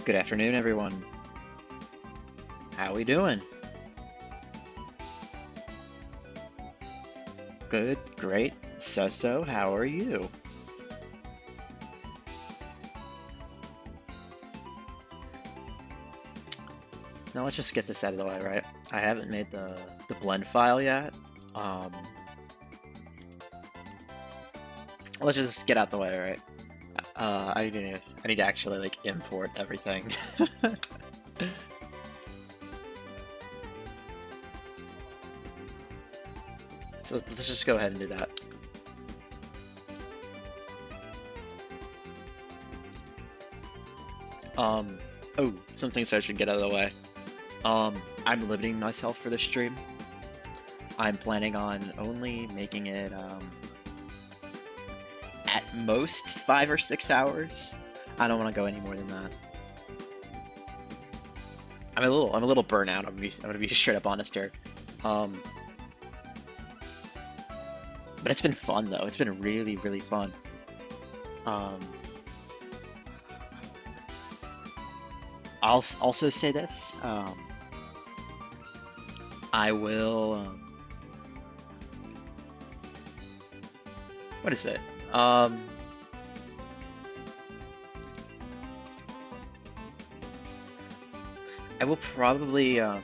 Good afternoon, everyone. How we doing? Good, great. So, how are you? Now let's just get this out of the way, right? I haven't made the blend file yet. Um, let's just get out the way, right? I need to actually like import everything. So let's just go ahead and do that. Oh, some things I should get out of the way. I'm limiting myself for this stream. I'm planning on only making it, at most 5 or 6 hours. I don't want to go any more than that. I'm a little burnt out. I'm gonna be straight up honest here. Um, but it's been fun though. It's been really, really fun. Um, I'll also say this. I will. What is it? I will probably. I'll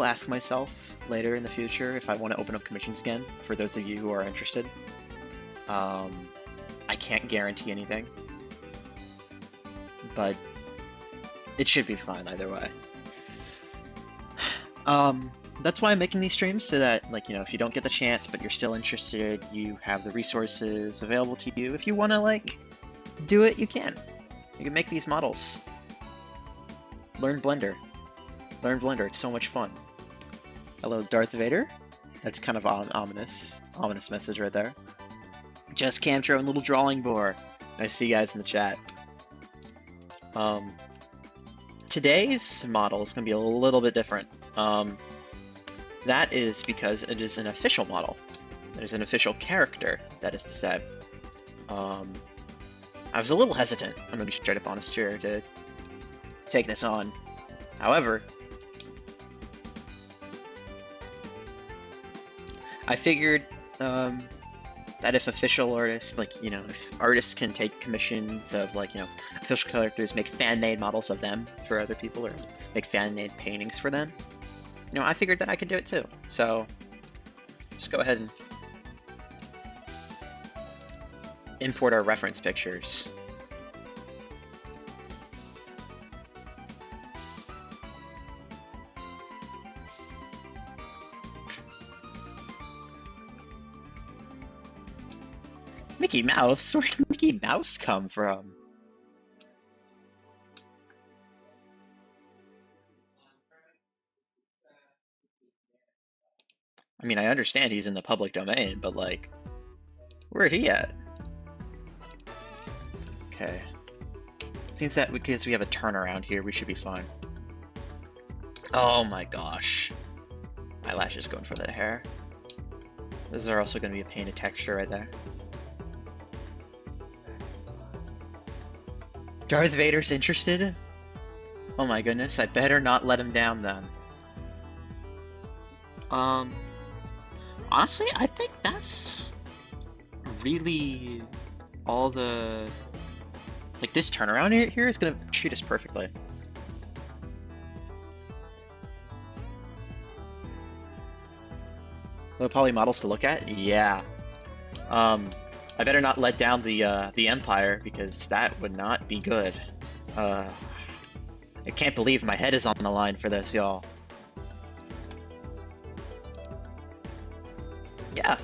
ask myself later in the future if I want to open up commissions again. For those of you who are interested, I can't guarantee anything, but it should be fun either way. That's why I'm making these streams, so that, like, you know, if you don't get the chance, but you're still interested, you have the resources available to you. If you want to, like, do it, you can. You can make these models. Learn Blender. Learn Blender, it's so much fun. Hello, Darth Vader. That's kind of an ominous message right there. Just camped your own little drawing board. I see you guys in the chat. Today's model is going to be a little bit different. That is because it is an official model. It is an official character, that is to say. I was a little hesitant, I'm going to be straight up honest here, to take this on. However, I figured that if official artists, like, you know, if artists can take commissions of, like, you know, official characters, make fan-made models of them for other people, or make fan-made paintings for them, you know, I figured that I could do it too. So, just go ahead and import our reference pictures. Mickey Mouse? Where did Mickey Mouse come from? I mean, I understand he's in the public domain, but, like, where'd he at? Okay. Seems that because we have a turnaround here, we should be fine. Oh my gosh. My lash is going for the hair. Those are also going to be a painted texture right there. Darth Vader's interested? Oh my goodness, I better not let him down then. Honestly, I think that's really all the... Like, this turnaround here is gonna treat us perfectly. Low poly models to look at? Yeah. I better not let down the Empire, because that would not be good. I can't believe my head is on the line for this, y'all. Yeah.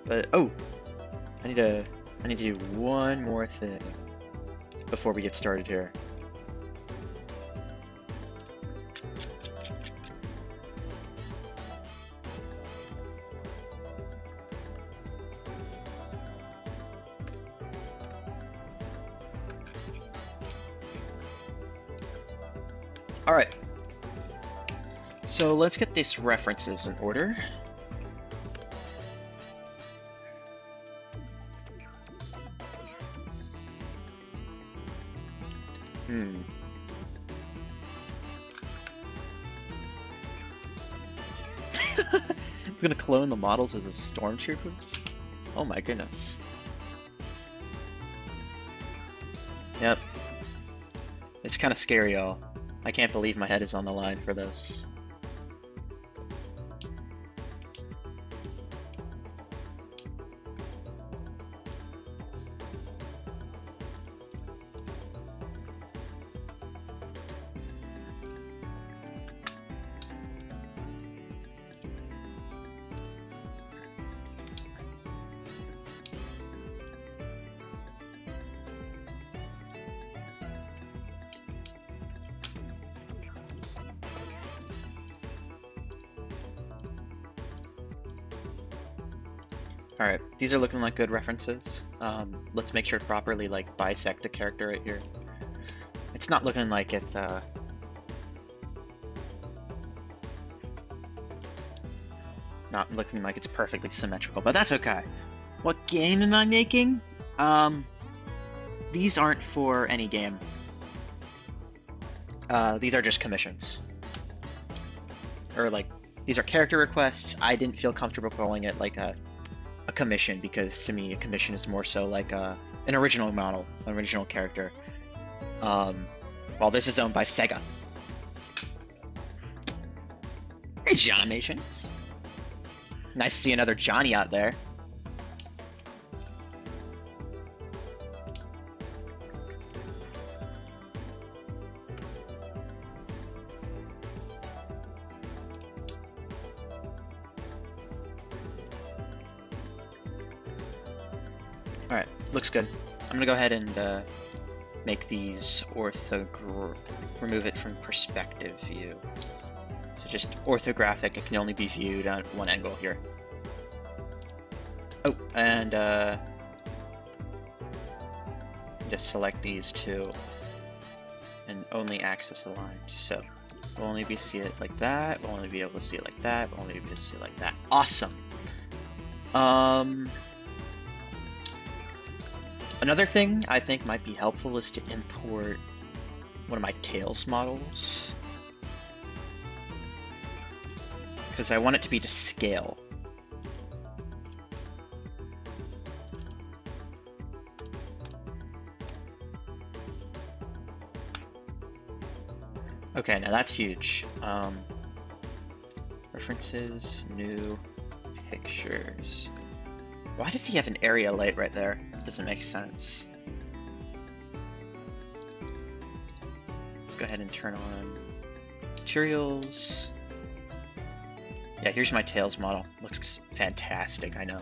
But, oh! I need to do one more thing before we get started here. Alright. So let's get these references in order. Hmm. It's gonna clone the models as a stormtroopers? Oh my goodness. Yep. It's kind of scary, y'all. I can't believe my head is on the line for this. Alright, these are looking like good references. Let's make sure to properly like bisect the character right here. It's not looking like it's not looking like it's perfectly symmetrical, but that's okay. What game am I making? These aren't for any game. These are just commissions. Or like, these are character requests. I didn't feel comfortable calling it like a commission because to me a commission is more so like an original model, an original character. While this is owned by Sega. Hey, John Nations. Nice to see another Johnny out there. Alright, looks good. I'm gonna go ahead and make these remove it from perspective view. So just orthographic, it can only be viewed on one angle here. Oh, and just select these two and only access aligned. So we'll only be see it like that, we'll only be able to see it like that, we'll only be able to see it like that. Awesome. Another thing I think might be helpful is to import one of my Tails models. Because I want it to be to scale. Okay, now that's huge. References, new pictures. Why does he have an area light right there? It doesn't make sense. Let's go ahead and turn on materials. Yeah, here's my Tails model. Looks fantastic, I know.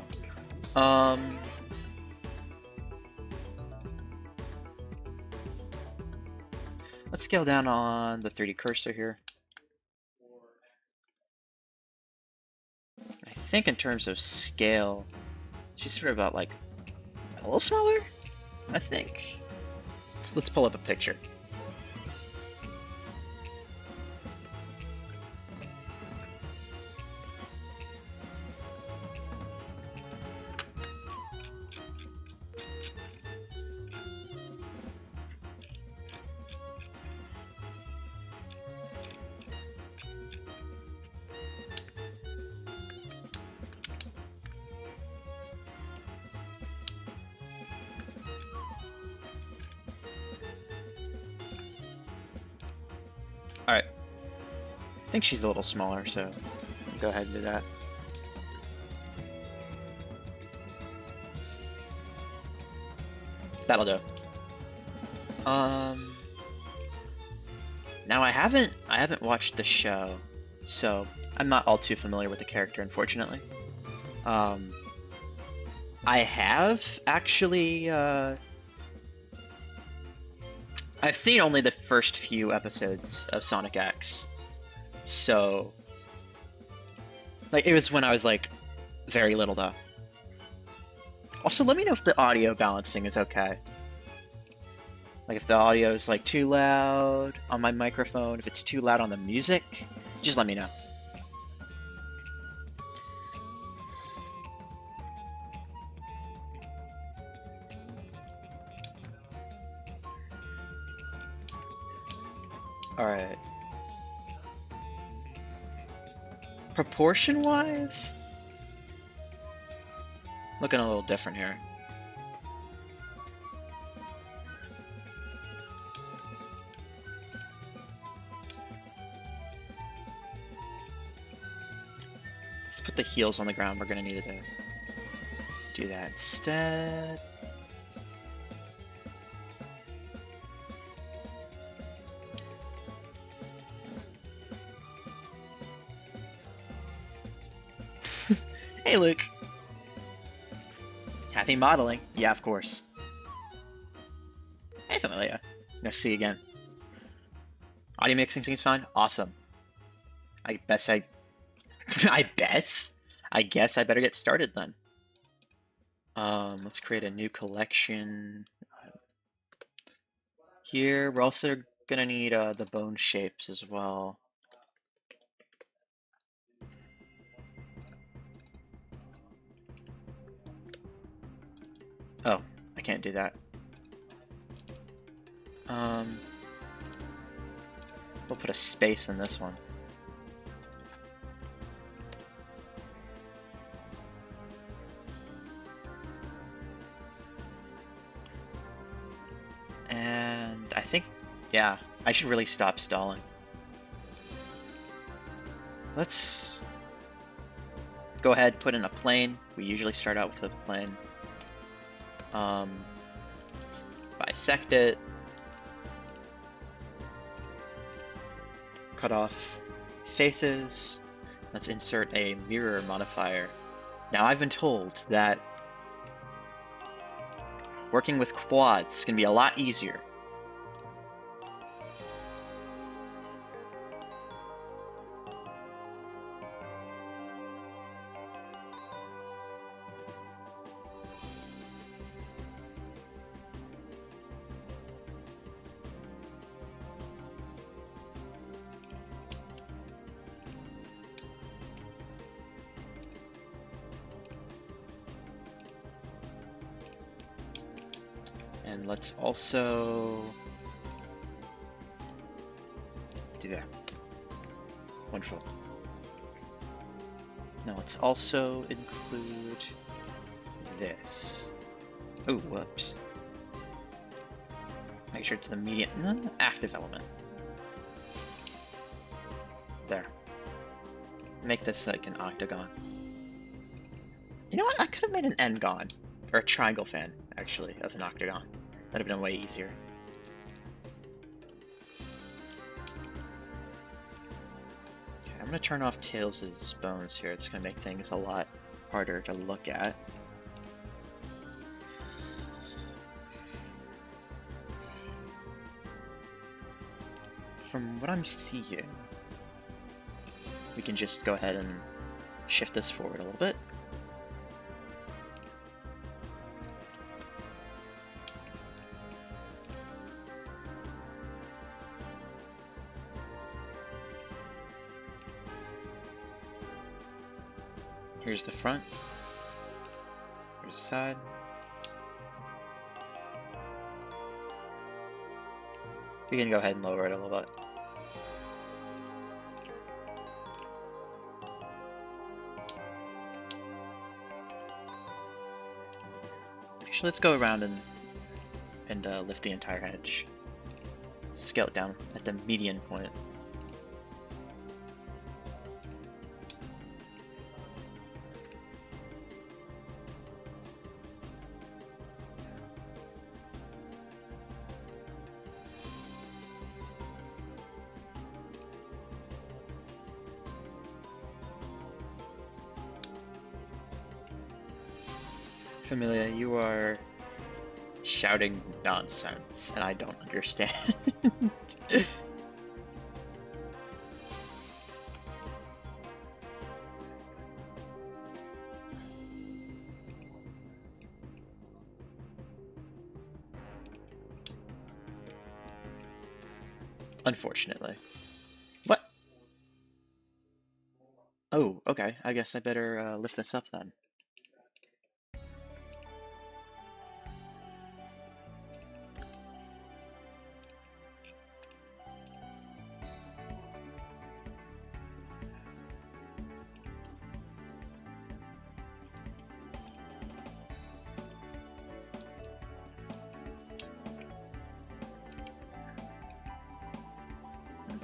Let's scale down on the 3D cursor here. I think in terms of scale, she's sort of about like a little smaller, I think. Let's pull up a picture. Alright. I think she's a little smaller, so go ahead and do that. That'll do. Now I haven't watched the show, so I'm not all too familiar with the character, unfortunately. I have actually I've seen only the first few episodes of Sonic X. So like it was when I was like very little though. Also, let me know if the audio balancing is okay. Like if the audio is like too loud on my microphone, if it's too loud on the music, just let me know. Alright. Proportion-wise? Looking a little different here. Let's put the heels on the ground. We're gonna need to do that instead. Hey, Luke. Happy modeling. Yeah, of course. Hey, Familia. Nice to see you again. Audio mixing seems fine. Awesome. I guess I guess I better get started then. Let's create a new collection. Here, we're also gonna need the bone shapes as well. Oh, I can't do that. We'll put a space in this one. And I think, yeah, I should really stop stalling. Let's go ahead, put in a plane. We usually start out with a plane. Bisect it. Cut off faces. Let's insert a mirror modifier. Now I've been told that working with quads can be a lot easier. And let's also do that. Wonderful. Now let's also include this. Oh, whoops. Make sure it's the medium, no, active element. There. Make this like an octagon. You know what? I could have made an n-gon. Or a triangle fan, actually, of an octagon. That'd have been way easier. Okay, I'm gonna turn off Tails' bones here. It's gonna make things a lot harder to look at. From what I'm seeing, we can just go ahead and shift this forward a little bit. Here's the front. Here's the side. We can go ahead and lower it a little bit. Actually, let's go around and lift the entire edge. Scale it down at the median point. Familia, you are shouting nonsense, and I don't understand. Unfortunately. What? Oh, okay. I guess I better lift this up then.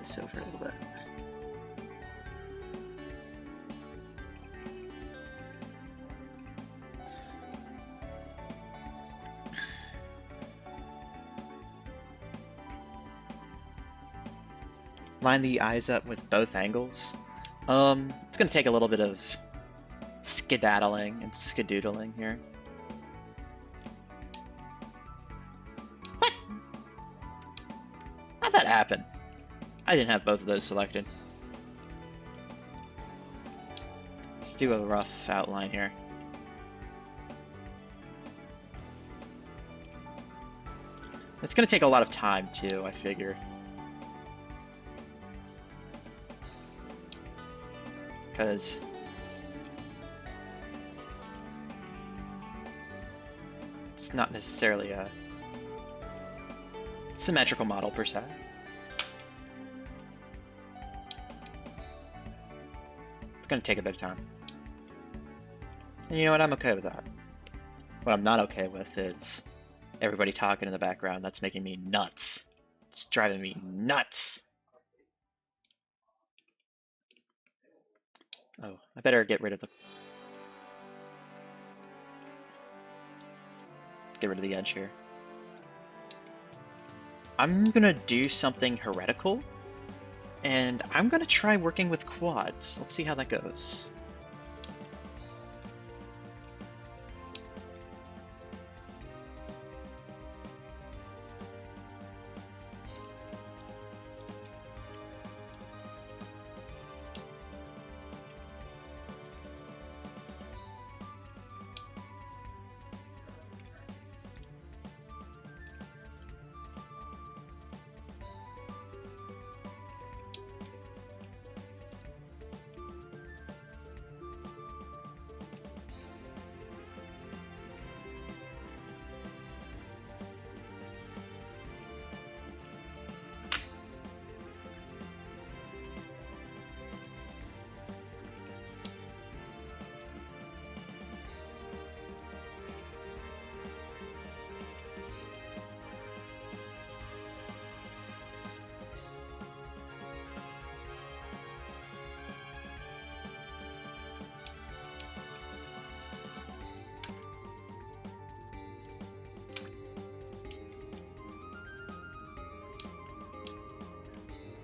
this over a little bit. Line the eyes up with both angles. It's gonna take a little bit of skedaddling and skedoodling here. What? How'd that happen? I didn't have both of those selected. Let's do a rough outline here. It's gonna take a lot of time too, I figure. Because it's not necessarily a symmetrical model per se. It's going to take a bit of time. And you know what? I'm okay with that. What I'm not okay with is everybody talking in the background. That's making me nuts. It's driving me nuts. Oh, I better get rid of the edge here. I'm gonna do something heretical, and I'm gonna try working with quads. Let's see how that goes.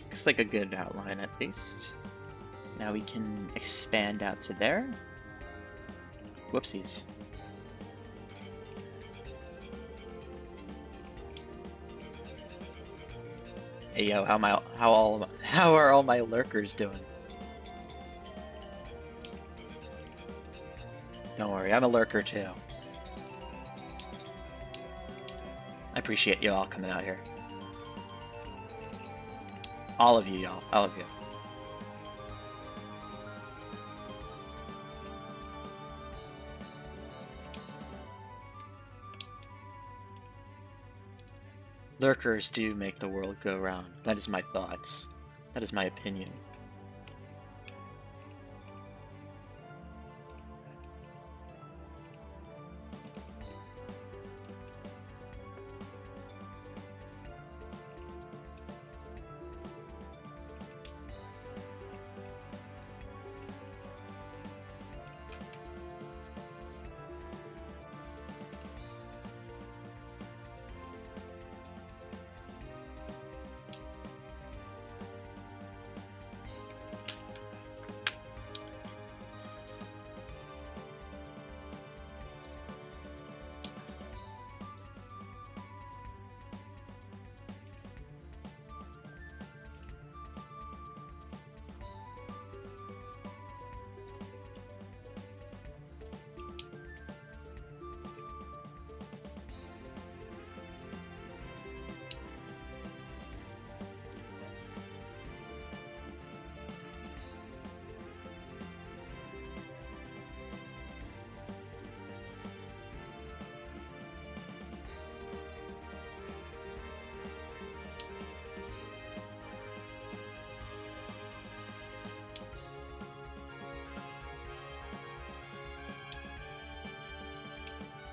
Looks like a good outline at least. Now we can expand out to there. Whoopsies. Hey yo, how are all my lurkers doing? Don't worry, I'm a lurker too. I appreciate you all coming out here. All of you, y'all. All of you. Lurkers do make the world go round. That is my thoughts. That is my opinion.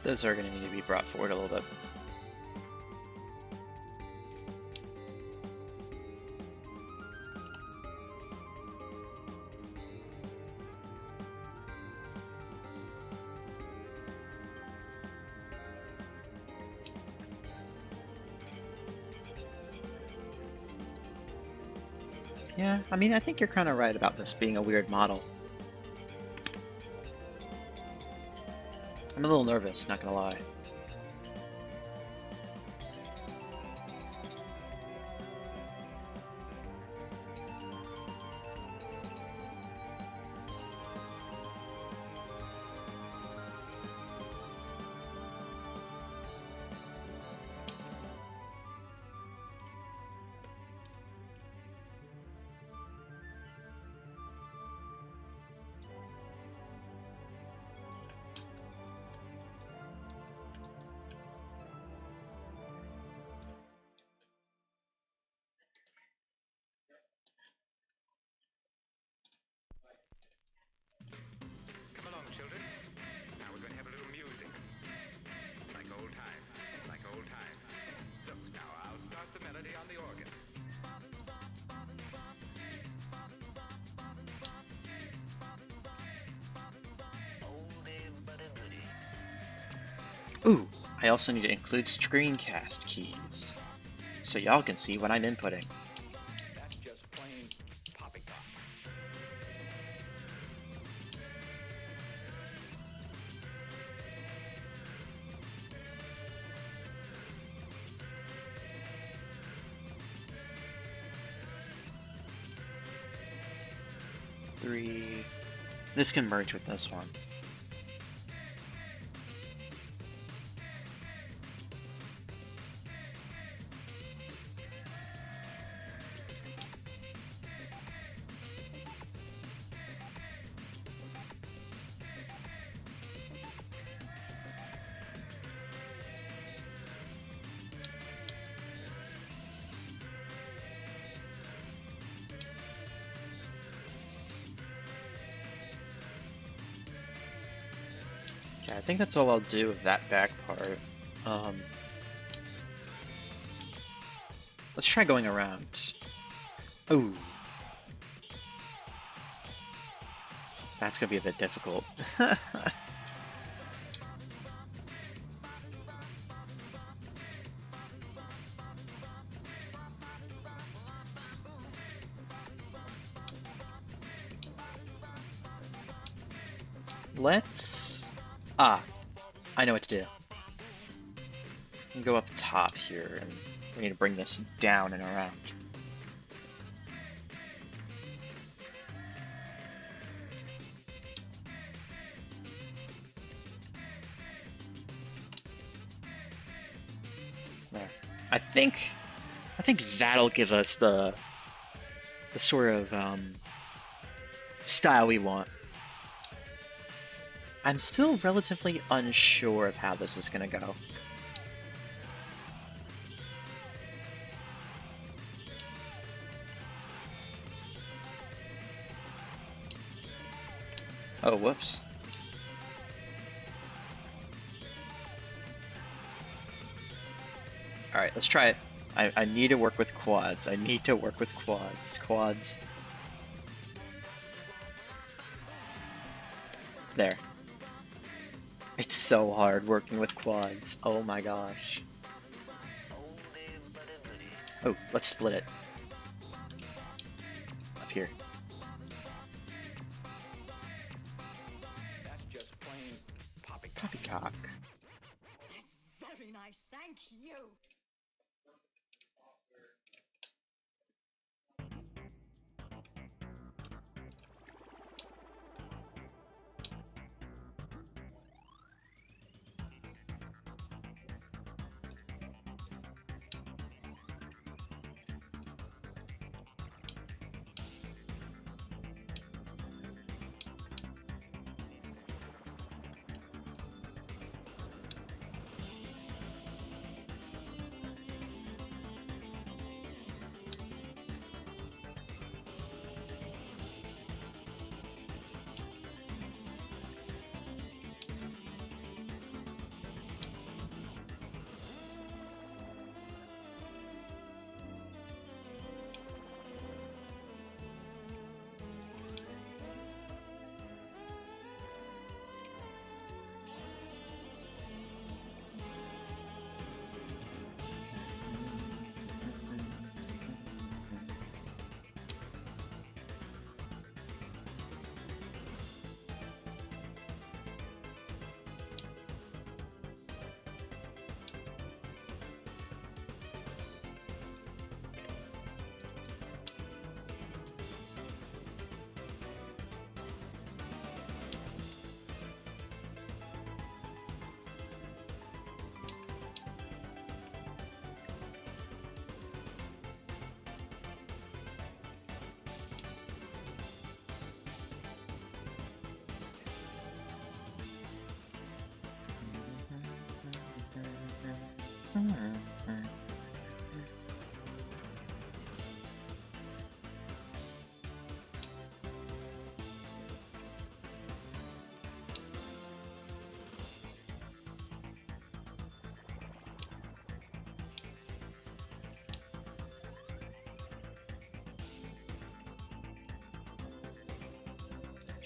Those are going to need to be brought forward a little bit. Yeah, I mean, I think you're kind of right about this being a weird model. I'm a little nervous, not gonna lie. Ooh, I also need to include screencast keys, so y'all can see what I'm inputting. That's just plain poppycock. Three. This can merge with this one. Okay, I think that's all I'll do with that back part. Let's try going around. Ooh. That's gonna be a bit difficult. Let's... Ah, I know what to do. We can go up top here, and we need to bring this down and around. There. I think that'll give us the sort of style we want. I'm still relatively unsure of how this is gonna go. Oh, whoops. Alright, let's try it. I need to work with quads. I need to work with quads. Quads. There. It's so hard working with quads. Oh my gosh. Oh, let's split it. Up here. That's just plain poppycock. Poppycock. That's very nice, thank you.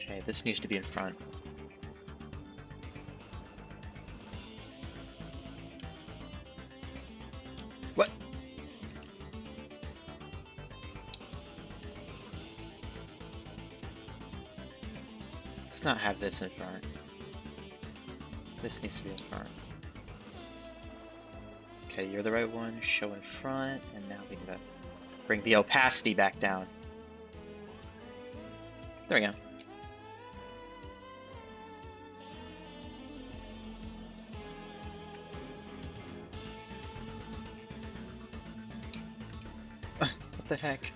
Okay, this needs to be in front. What? Let's not have this in front. This needs to be in front. Okay, you're the right one. Show in front, and now we need to bring the opacity back down. There we go. What the heck?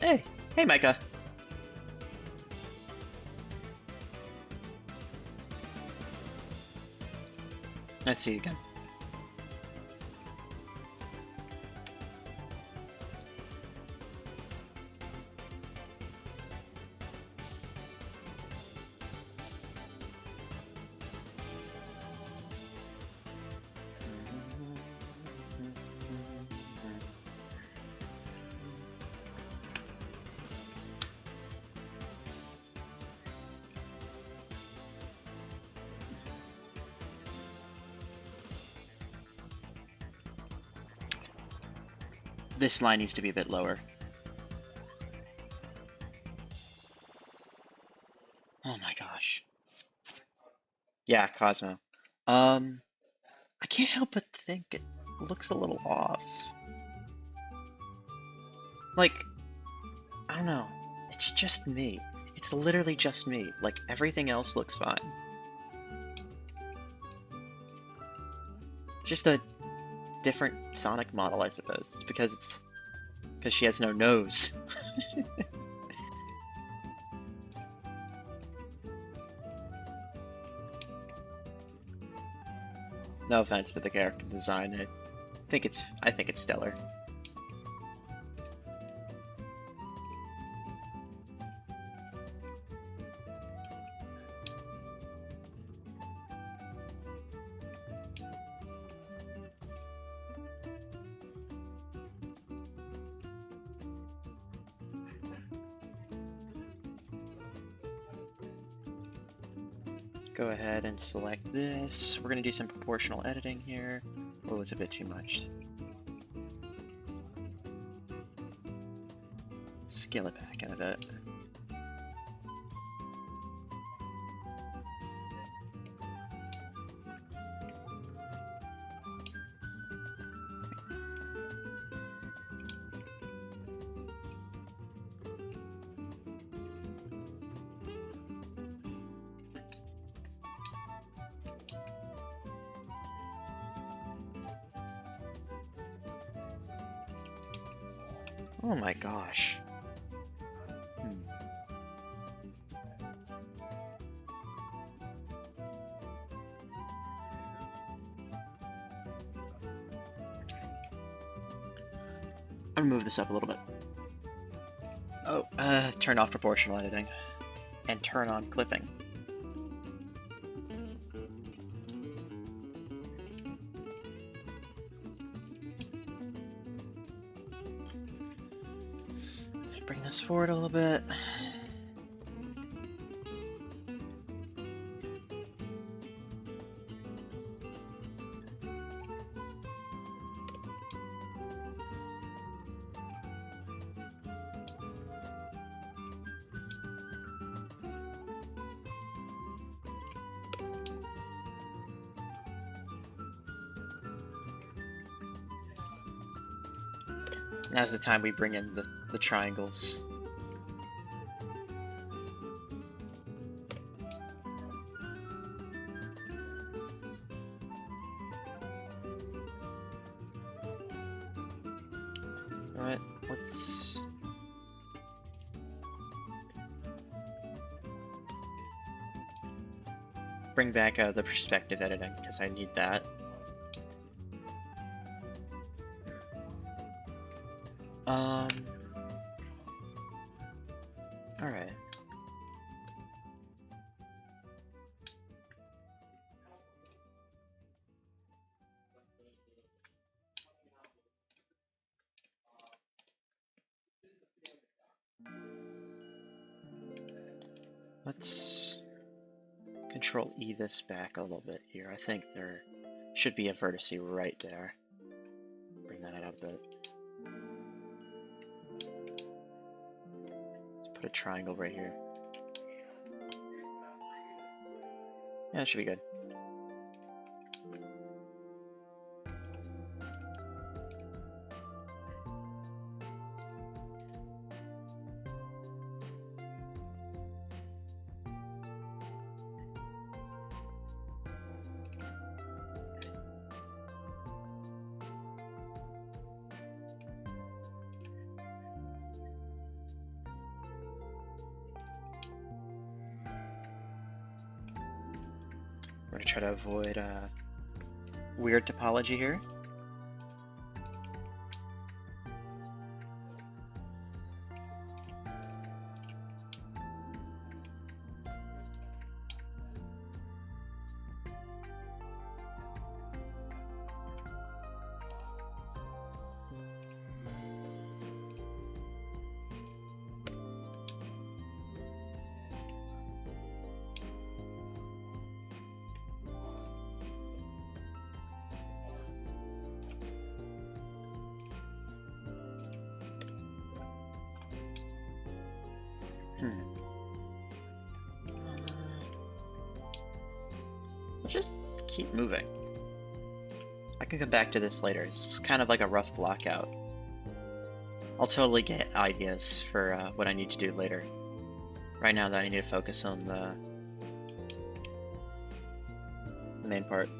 Hey! Hey, Micah! I see you again. This line needs to be a bit lower. Oh my gosh. Yeah, Cosmo. I can't help but think it looks a little off. Like, I don't know. It's just me. It's literally just me. Like, everything else looks fine. Just a different Sonic model, I suppose. It's because she has no nose. No offense to the character design. I think it's stellar. Go ahead and select this. We're going to do some proportional editing here. Oh, it's a bit too much. Scale it back in a bit. Oh my gosh. I'm gonna move this up a little bit. Oh, turn off proportional editing. And turn on clipping. Bring this forward a little bit. Now's the time we bring in the triangles. what? Let's... bring back the perspective editing, because I need that. Alright. Let's Control E this back a little bit here. I think there should be a vertex right there. Bring that out a bit. Let's put a triangle right here. Yeah, that should be good. We're going to try to avoid weird topology here. Let's just keep moving. I can come back to this later. It's kind of like a rough block out. I'll totally get ideas for what I need to do later. Right now, that I need to focus on the main part.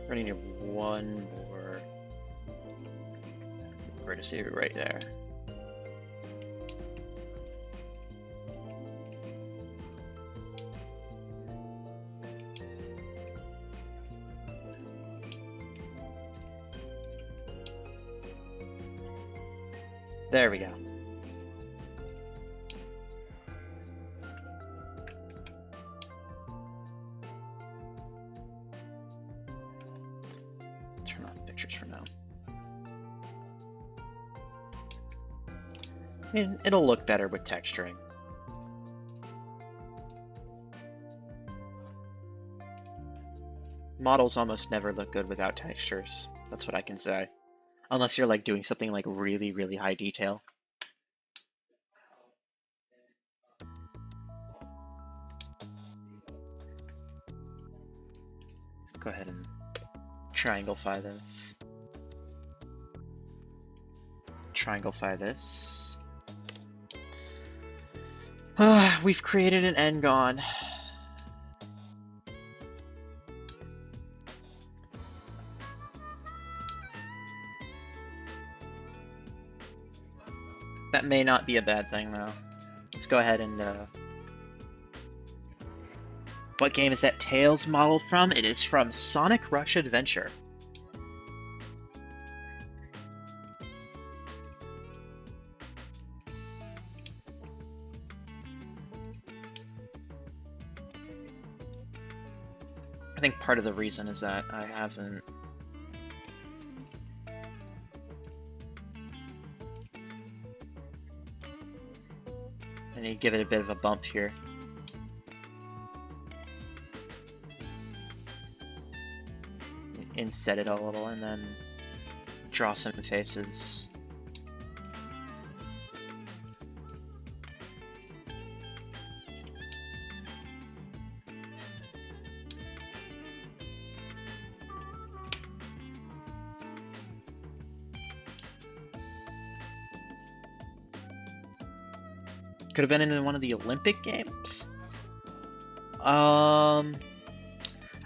We're gonna need one more vertex right there. There we go. Turn off pictures for now. I mean, it'll look better with texturing. Models almost never look good without textures. That's what I can say. Unless you're like doing something like really, really high detail. Let's go ahead and triangleify this. Triangleify this. We've created an n-gon. That may not be a bad thing, though. Let's go ahead and, What game is that Tails model from? It is from Sonic Rush Adventure. I think part of the reason is that I haven't... I need to give it a bit of a bump here. Inset it a little and then draw some faces. Could have been in one of the Olympic Games.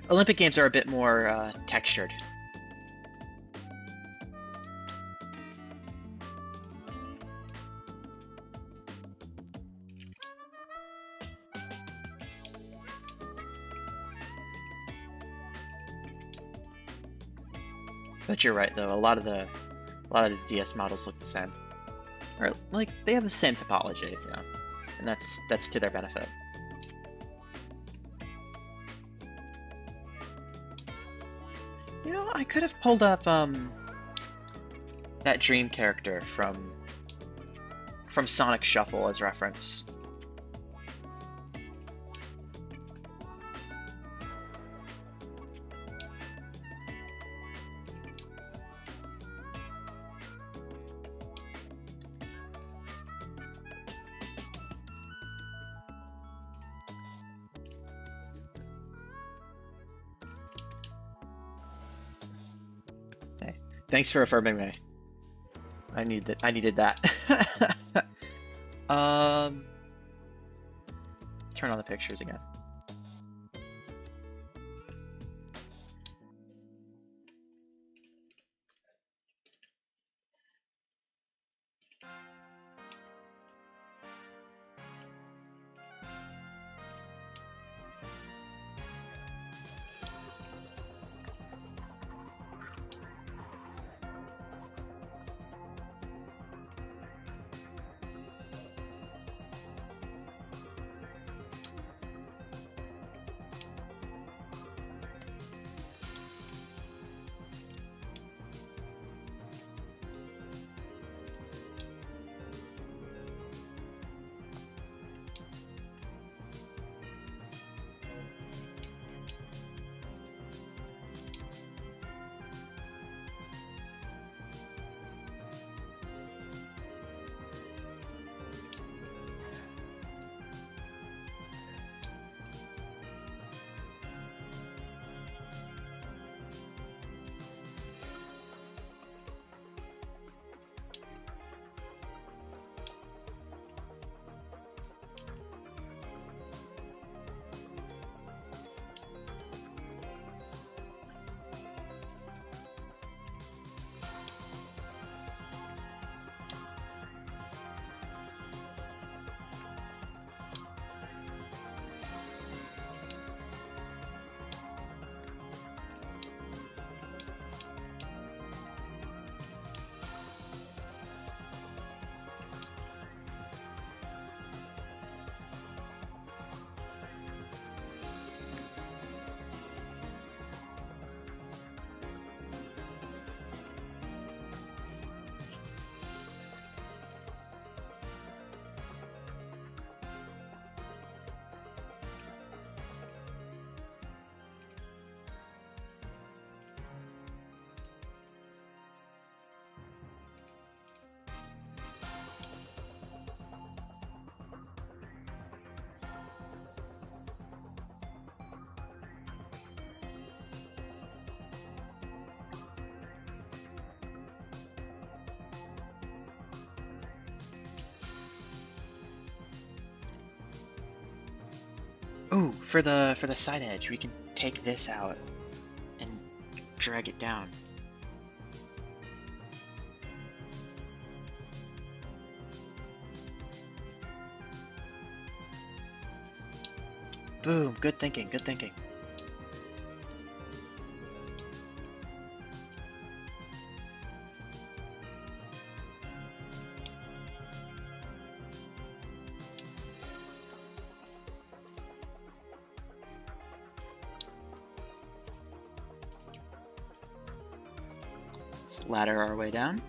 Olympic Games are a bit more textured. But you're right, though. A lot of the DS models look the same, or like they have the same topology, yeah, and that's to their benefit. You know, I could have pulled up that dream character from Sonic Shuffle as reference. Hey, thanks for affirming me. I needed that. Turn on the pictures again. Ooh, for the side edge, we can take this out and drag it down. Boom, good thinking, good thinking. Let's ladder our way down.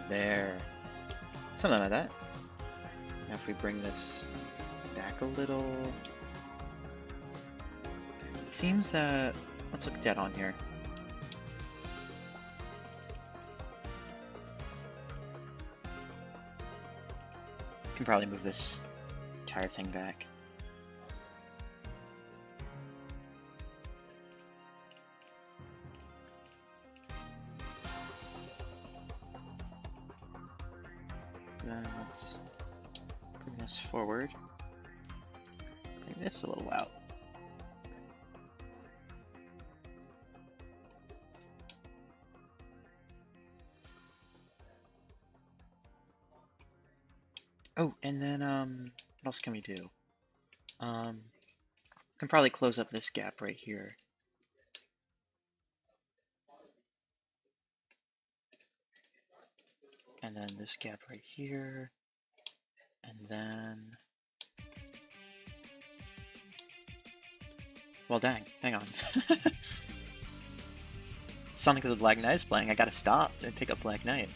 There. Something like that. Now if we bring this back a little... It seems that... Let's look dead on here. Can probably move this entire thing back. Then let's bring this forward. Bring this a little out. Oh, and then what else can we do? Can probably close up this gap right here. And then this gap right here. And then... Well, dang, hang on. Sonic the Black Knight is playing. I gotta stop and pick up Black Knight.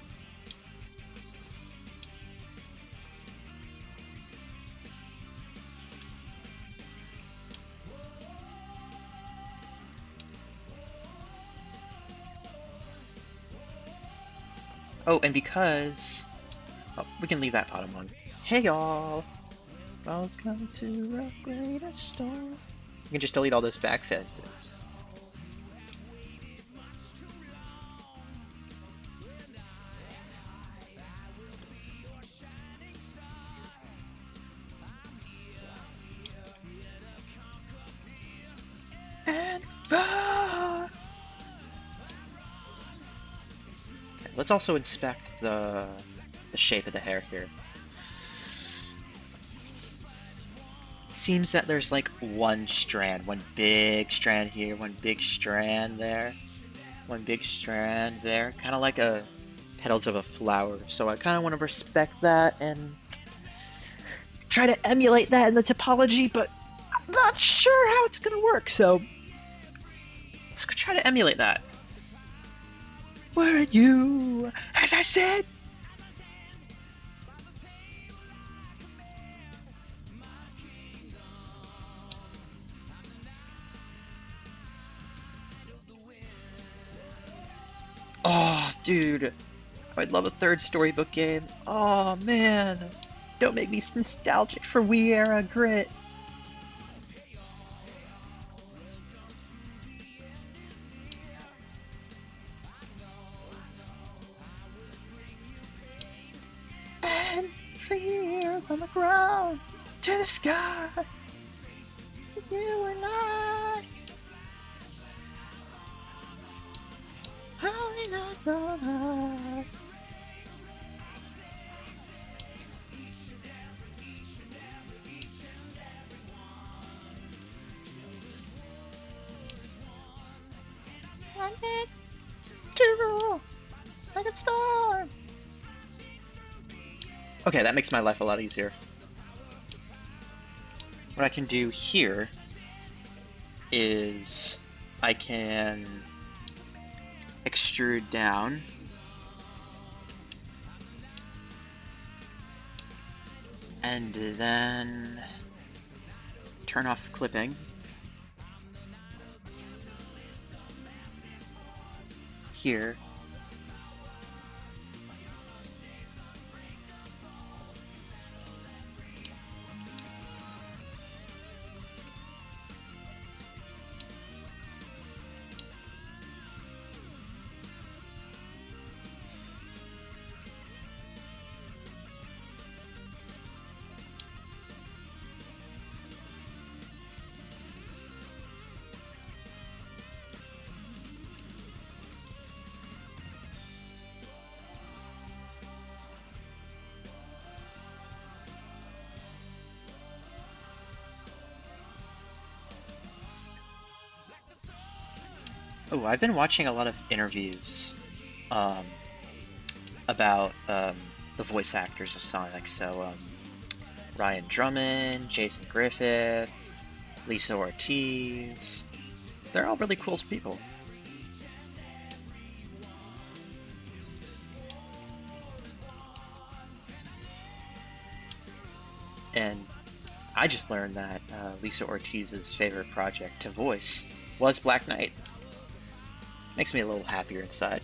Oh, and because... Oh, we can leave that bottom one. Hey y'all! Welcome to the greatest storm. You can just delete all those back fences. And far! Okay, let's also inspect the shape of the hair here. Seems that there's like one strand, one big strand here, one big strand there, one big strand there, kind of like a petals of a flower. So I kind of want to respect that and try to emulate that in the topology, but I'm not sure how it's gonna work. So let's try to emulate that. Where are you? As I said. Oh, dude. I'd love a third storybook game. Oh, man. Don't make me nostalgic for Wii era grit. And fear from the ground to the sky. You and I. Only not gonna. I'm it to like a star. Okay, that makes my life a lot easier. What I can do here is I can extrude down and then turn off clipping. Here. Oh, I've been watching a lot of interviews about the voice actors of Sonic. So Ryan Drummond, Jason Griffith, Lisa Ortiz. They're all really cool people. I just learned that Lisa Ortiz's favorite project to voice was Black Knight. Makes me a little happier inside.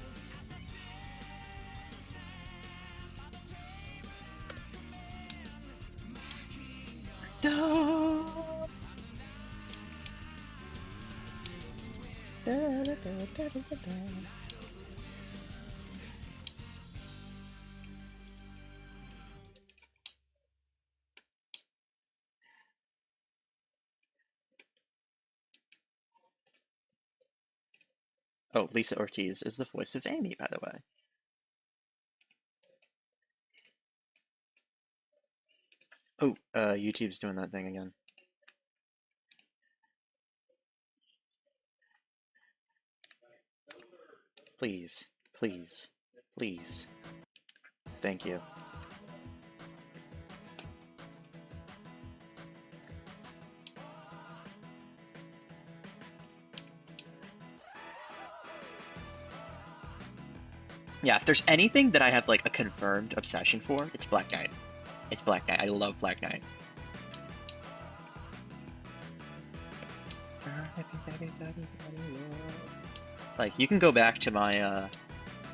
Oh, Lisa Ortiz is the voice of Amy, by the way. Oh, YouTube's doing that thing again. Please, please, please. Thank you. Yeah, if there's anything that I have like a confirmed obsession for, it's Black Knight. It's Black Knight. I love Black Knight. Like, you can go back to my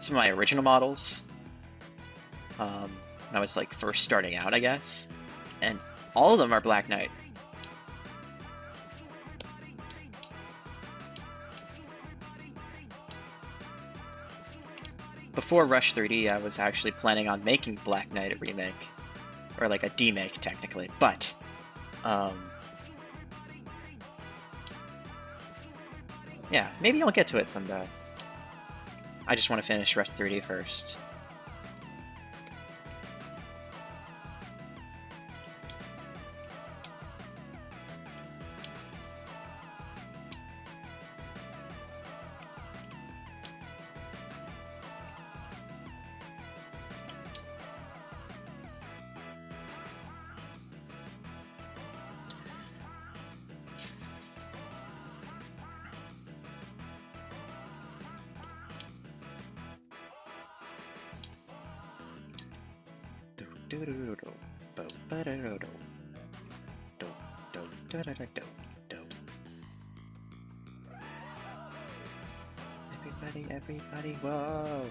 some of my original models. When I was like first starting out, I guess, and all of them are Black Knight. Before Rush 3D, I was actually planning on making Black Knight a remake, or like a demake technically, but yeah, maybe I'll get to it someday. I just want to finish Rush 3D first. Everybody, whoa!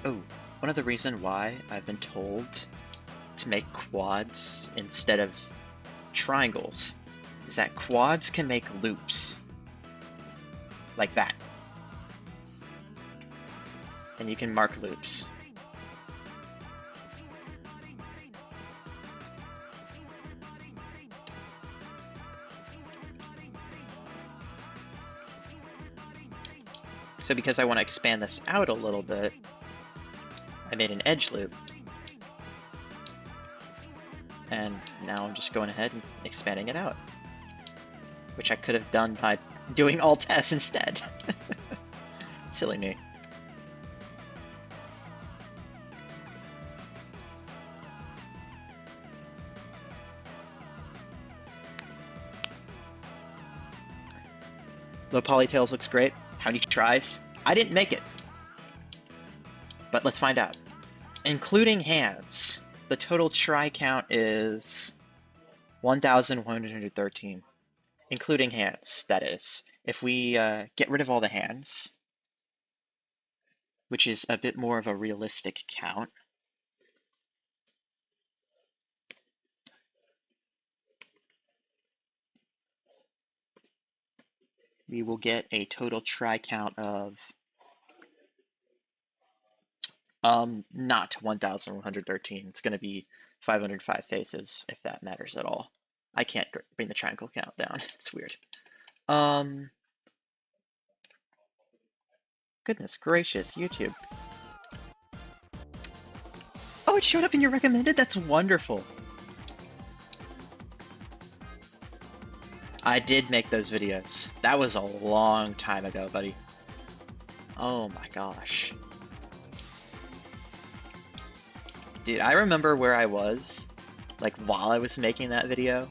Oh, one of the reasons why I've been told to make quads instead of triangles is that quads can make loops like that, and you can mark loops. So because I want to expand this out a little bit, I made an edge loop. And now I'm just going ahead and expanding it out. Which I could have done by doing Alt S instead. Silly me. Low Polytails looks great. How many tries? I didn't make it. But let's find out. Including hands, the total try count is 1,113. Including hands, that is. If we get rid of all the hands, which is a bit more of a realistic count, we will get a total try count of not 1,113. It's going to be 505 faces, if that matters at all. I can't bring the triangle count down. It's weird. Goodness gracious, YouTube. Oh, it showed up in your recommended? That's wonderful. I did make those videos. That was a long time ago, buddy. Oh my gosh. Dude, I remember where I was, like, while I was making that video.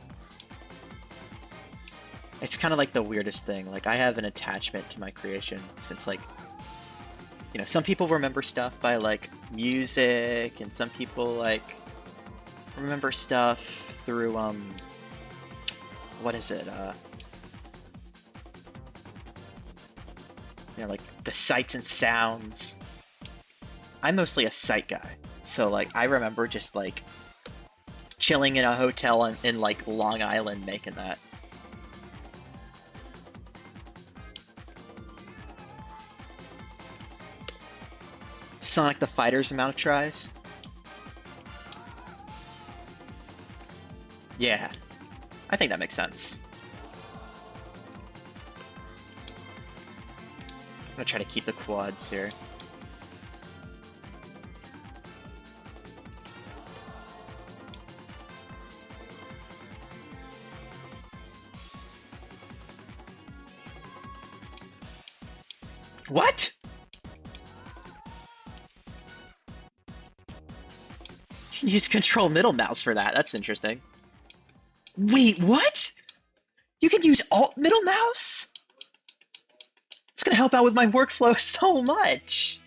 It's kind of like the weirdest thing. Like, I have an attachment to my creation since, like, you know, some people remember stuff by like music, and some people like remember stuff through what is it? You know, like the sights and sounds. I'm mostly a sight guy, so like I remember just like chilling in a hotel in like Long Island making that. Sonic the Fighter's amount of tries. Yeah, I think that makes sense. I'm gonna try to keep the quads here. What? You can use control middle mouse for that. That's interesting. Wait, what? You can use alt middle mouse? It's gonna help out with my workflow so much.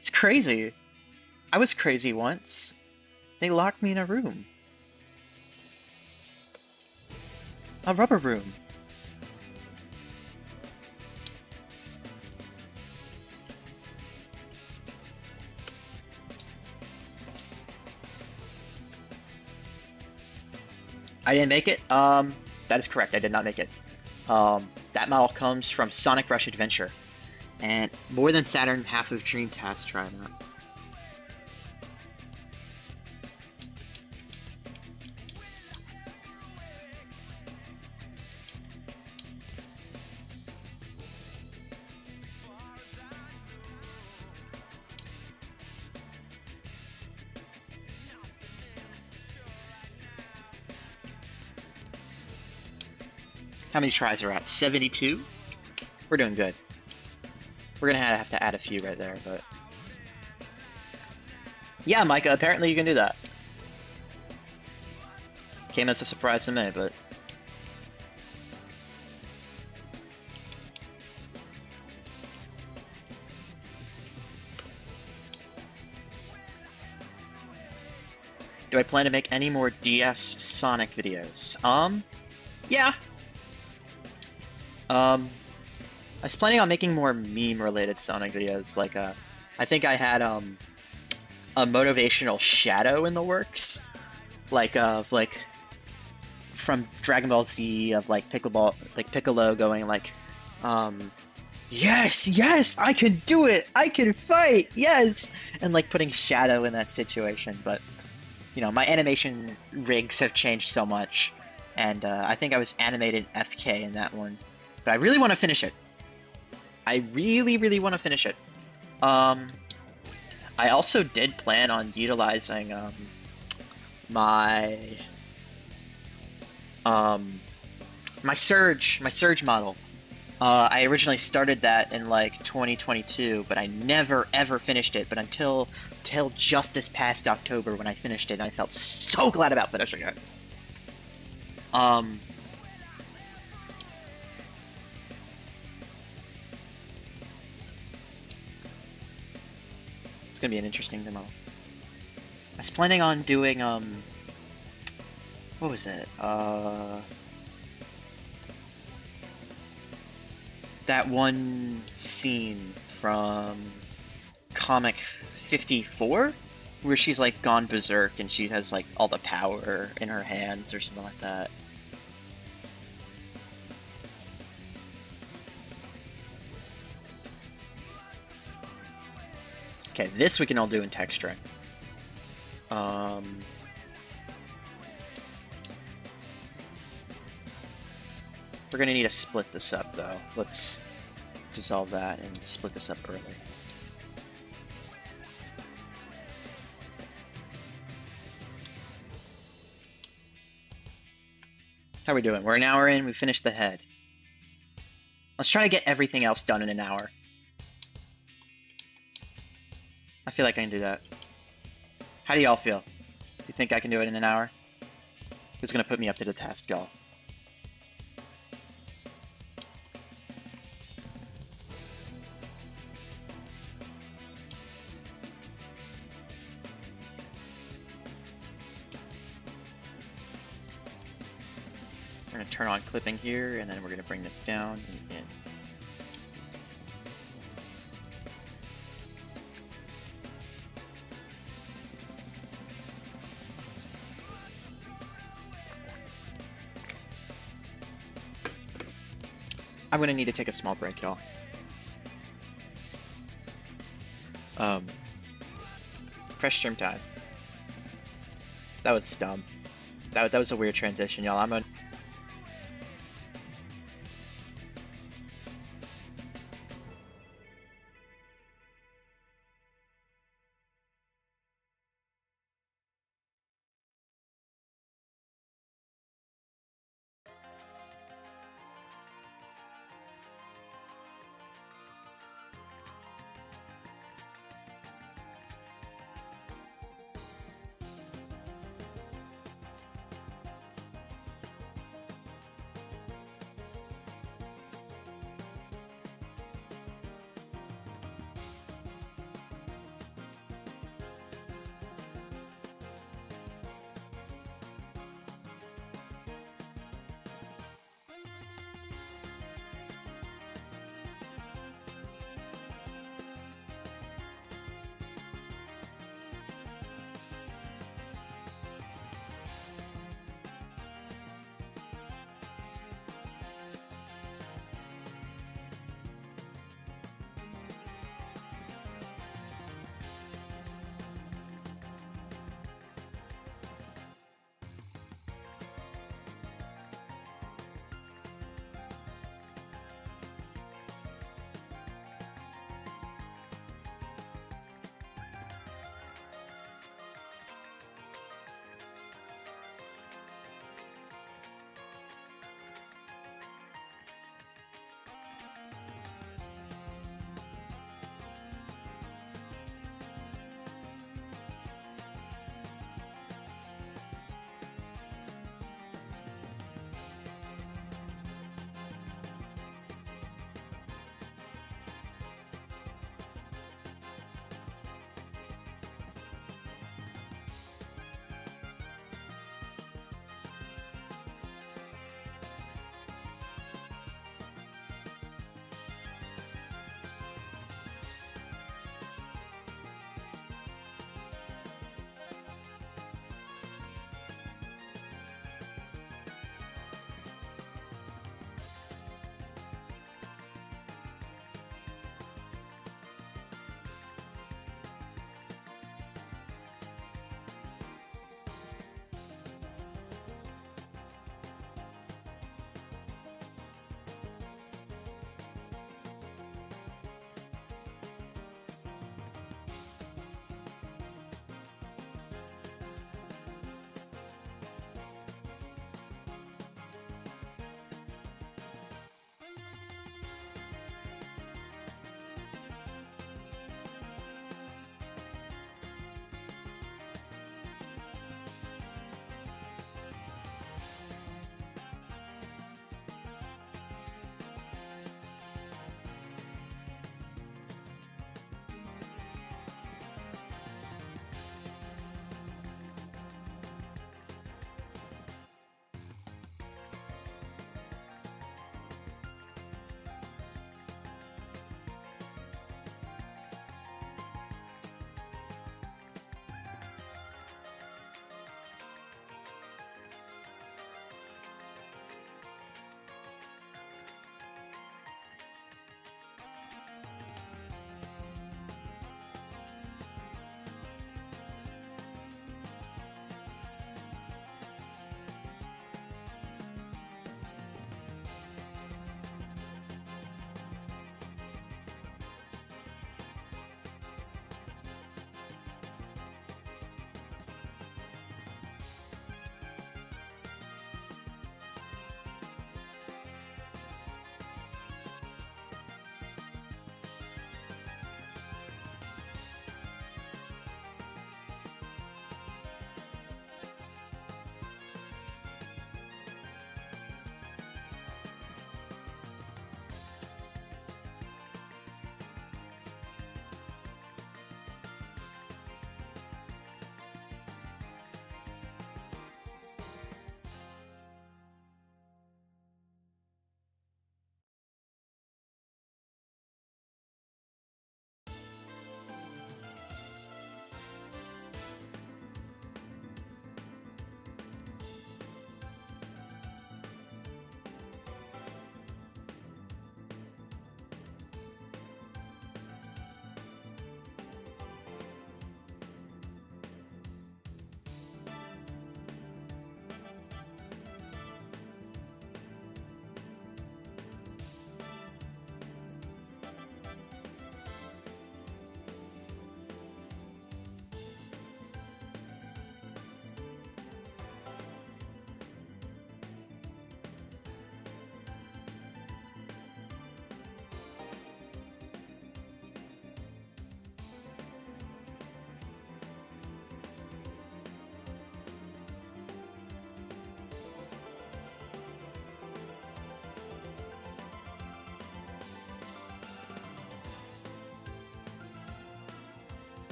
It's crazy. I was crazy once. They locked me in a room. A rubber room. I didn't make it. That is correct. I did not make it. That model comes from Sonic Rush Adventure. And more than Saturn, half of Dream Task try that. How many tries are at? 72? We're doing good. We're gonna have to add a few right there, but... Yeah, Micah, apparently you can do that. Came as a surprise to me, but... Do I plan to make any more DS Sonic videos? Yeah. I was planning on making more meme-related Sonic videos, like, I think I had, a motivational shadow in the works, like, of, like, from Dragon Ball Z, of, like, Piccolo going, like, yes, yes, I can do it, I can fight, yes, and, like, putting shadow in that situation, but, you know, my animation rigs have changed so much, and, I think I was animated FK in that one, but I really want to finish it. I really, really want to finish it. I also did plan on utilizing my my Surge model. I originally started that in like 2022, but I never ever finished it. But until just this past October when I finished it, and I felt so glad about finishing it. It's gonna be an interesting demo. I was planning on doing what was it? That one scene from comic 54 where she's like gone berserk and she has like all the power in her hands or something like that. Okay, this we can all do in texturing. We're gonna need to split this up though. Let's dissolve that and split this up early. How are we doing? We're an hour in, we finished the head. Let's try to get everything else done in an hour. I feel like I can do that. How do y'all feel? Do you think I can do it in an hour? Who's gonna put me up to the task, y'all? We're going to turn on clipping here, and then we're going to bring this down and in. I'm going to need to take a small break, y'all. Fresh stream time. That was dumb. That was a weird transition, y'all. I'm gonna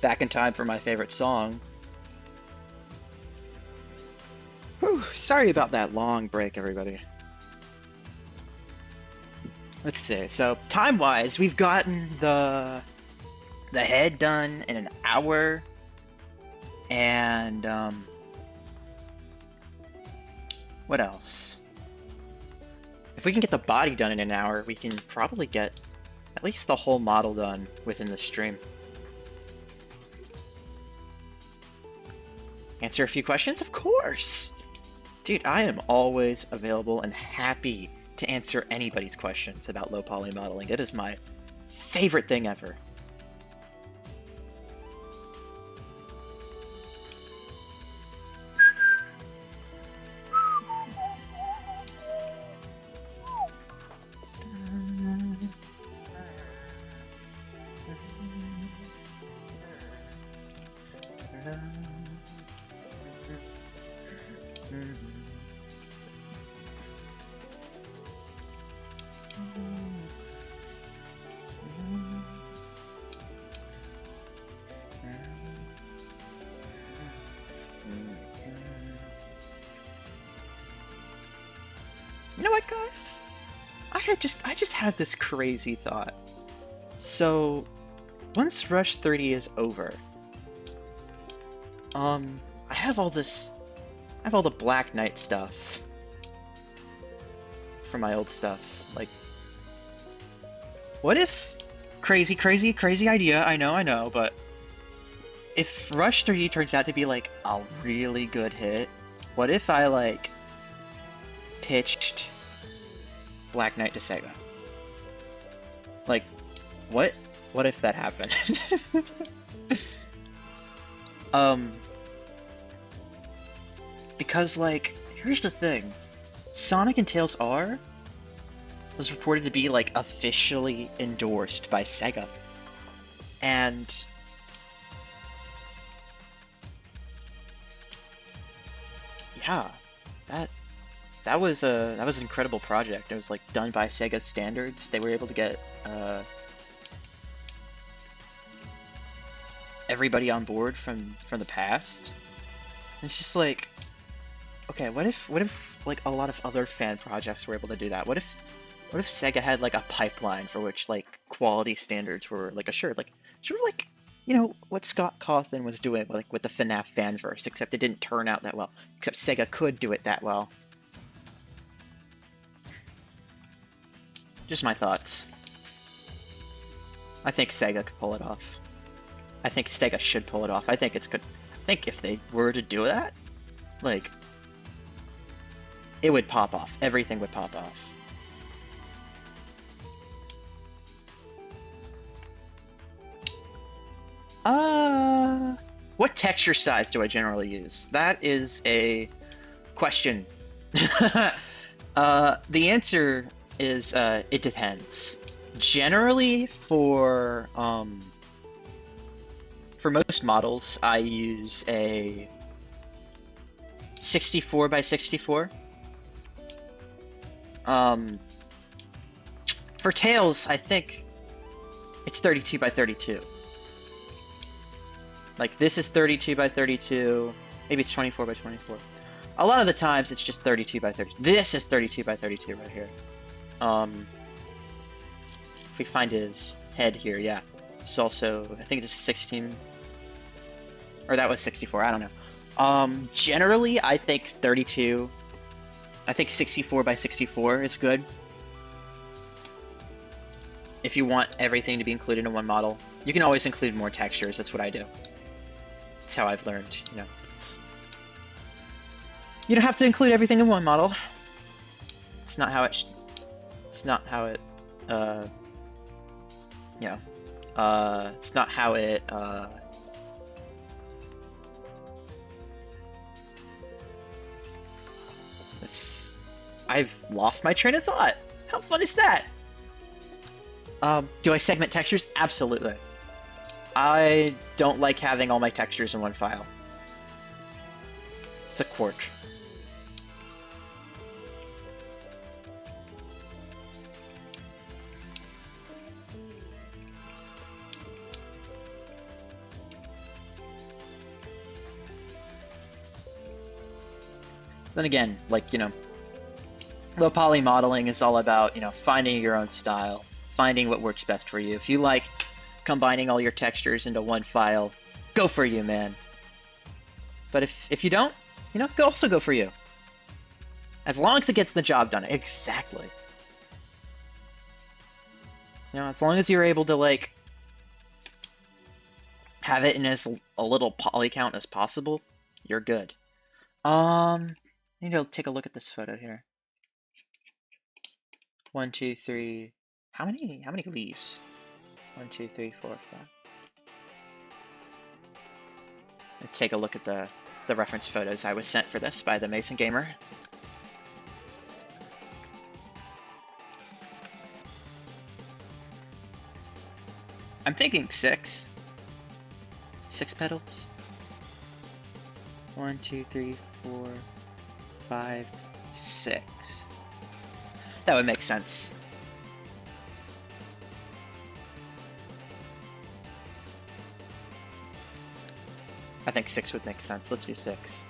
back in time for my favorite song. Whew, sorry about that long break, everybody. Let's see. So time-wise, we've gotten the head done in an hour, and what else? If we can get the body done in an hour, we can probably get at least the whole model done within the stream. Answer a few questions? Of course! Dude, I am always available and happy to answer anybody's questions about low poly modeling. It is my favorite thing ever. You know what, guys? I just had this crazy thought. So, once Rush 30 is over, I have all the Black Knight stuff from my old stuff. Like, what if, crazy idea, I know, but if Rush 30 turns out to be like a really good hit, what if I like pitched Black Knight to Sega? Like, what if that happened? Because like, here's the thing. Sonic and Tails R was reported to be like officially endorsed by Sega. And yeah, that was an incredible project. It was like done by Sega standards. They were able to get everybody on board from the past. And it's just like, okay, what if like a lot of other fan projects were able to do that? What if Sega had like a pipeline for which like quality standards were like assured, like sort of like, you know, what Scott Cawthon was doing like with the FNAF fanverse, except it didn't turn out that well. Except Sega could do it that well. Just my thoughts. I think Sega could pull it off. I think Sega should pull it off. I think it's good. I think if they were to do that, like, it would pop off. Everything would pop off. What texture size do I generally use? That is a question. The answer is, it depends. Generally, for most models, I use a 64 by 64. For Tails, I think it's 32 by 32. Like, this is 32 by 32. Maybe it's 24 by 24. A lot of the times, it's just 32 by 32. This is 32 by 32 right here. If we find his head here, yeah. It's also, I think this is 16. Or that was 64, I don't know. Generally, I think 32. I think 64 by 64 is good. If you want everything to be included in one model. You can always include more textures, that's what I do. That's how I've learned, you know. You don't have to include everything in one model. It's not how it it's not how it, you know, it's not how it, I've lost my train of thought. How fun is that? Do I segment textures? Absolutely. I don't like having all my textures in one file. It's a quirk. Then again, like, you know, the poly modeling is all about, you know, finding your own style, finding what works best for you. If you like combining all your textures into one file, go for you, man. But if you don't, you know, also go for you. As long as it gets the job done. Exactly. You know, as long as you're able to, like, have it in as a little poly count as possible, you're good. I need to take a look at this photo here. 1, 2, 3. How many leaves? 1, 2, 3, 4, 5. Let's take a look at the reference photos I was sent for this by TheMasonGamer. I'm thinking 6. 6 petals. 1, 2, 3, 4, 5, 6. That would make sense. I think 6 would make sense. Let's do 6.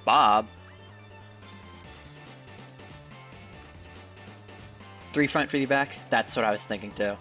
Bob? 3 front, 3 back? That's what I was thinking too.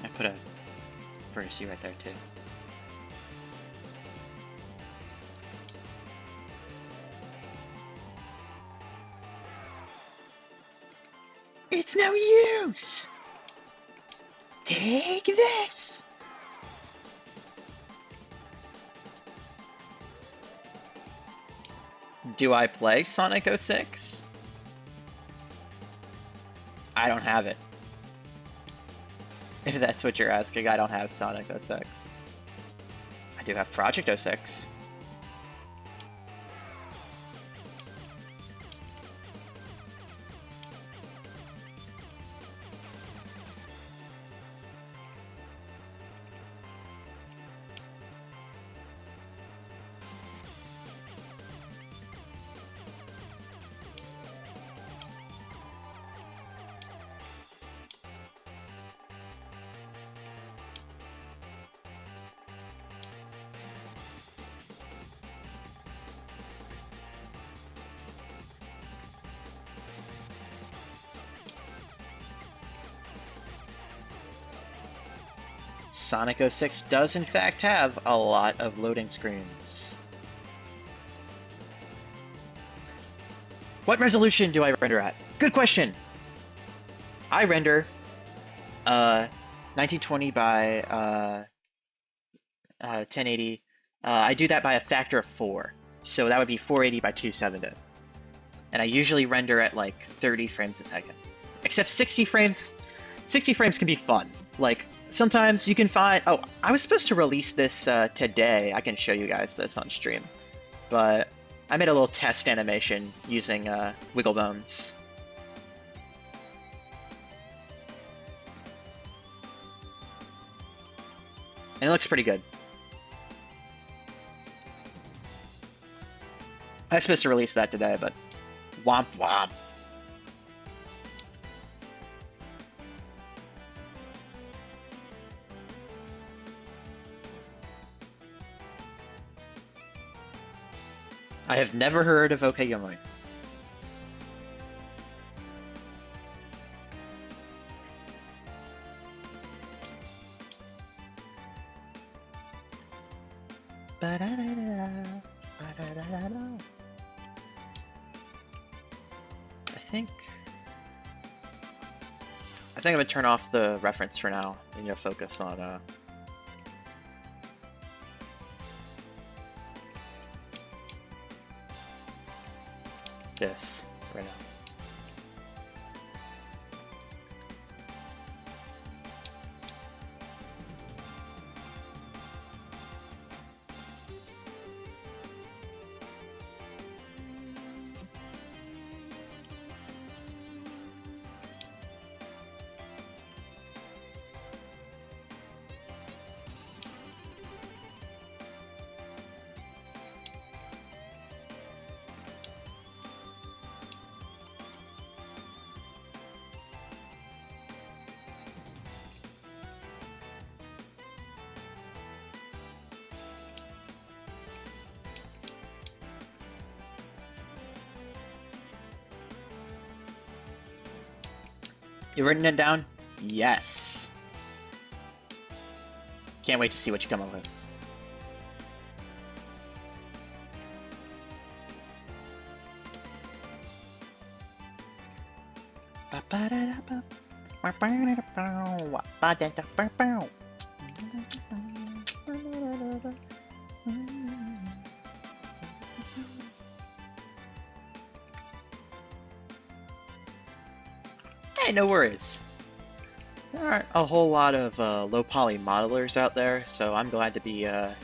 I put a vertice right there too. It's no use! Take this! Do I play Sonic 06? I don't have it. If that's what you're asking, I don't have Sonic 06. I do have Project 06. Sonic 06 does in fact have a lot of loading screens. What resolution do I render at? Good question! I render 1920 by 1080. I do that by a factor of 4. So that would be 480 by 270. And I usually render at like 30 frames a second. Except 60 frames can be fun. Like, sometimes you can find... Oh, I was supposed to release this today. I can show you guys this on stream. But I made a little test animation using Wiggle Bones. And it looks pretty good. I was supposed to release that today, but womp womp. I have never heard of OK Yomoi. I think I'm gonna turn off the reference for now and you'll focus on this right now. You written it down? Yes. Can't wait to see what you come up with. Hey, no worries. There aren't a whole lot of low poly modelers out there, so I'm glad to be, or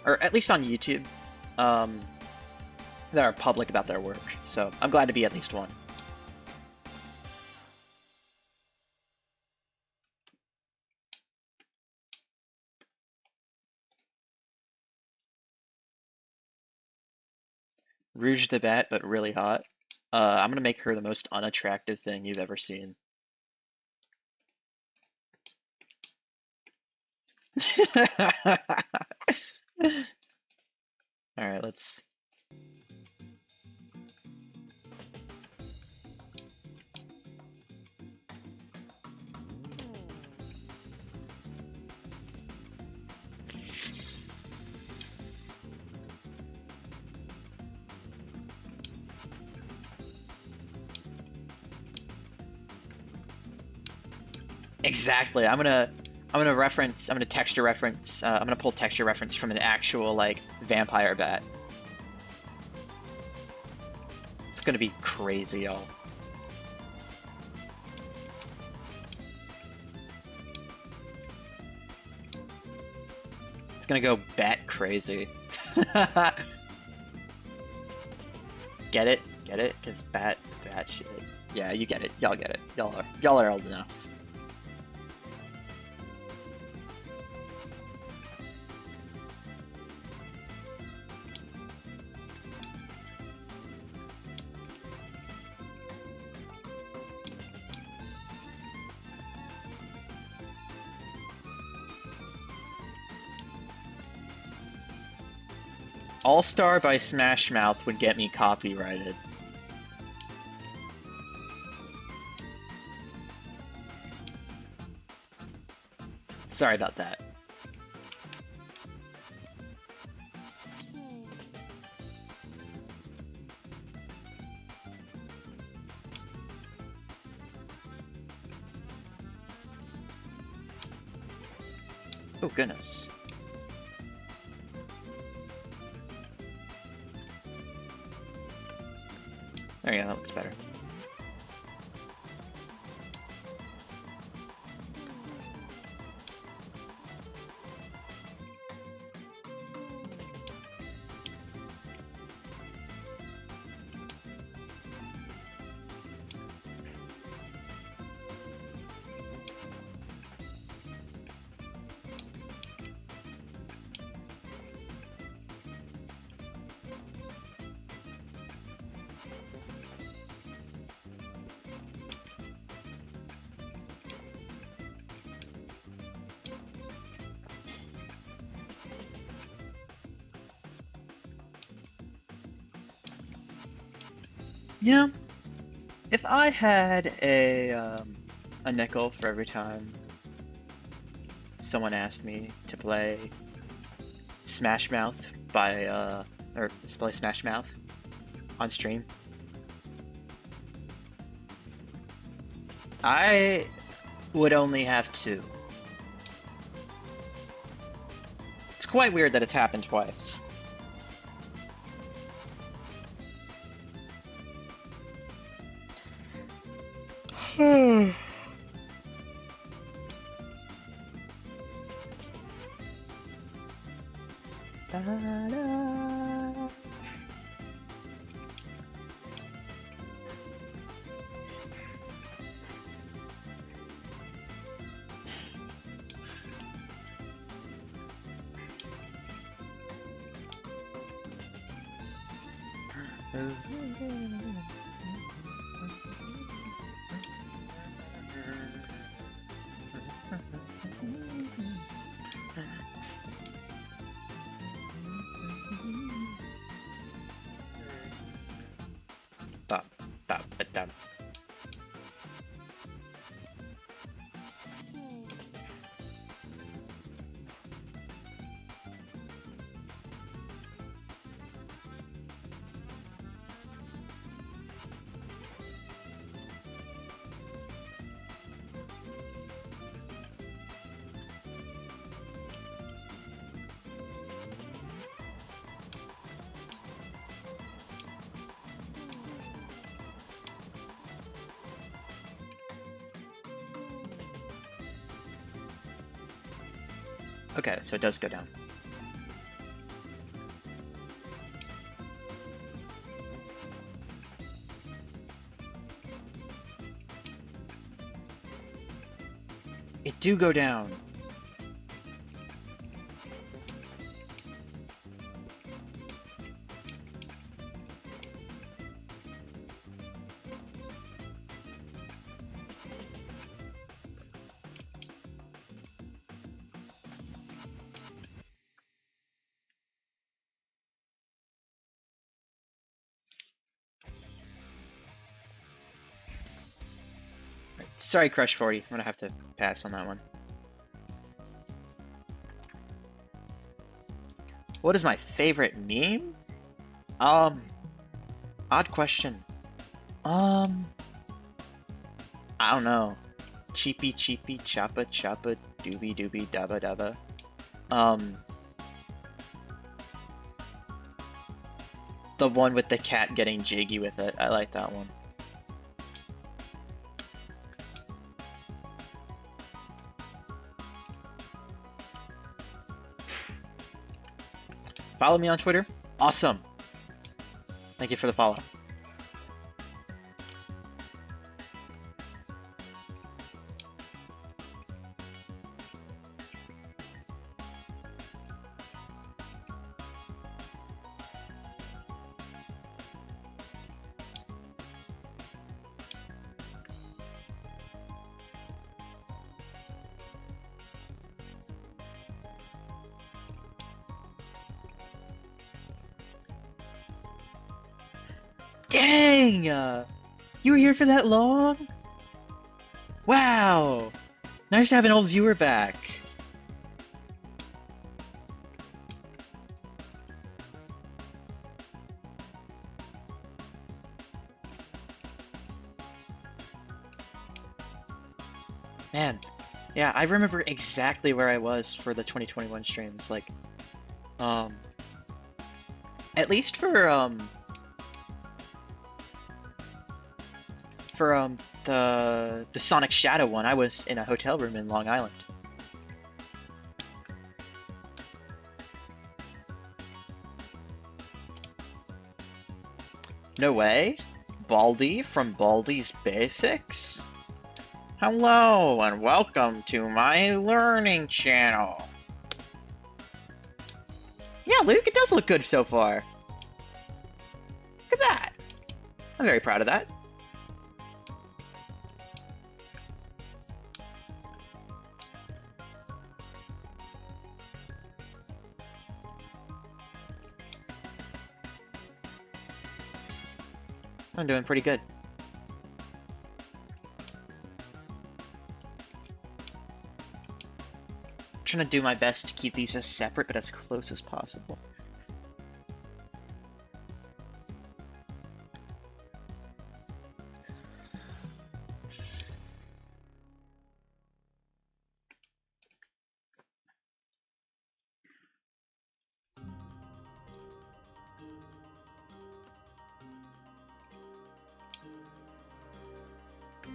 at least on YouTube, that are public about their work. So I'm glad to be at least one. Rouge the Bat, but really hot. I'm gonna make her the most unattractive thing you've ever seen. Alright, let's... Exactly. I'm gonna texture reference. I'm gonna pull texture reference from an actual like vampire bat. It's gonna be crazy, y'all. It's gonna go bat crazy. Get it? Get it? Cause bat shit. Yeah, you get it. Y'all get it. Y'all are old enough. All Star by Smash Mouth would get me copyrighted. Sorry about that. Oh goodness. There you go, that looks better. Yeah, if I had a nickel for every time someone asked me to play Smash Mouth by or play Smash Mouth on stream, I would only have two. It's quite weird that it's happened twice. Bop, bop, ba-dum. Okay, so it does go down. It do go down. Sorry, Crush 40. I'm gonna have to pass on that one. What is my favorite meme? Odd question. I don't know. Cheapy cheapy choppa choppa doobie doobie dabba dabba. The one with the cat getting jiggy with it. I like that one. Follow me on Twitter. Awesome. Thank you for the follow. Dang! You were here for that long? Wow! Nice to have an old viewer back. Man, yeah, I remember exactly where I was for the 2021 streams. Like, at least for the Sonic Shadow one, I was in a hotel room in Long Island. No way? Baldy from Baldy's Basics? Hello and welcome to my learning channel. Yeah, Luke, it does look good so far. Look at that. I'm very proud of that. I'm doing pretty good. I'm trying to do my best to keep these as separate but as close as possible.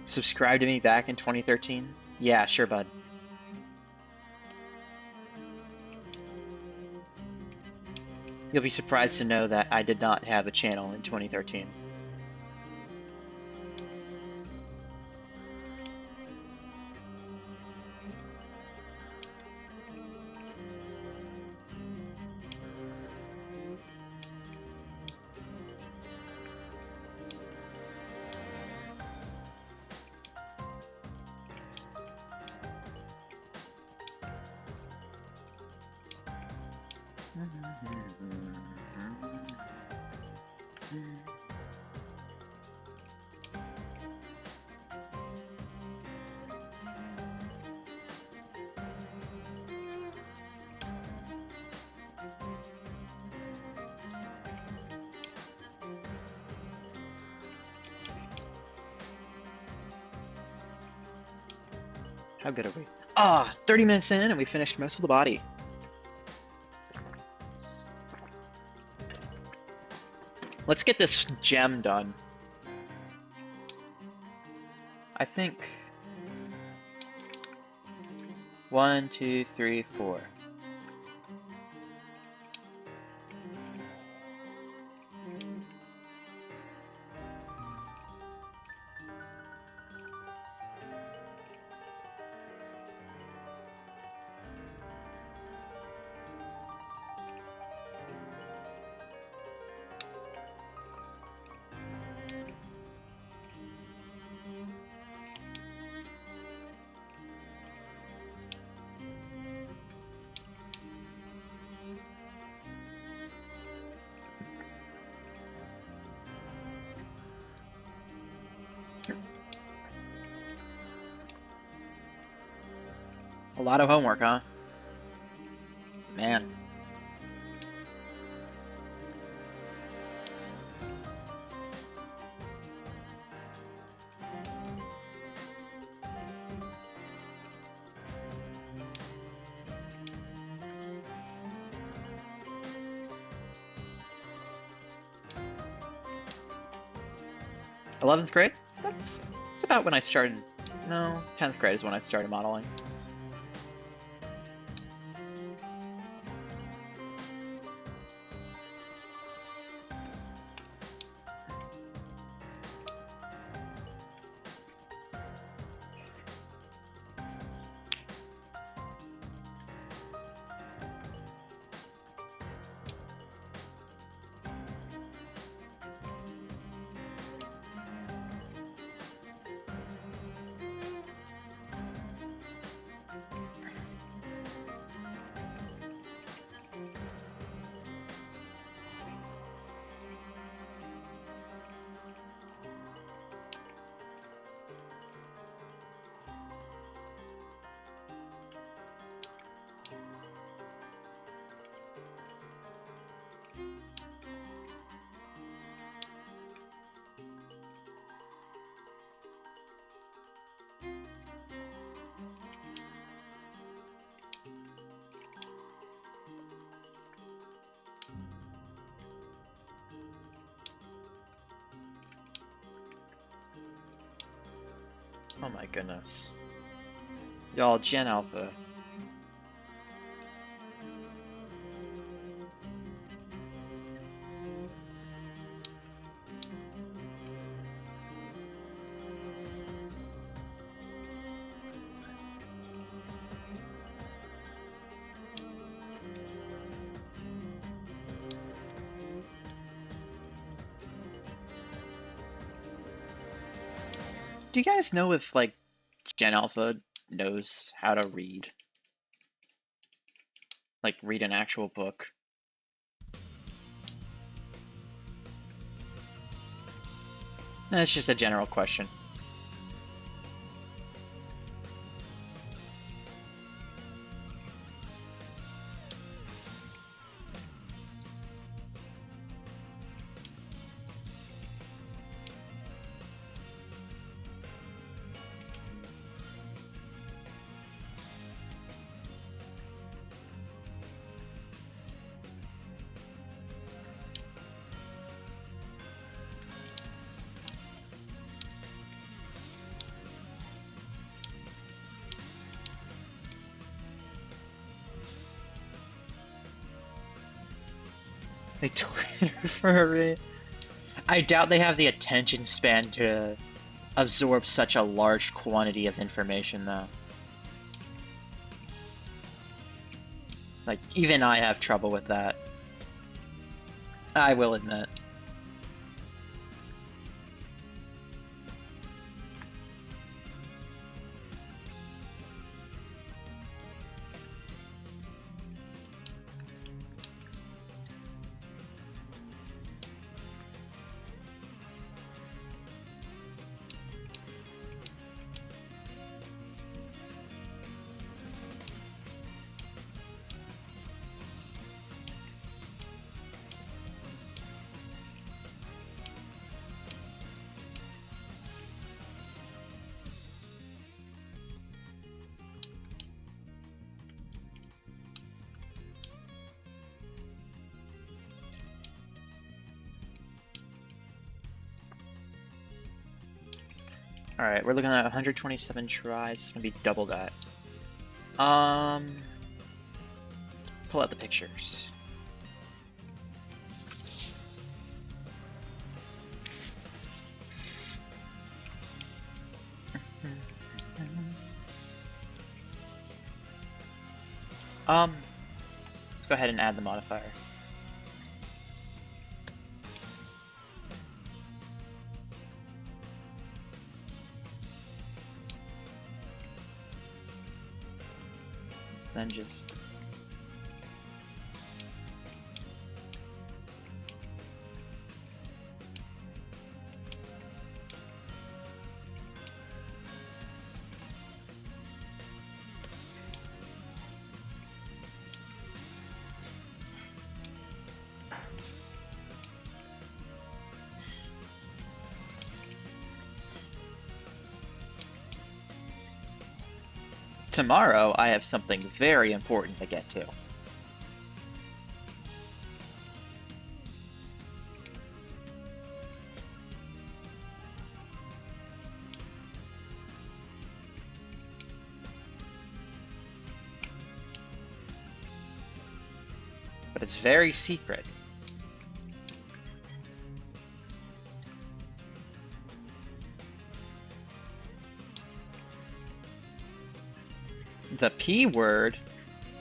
Subscribe to me back in 2013? Yeah, sure, bud. You'll be surprised to know that I did not have a channel in 2013. How good are we? Ah, 30 minutes in and we finished most of the body. Let's get this gem done. I think 1, 2, 3, 4. A lot of homework, huh? Man. '11th grade? That's about when I started. No, 10th grade is when I started modeling. Oh my goodness. Y'all, Gen Alpha. Do you guys know if, like, Gen Alpha knows how to read? Like, read an actual book? That's just a general question. They Twitter for it. I doubt they have the attention span to absorb such a large quantity of information, though. Like, even I have trouble with that. I will admit. Alright, we're looking at 127 tries. It's gonna be double that. Pull out the pictures. Let's go ahead and add the modifier. Then just tomorrow, I have something very important to get to. But it's very secret. The P word?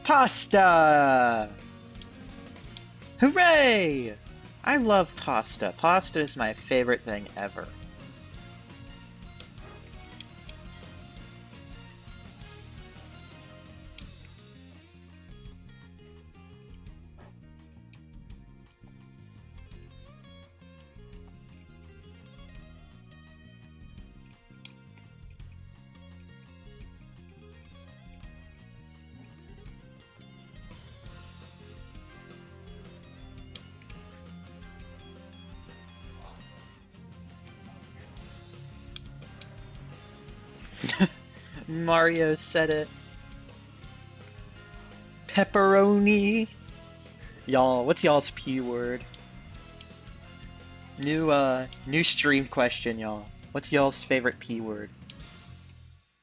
Pasta! Hooray! I love pasta. Pasta is my favorite thing ever. Mario said it. Pepperoni. Y'all, what's y'all's P word? New stream question, y'all. What's y'all's favorite P word?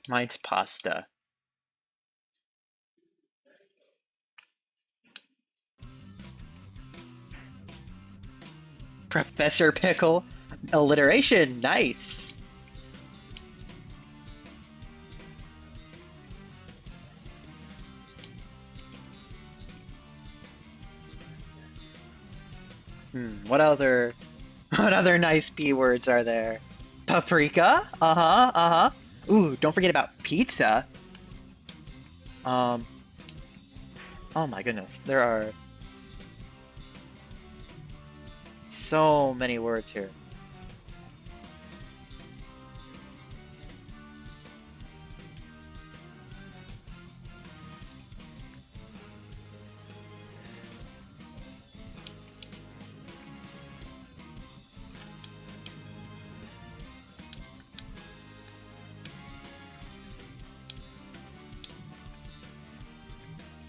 Mine's pasta. Professor Pickle. Alliteration, nice. What other nice P words are there? Paprika? Uh-huh, uh-huh. Ooh, don't forget about pizza. Oh my goodness, there are so many words here.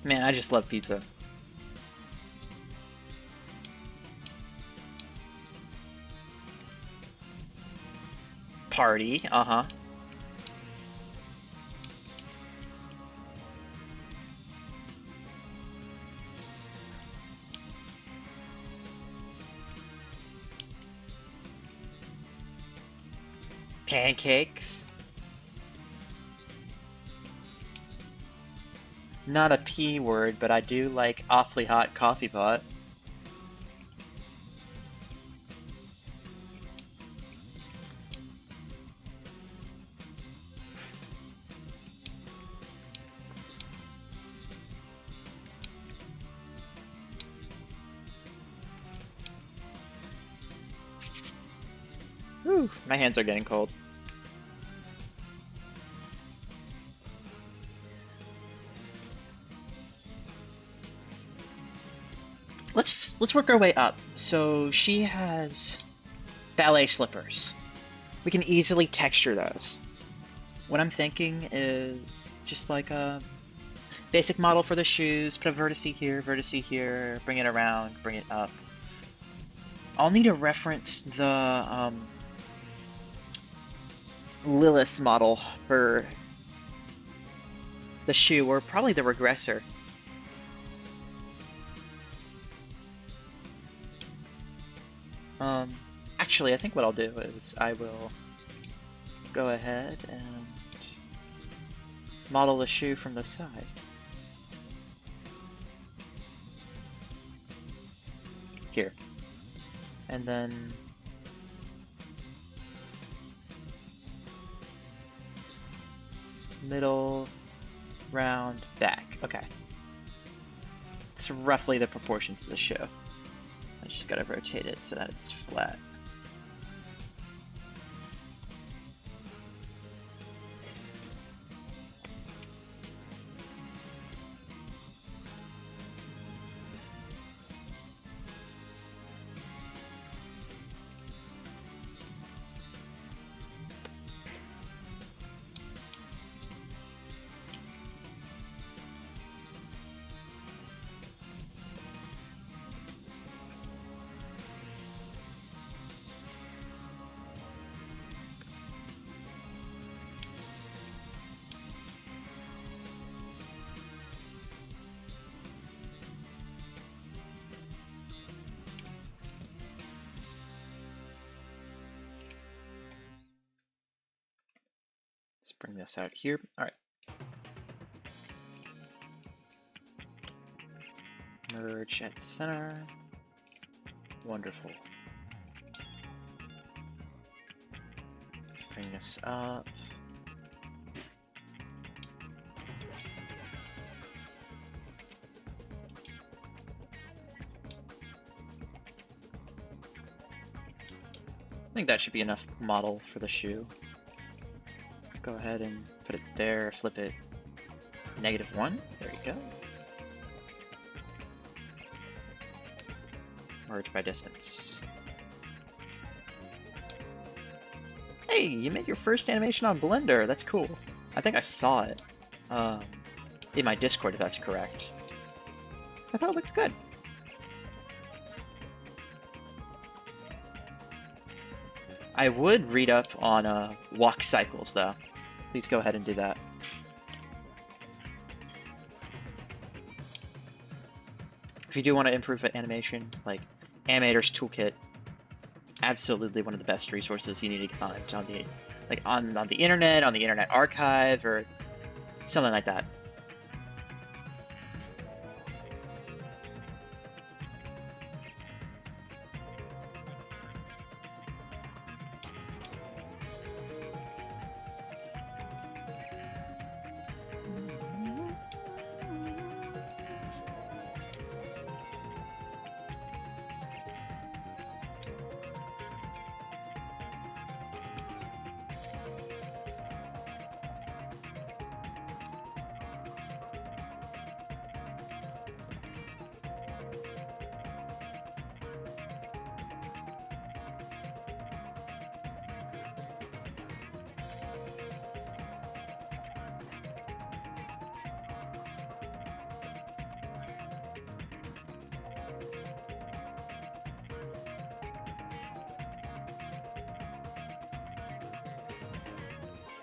Man, I just love pizza. Party, uh-huh. Pancakes. Not a P word, but I do like awfully hot coffee pot. Whew, my hands are getting cold. Let's work our way up. So she has ballet slippers. We can easily texture those. What I'm thinking is just like a basic model for the shoes, put a vertice here, bring it around, bring it up. I'll need to reference the Lilith's model for the shoe, or probably the regressor. Actually, I think what I'll do is I will go ahead and model the shoe from the side. Here. And then middle, round, back. Okay. It's roughly the proportions of the shoe. I just gotta rotate it so that it's flat. Let's bring this out here. All right. Merge at center. Wonderful. Bring this up. I think that should be enough model for the shoe. Let's go ahead and put it there, flip it -1. There you go. Merge by distance. Hey, you made your first animation on Blender. That's cool. I think I saw it in my Discord, if that's correct. I thought it looked good. I would read up on walk cycles, though. Please go ahead and do that. If you do want to improve animation, like Animator's Toolkit, absolutely one of the best resources you need to find on the on the Internet Archive, or something like that.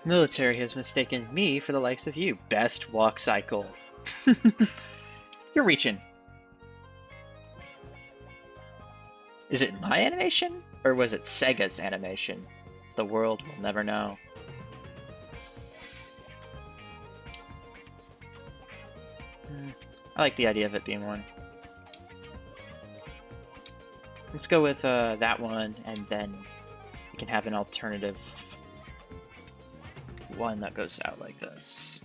Military has mistaken me for the likes of you. Best walk cycle. You're reaching. Is it my animation? Or was it Sega's animation? The world will never know. I like the idea of it being one. Let's go with that one, and then we can have an alternative one that goes out like this.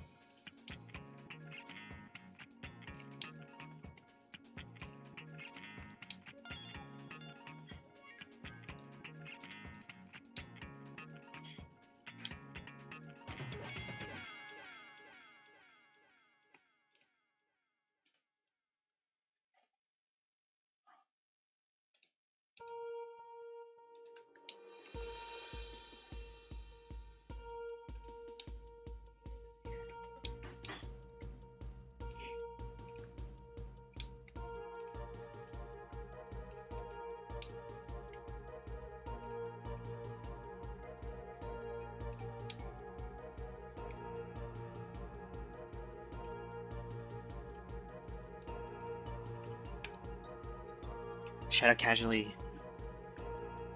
Shadow casually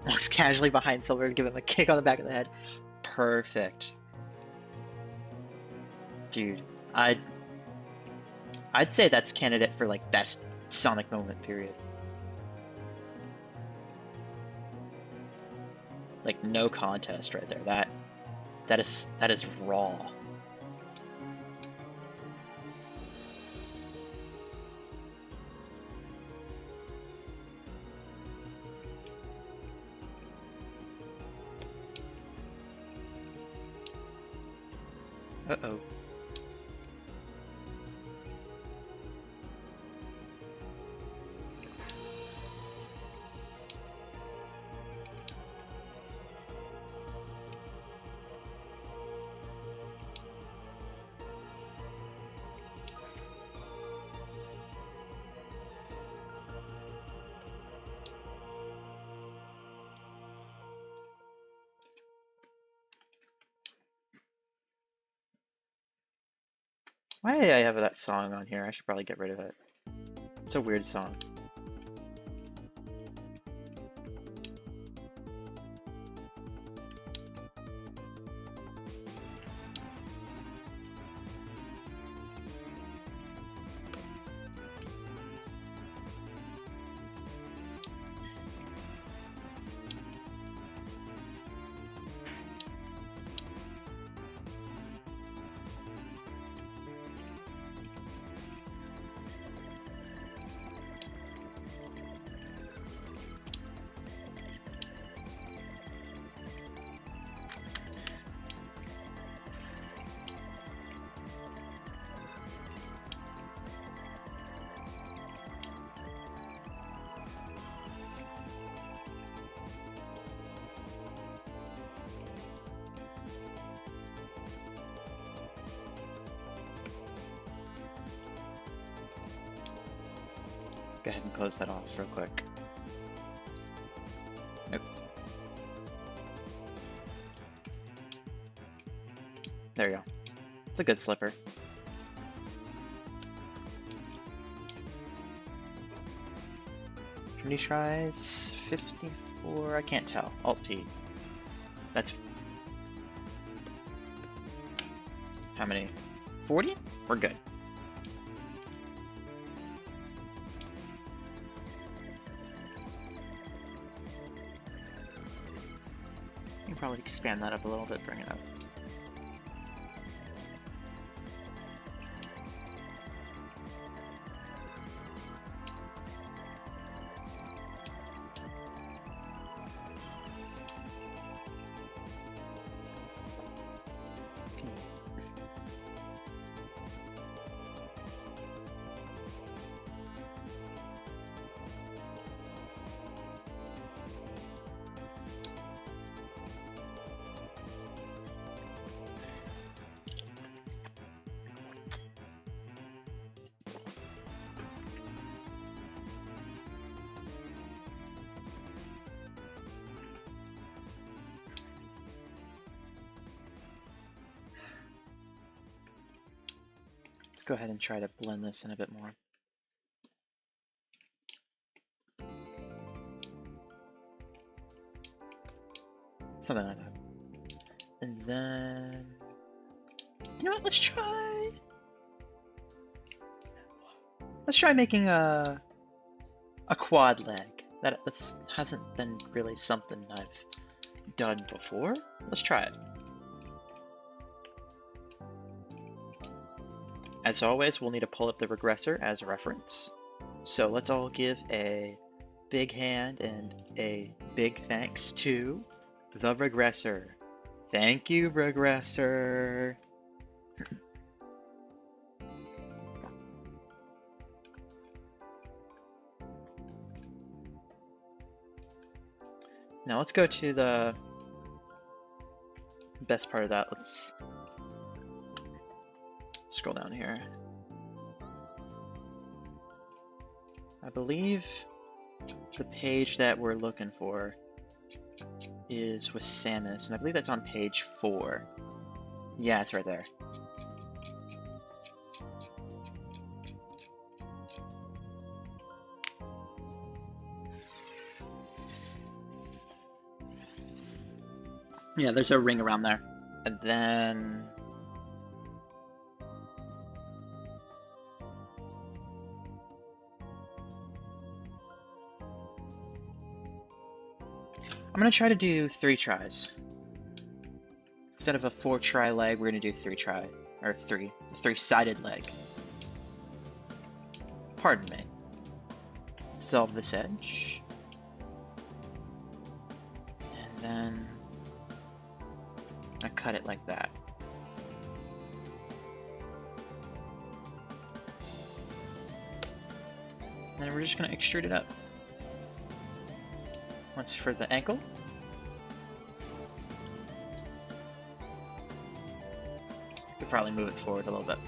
walks casually behind Silver to give him a kick on the back of the head. Perfect. Dude, I'd say that's candidate for like best Sonic moment period. Like no contest right there. That is raw. Uh-oh. Why do I have that song on here? I should probably get rid of it. It's a weird song. Go ahead and close that off real quick. Nope. There you go. It's a good slipper. How many tries? 54? I can't tell. Alt-P. That's... How many? 40? We're good. You can probably expand that up a little bit, bring it up. Let's go ahead and try to blend this in a bit more. Something like that. And then... You know what, let's try making a quad leg. That hasn't been really something I've done before. Let's try it. As always, we'll need to pull up the regressor as a reference. So let's all give a big hand and a big thanks to the regressor. Thank you, regressor. Now let's go to the best part of that. Let's scroll down here. I believe the page that we're looking for is with Samus, and I believe that's on page 4. Yeah, it's right there. Yeah, there's a ring around there. And then... I'm gonna try to do 3 tries. Instead of a 4-try leg, we're gonna do 3-try, or 3-sided leg. Pardon me. Solve this edge. And then I cut it like that. And then we're just gonna extrude it up. Once for the ankle. Could probably move it forward a little bit.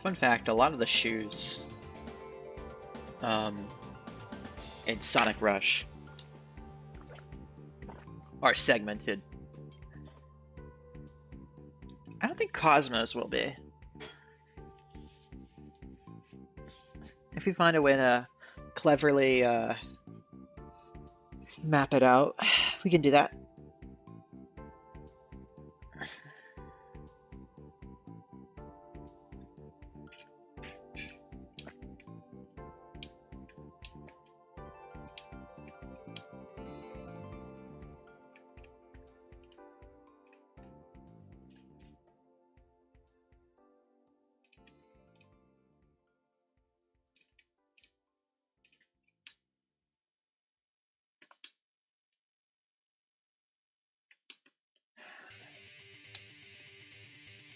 Fun fact, a lot of the shoes in Sonic Rush are segmented. I don't think Cosmos will be. If we find a way to cleverly map it out, we can do that.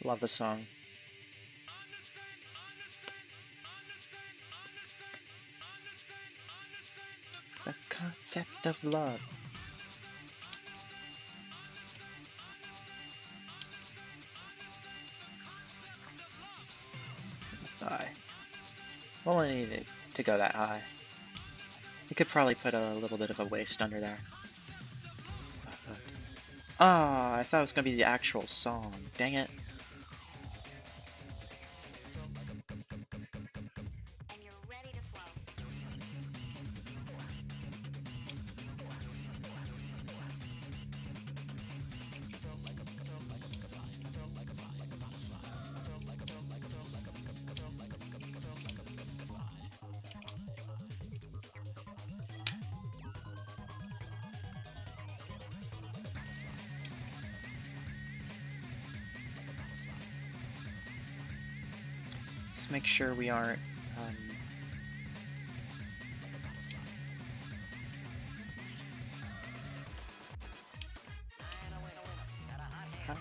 Love the song. The concept of love. Thigh. We'll only need it to go that high. We could probably put a little bit of a waist under there. Ah, I thought it was gonna be the actual song. Dang it. And you're ready to flow. Let's make sure we aren't hot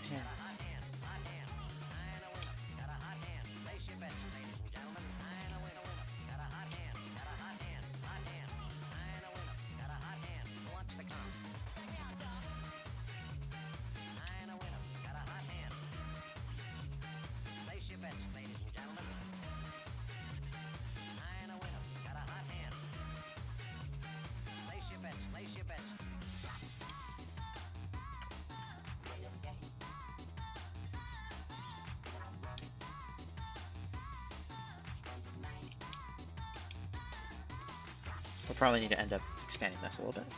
hands. We'll probably need to end up expanding this a little bit.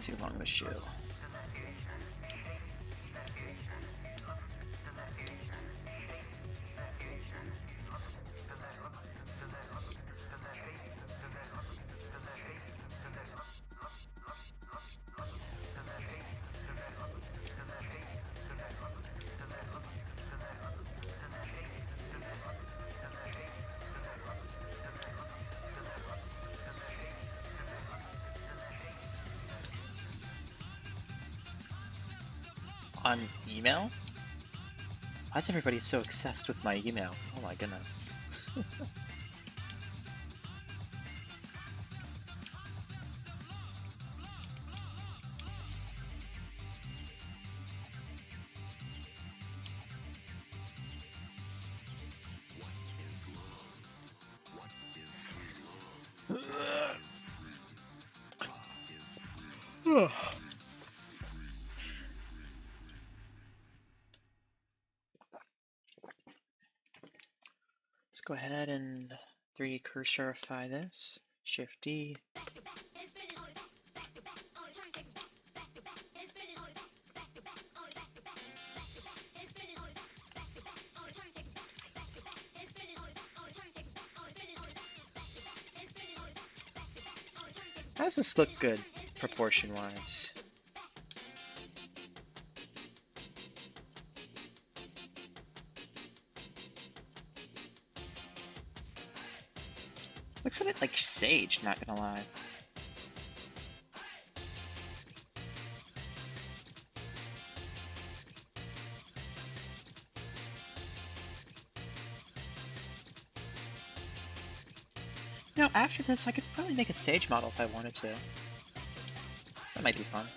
Too long of a shoe. On email? Why is everybody so obsessed with my email? Oh my goodness. Let's go ahead and 3D cursorify this. Shift D. How does this look good, proportion-wise? Looks a bit like Sage, not gonna lie. You know, after this, I could probably make a Sage model if I wanted to. That might be fun.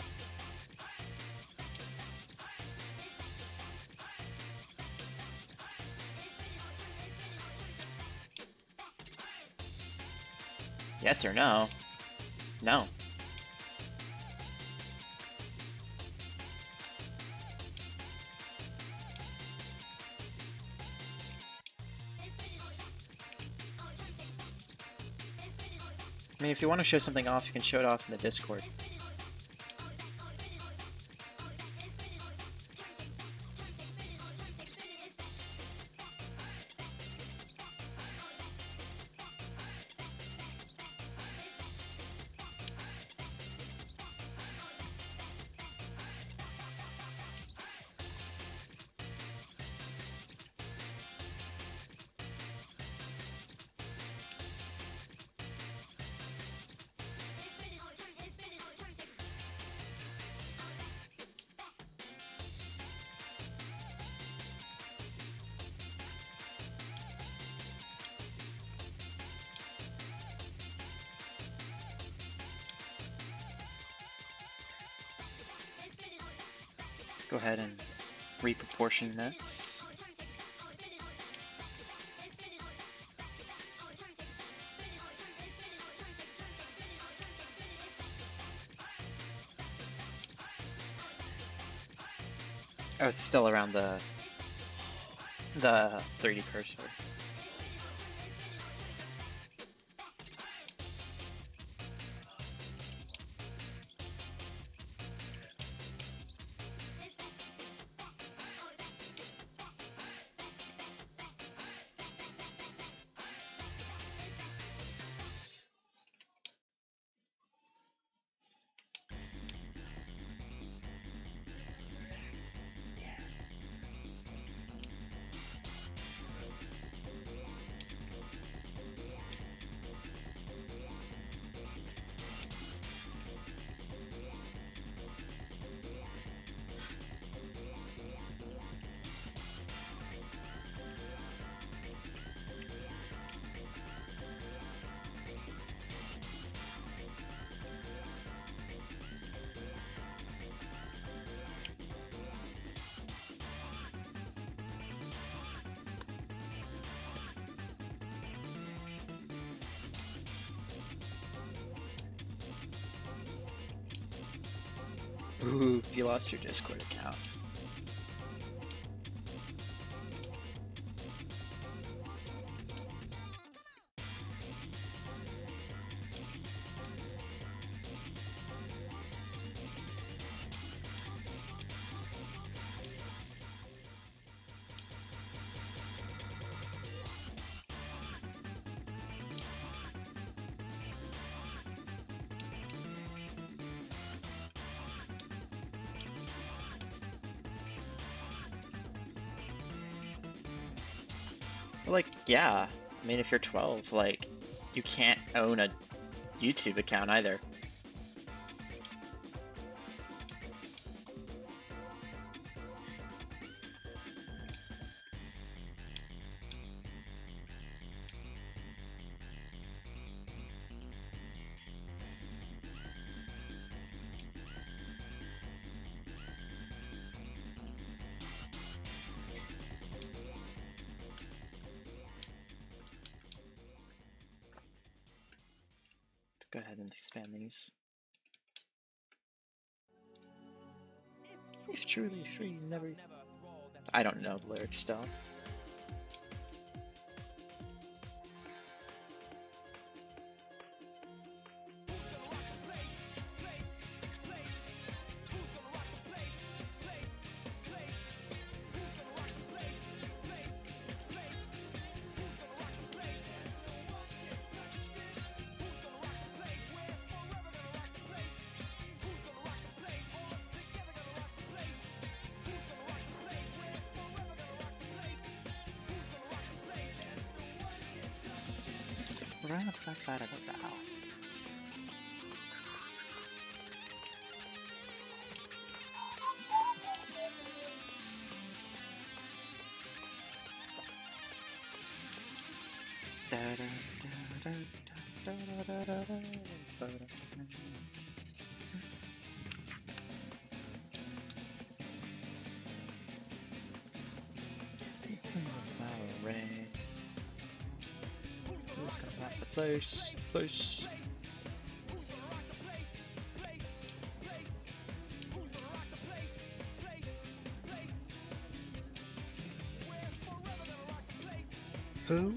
Yes or no? No. I mean, if you want to show something off, you can show it off in the Discord. Go ahead and reproportion this. Oh, it's still around the 3D cursor. Ooh, if you lost your Discord account. Like, yeah. I mean, if you're 12, like, you can't own a YouTube account either. go ahead and expand these. If truly free, never... I don't know the lyrics still. Who's gonna rock the place? Who?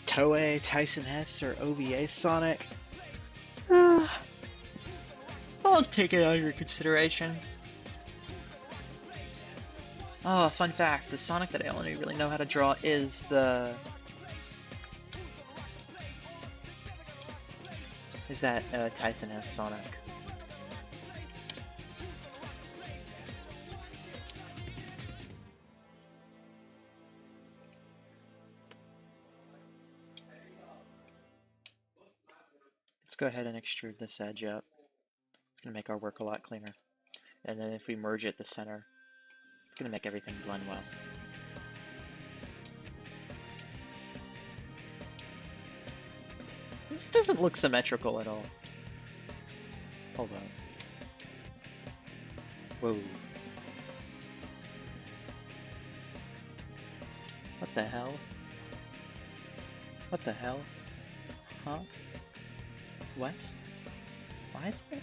Toei, Tyson Hess, or OVA Sonic? I'll take it under consideration. Oh, fun fact, the Sonic that I only really know how to draw is that Tyson Hess Sonic. Let's go ahead and extrude this edge up. It's gonna make our work a lot cleaner. And then if we merge it to center, it's gonna make everything blend well. This doesn't look symmetrical at all. Hold on. Whoa. What the hell? What the hell? Huh? What? Why is it?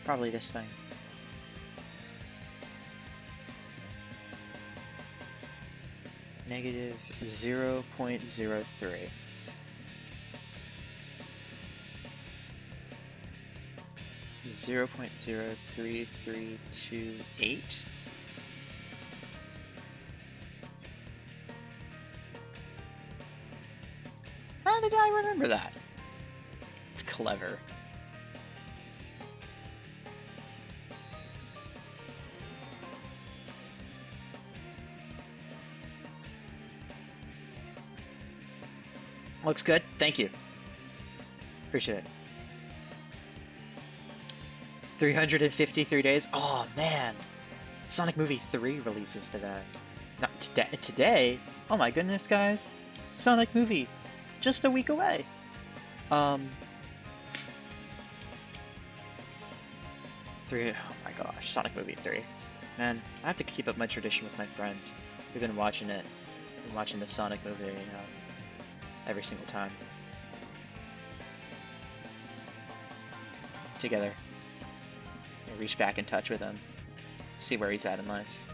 Probably this thing. Negative 0.03. Zero 0.03328. How did I remember that? It's clever. Looks good. Thank you. Appreciate it. 353 days? Oh, man. Sonic Movie 3 releases today. Not today. Today? Oh my goodness, guys. Sonic Movie. Just a week away. Um, 3. Oh my gosh, Sonic Movie 3. Man, I have to keep up my tradition with my friend. We've been watching it. Been watching the Sonic movie every single time together. You know, reach back in touch with him, see where he's at in life.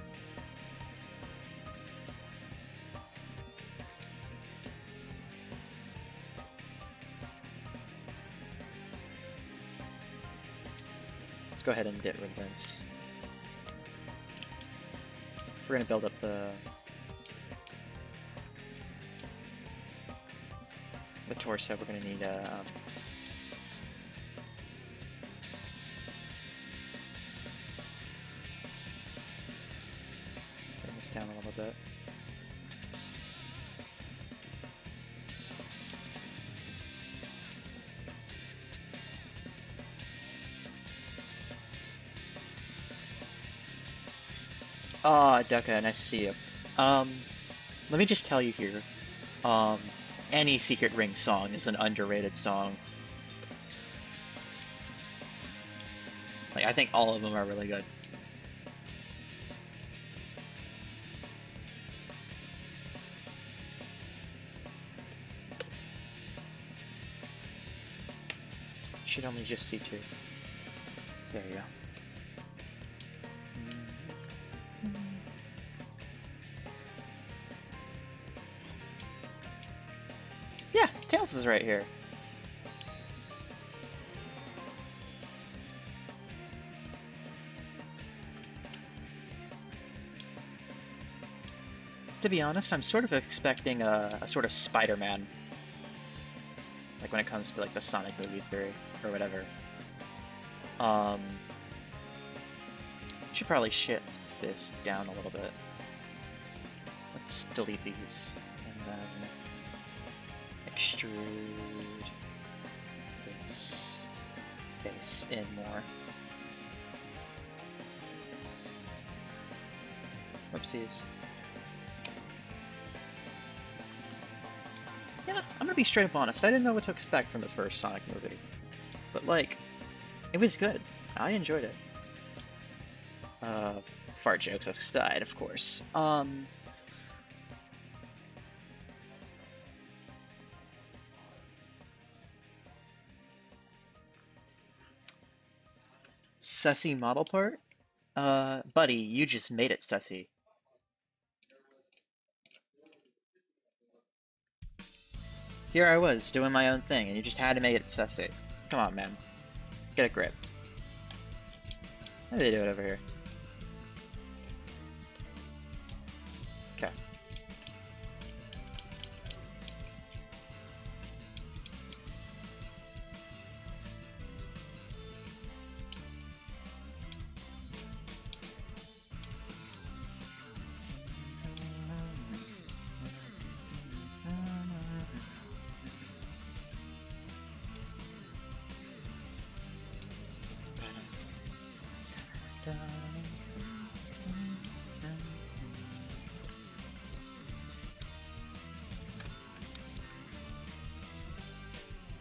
Let's go ahead and get rid of this. We're gonna build up the torso. We're gonna need let's bring this down a little bit. Ah, Ducka, nice to see you. Let me just tell you here, um, any Secret Ring song is an underrated song. Like, I think all of them are really good. Should only just see 2. There you go. Yeah, Tails is right here. To be honest, I'm sort of expecting a sort of Spider-Man, like when it comes to like the Sonic movie 3 or whatever. Should probably shift this down a little bit. Let's delete these and then extrude this face in more. Whoopsies. Yeah, I'm gonna be straight up honest. I didn't know what to expect from the first Sonic movie, but like, it was good. I enjoyed it. Fart jokes aside, of course. Sussy model part? Buddy, you just made it sussy. Here I was, doing my own thing, and you just had to make it sussy. Come on, man. Get a grip. How do they do it over here? Okay.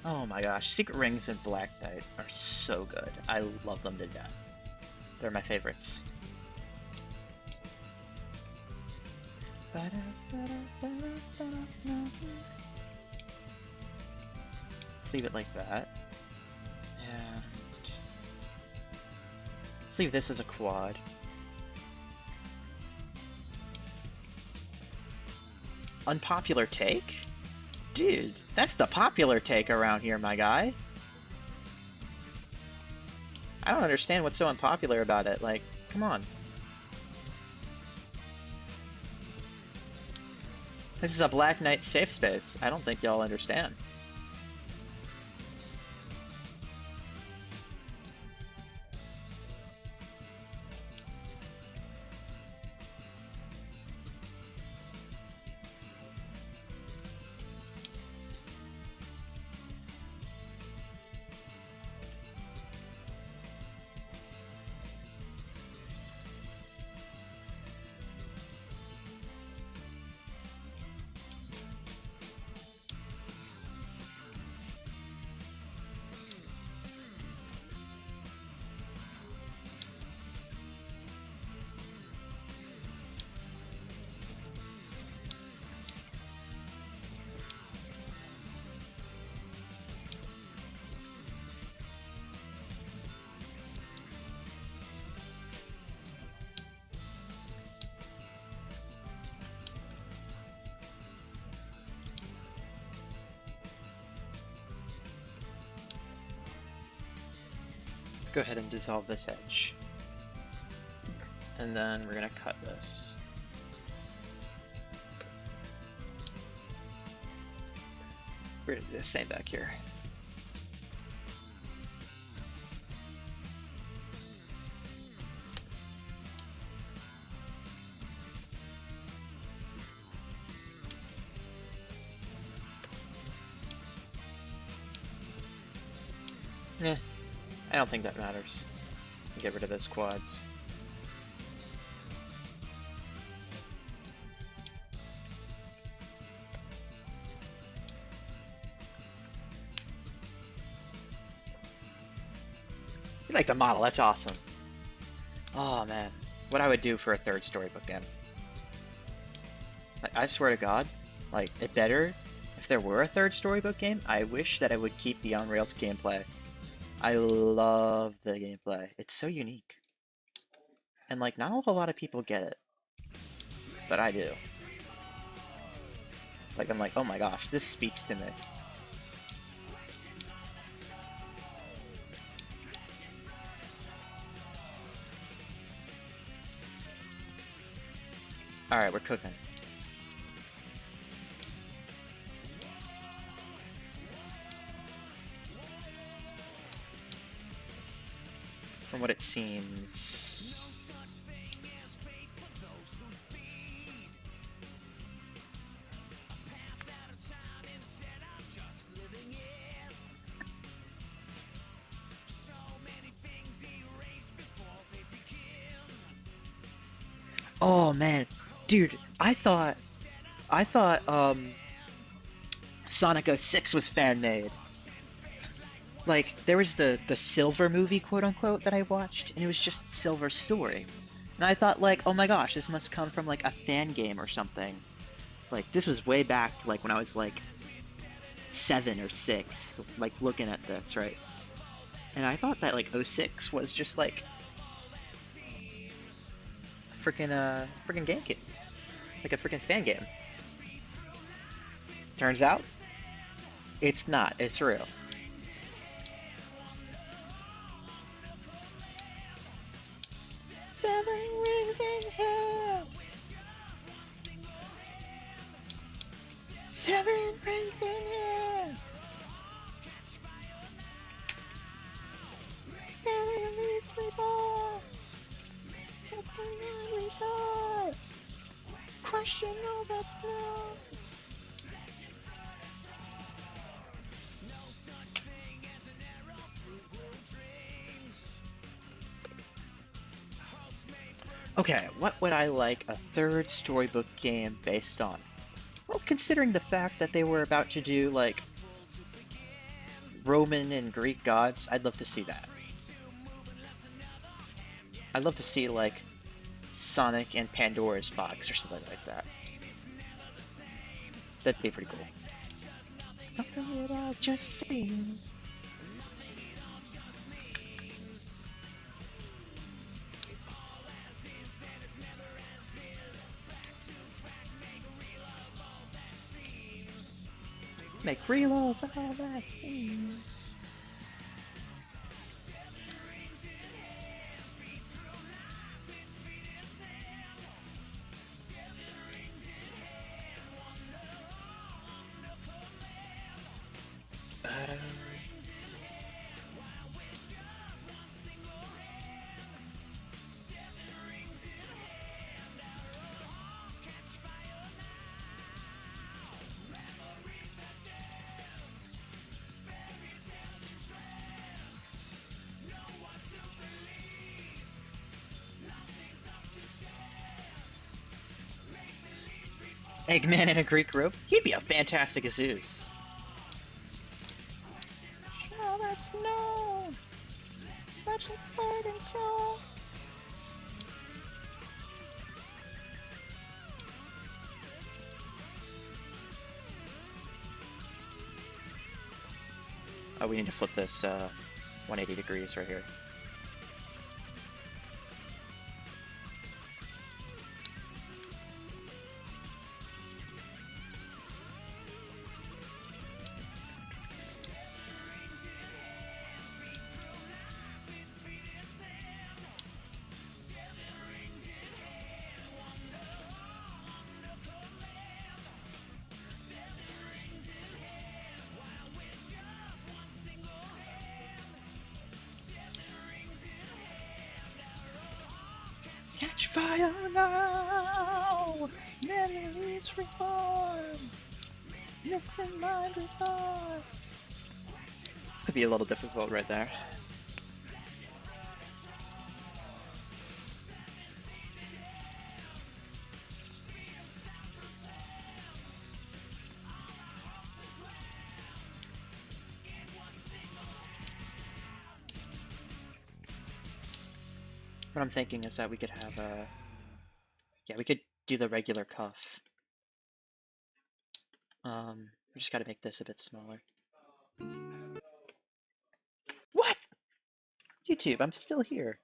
Oh my gosh, Secret Rings and Black Knight are so good. I love them to death. They're my favorites. Let's leave it like that. And let's leave this as a quad. Unpopular take? Dude, that's the popular take around here, my guy. I don't understand what's so unpopular about it. Like, come on. This is a Black Knight safe space. I don't think y'all understand. go ahead and dissolve this edge. And then we're gonna cut this. We're gonna do the same back here. Eh, I don't think that matters. Get rid of those quads. You like the model, that's awesome. Oh man, what I would do for a third storybook game. I swear to God, like, it better, if there were a third storybook game, I wish that I would keep the on rails gameplay. I love the gameplay. It's so unique. And like, not a whole lot of people get it. But I do. Like, I'm like, oh my gosh, this speaks to me. Alright, we're cooking. From what it seems... Oh man, dude, I thought Sonic 06 was fan made. Like, there was the Silver movie, quote unquote, that I watched, and it was just Silver story. And I thought, like, oh my gosh, this must come from like a fan game or something. Like, this was way back, like when I was like 7 or 6, like looking at this, right? And I thought that like '06 was just like freaking game kit, like a freaking fan game. Turns out, it's not. It's real. Seven rings in hell. Seven rings in hell. Release me more. We thought. Crushing all that snow. Okay, what would I like a third storybook game based on? Well, considering the fact that they were about to do like Roman and Greek gods, I'd love to see that. I'd love to see like Sonic and Pandora's box or something like that. That'd be pretty cool. Nothing at all just seems. Make real of all that seems. Uh, Eggman in a Greek robe? He'd be a fantastic Zeus. Oh, that's no. Legends burning soul. Oh, we need to flip this 180 degrees right here. Catch fire now! Memories reborn! Missing my goodbye! This could be a little difficult right there. What I'm thinking is that we could have a... Yeah, we could do the regular cuff. We just gotta make this a bit smaller. What? YouTube, I'm still here.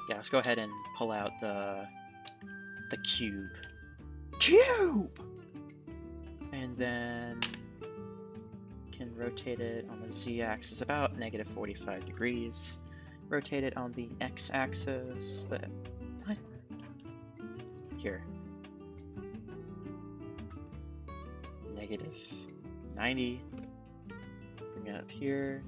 Yeah, let's go ahead and pull out the cube. Cube! And then can rotate it on the z-axis about negative 45 degrees. Rotate it on the x-axis. What? Here. Negative 90. Bring it up here.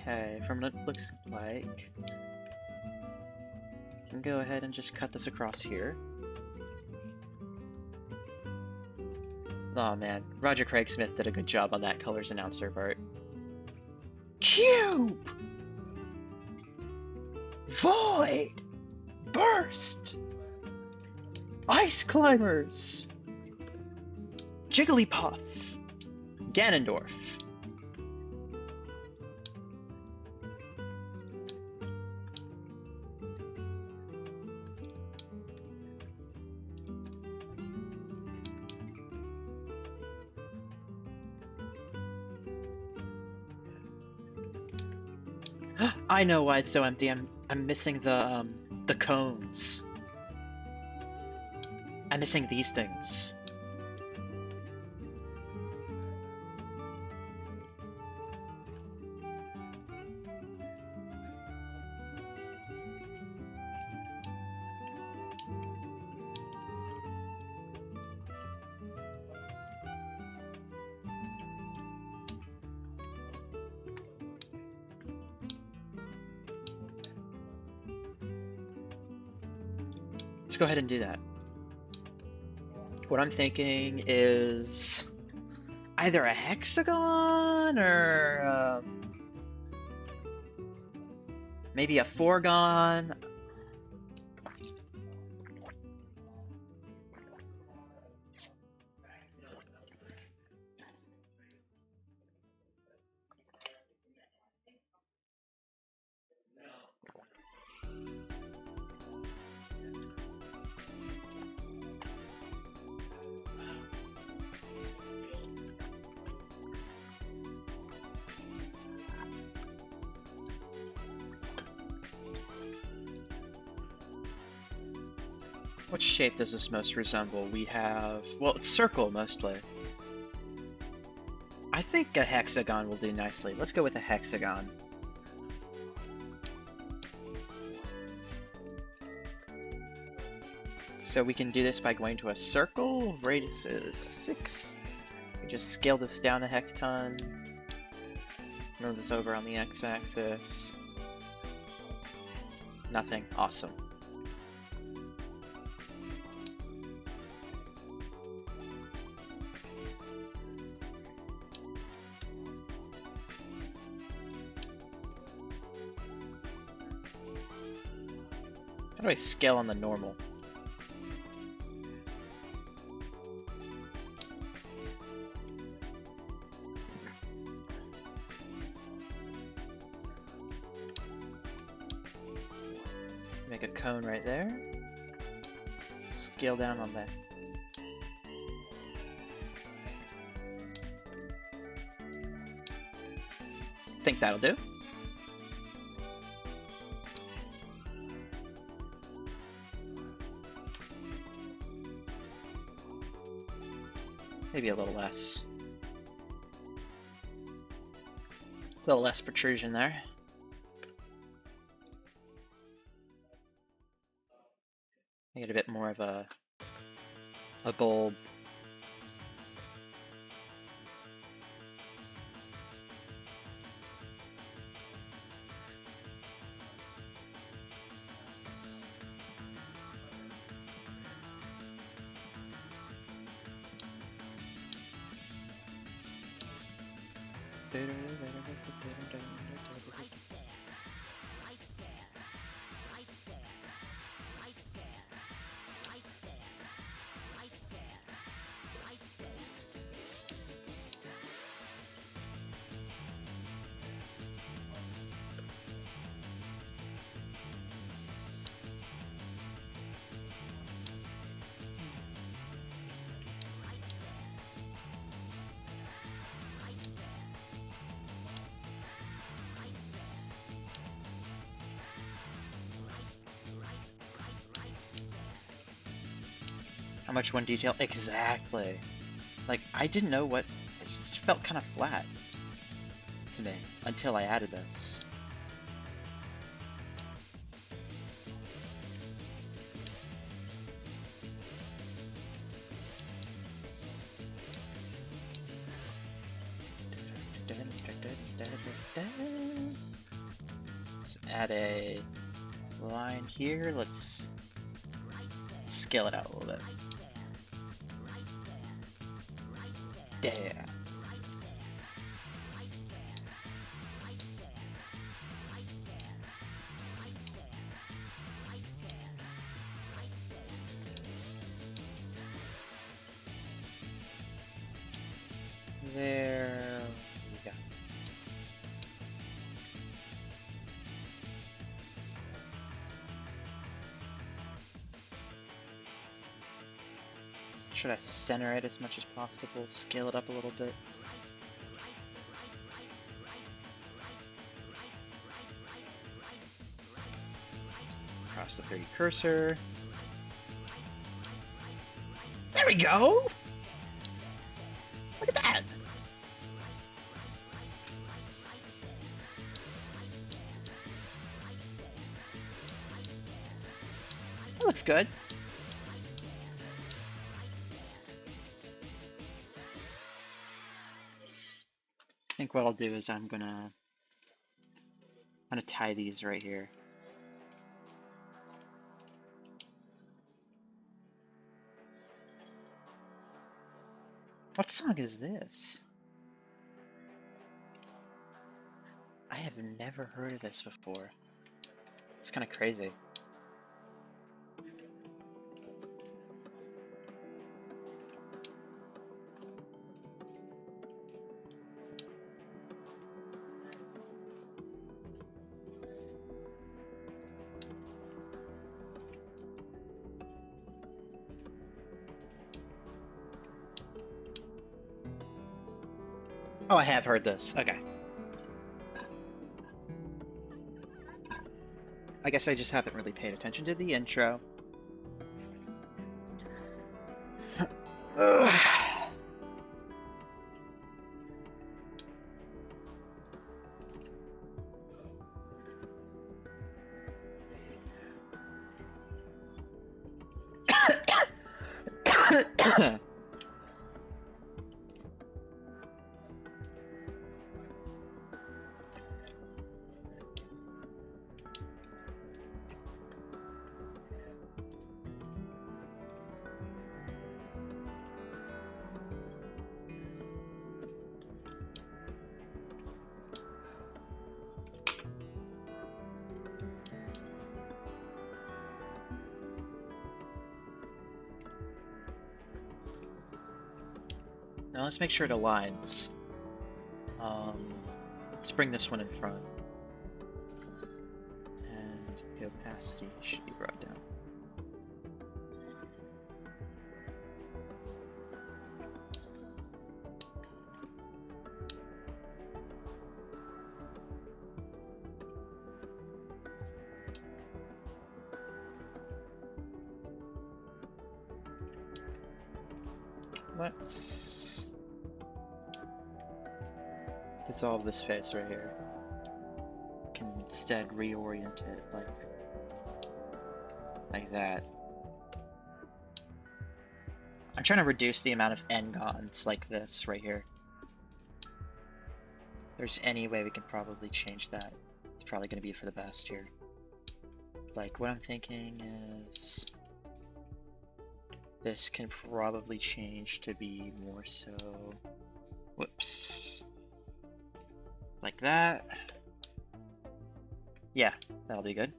Okay, from what it looks like, you can go ahead and just cut this across here. Oh man, Roger Craig Smith did a good job on that colors announcer part. Cube! Void! Burst! Ice Climbers! Jigglypuff! Ganondorf! I know why it's so empty. I'm missing the cones. I'm missing these things. Let's go ahead and do that. What I'm thinking is either a hexagon or maybe a fourgon. What shape does this most resemble? We have... well, it's circle, mostly. I think a hexagon will do nicely. Let's go with a hexagon. So we can do this by going to a circle. Radius is 6. We just scale this down a hecton. Move this over on the x-axis. Nothing. Awesome. How do I scale on the normal? Make a cone right there. Scale down on that. Think that'll do. Maybe a little less. A little less protrusion there. Make it a bit more of a bulb. How much one detail? Exactly. Like, I didn't know what... It just felt kind of flat to me until I added this. Let's add a line here. Let's scale it out a little bit. There. There we go. Try to center it as much as possible, scale it up a little bit. Across the 3D cursor. There we go! Look at that! That looks good. I think what I'll do is I'm gonna tie these right here. What song is this? I have never heard of this before. It's kind of crazy. Oh, I have heard this. Okay. I guess I just haven't really paid attention to the intro. Now let's make sure it aligns. Let's bring this one in front. And The opacity should be brought down. Let's dissolve this face right here. Can instead reorient it like that. I'm trying to reduce the amount of n-gons like this right here. If there's any way we can probably change that. It's probably going to be for the best here. Like, what I'm thinking is this can probably change to be more so, whoops, like that. Yeah, that'll be good.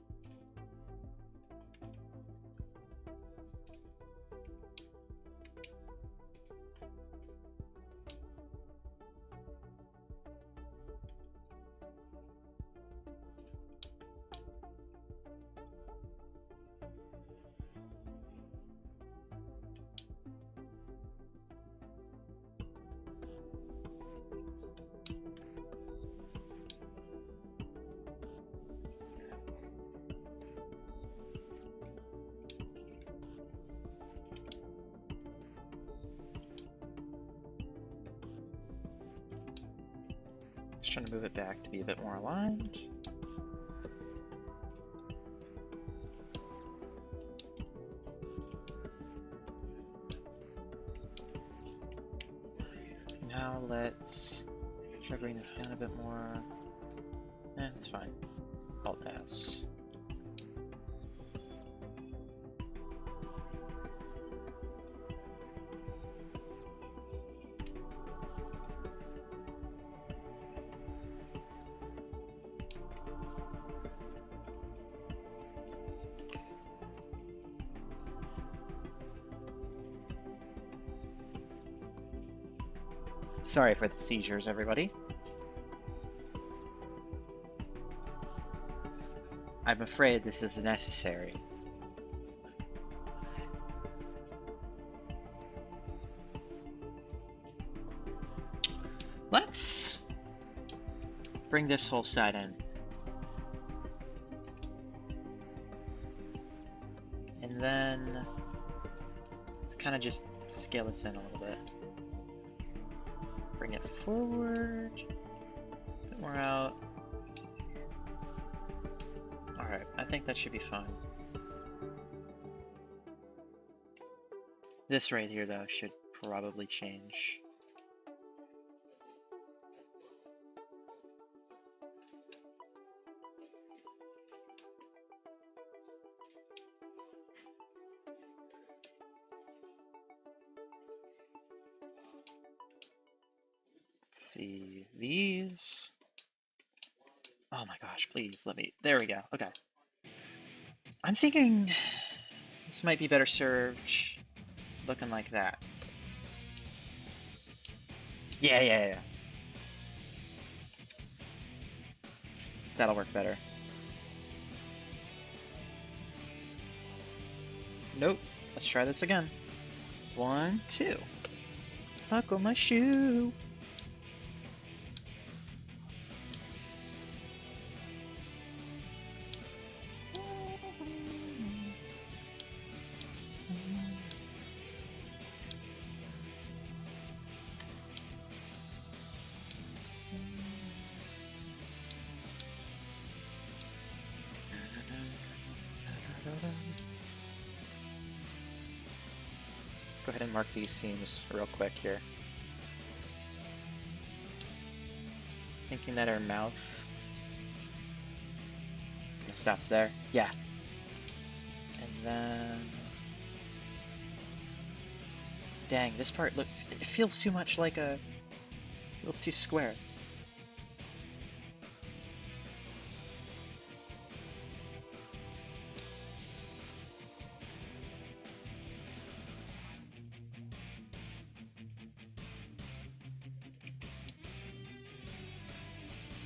Just trying to move it back to be a bit more aligned. Now let's try to bring this down a bit more. It's fine. Alt S. Sorry for the seizures, everybody. I'm afraid this is necessary. Let's bring this whole side in. And then let's kind of just scale this in a little bit. Bring it forward, a bit more out. Alright, I think that should be fine. This right here, though, should probably change. Let's see, these. Oh my gosh, please let me. There we go. Okay. I'm thinking this might be better served looking like that. Yeah. That'll work better. Nope. Let's try this again. 1, 2. Buckle my shoe. Go ahead and mark these seams real quick here. Thinking that our mouth stops there. Yeah. And then... Dang, this part, look, it feels too much like a... It feels too square.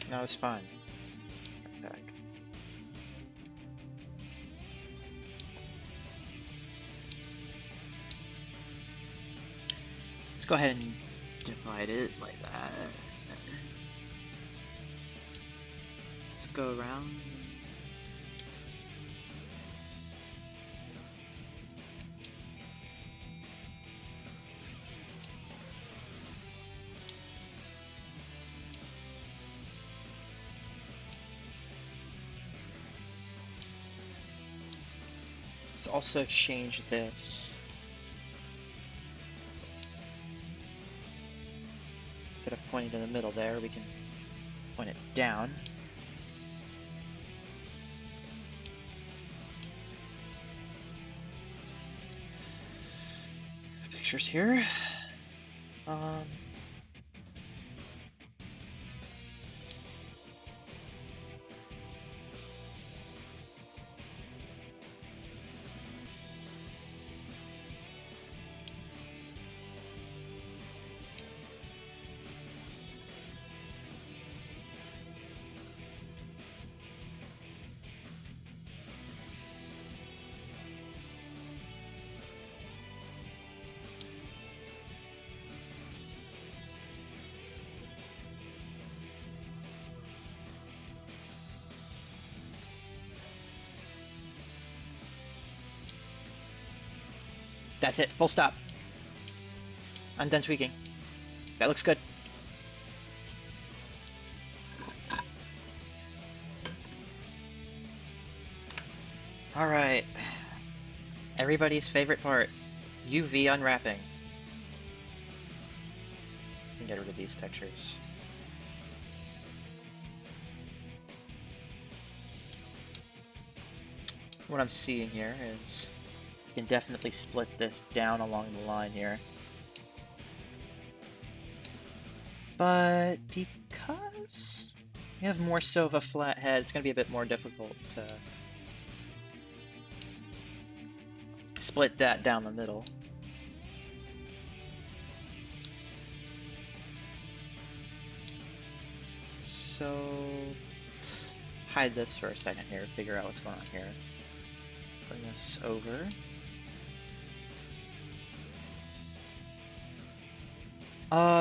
No, it's fine. Back. Let's go ahead and divide it like that. Let's go around. Let's also change this. Instead of pointing to the middle there, we can point it down. The pictures here. That's it, full stop. I'm done tweaking. That looks good. Alright. Everybody's favorite part. UV unwrapping. Get rid of these pictures. What I'm seeing here is you can definitely split this down along the line here. But because you have more so of a flat head, it's going to be a bit more difficult to split that down the middle. So let's hide this for a second here, figure out what's going on here. Bring this over.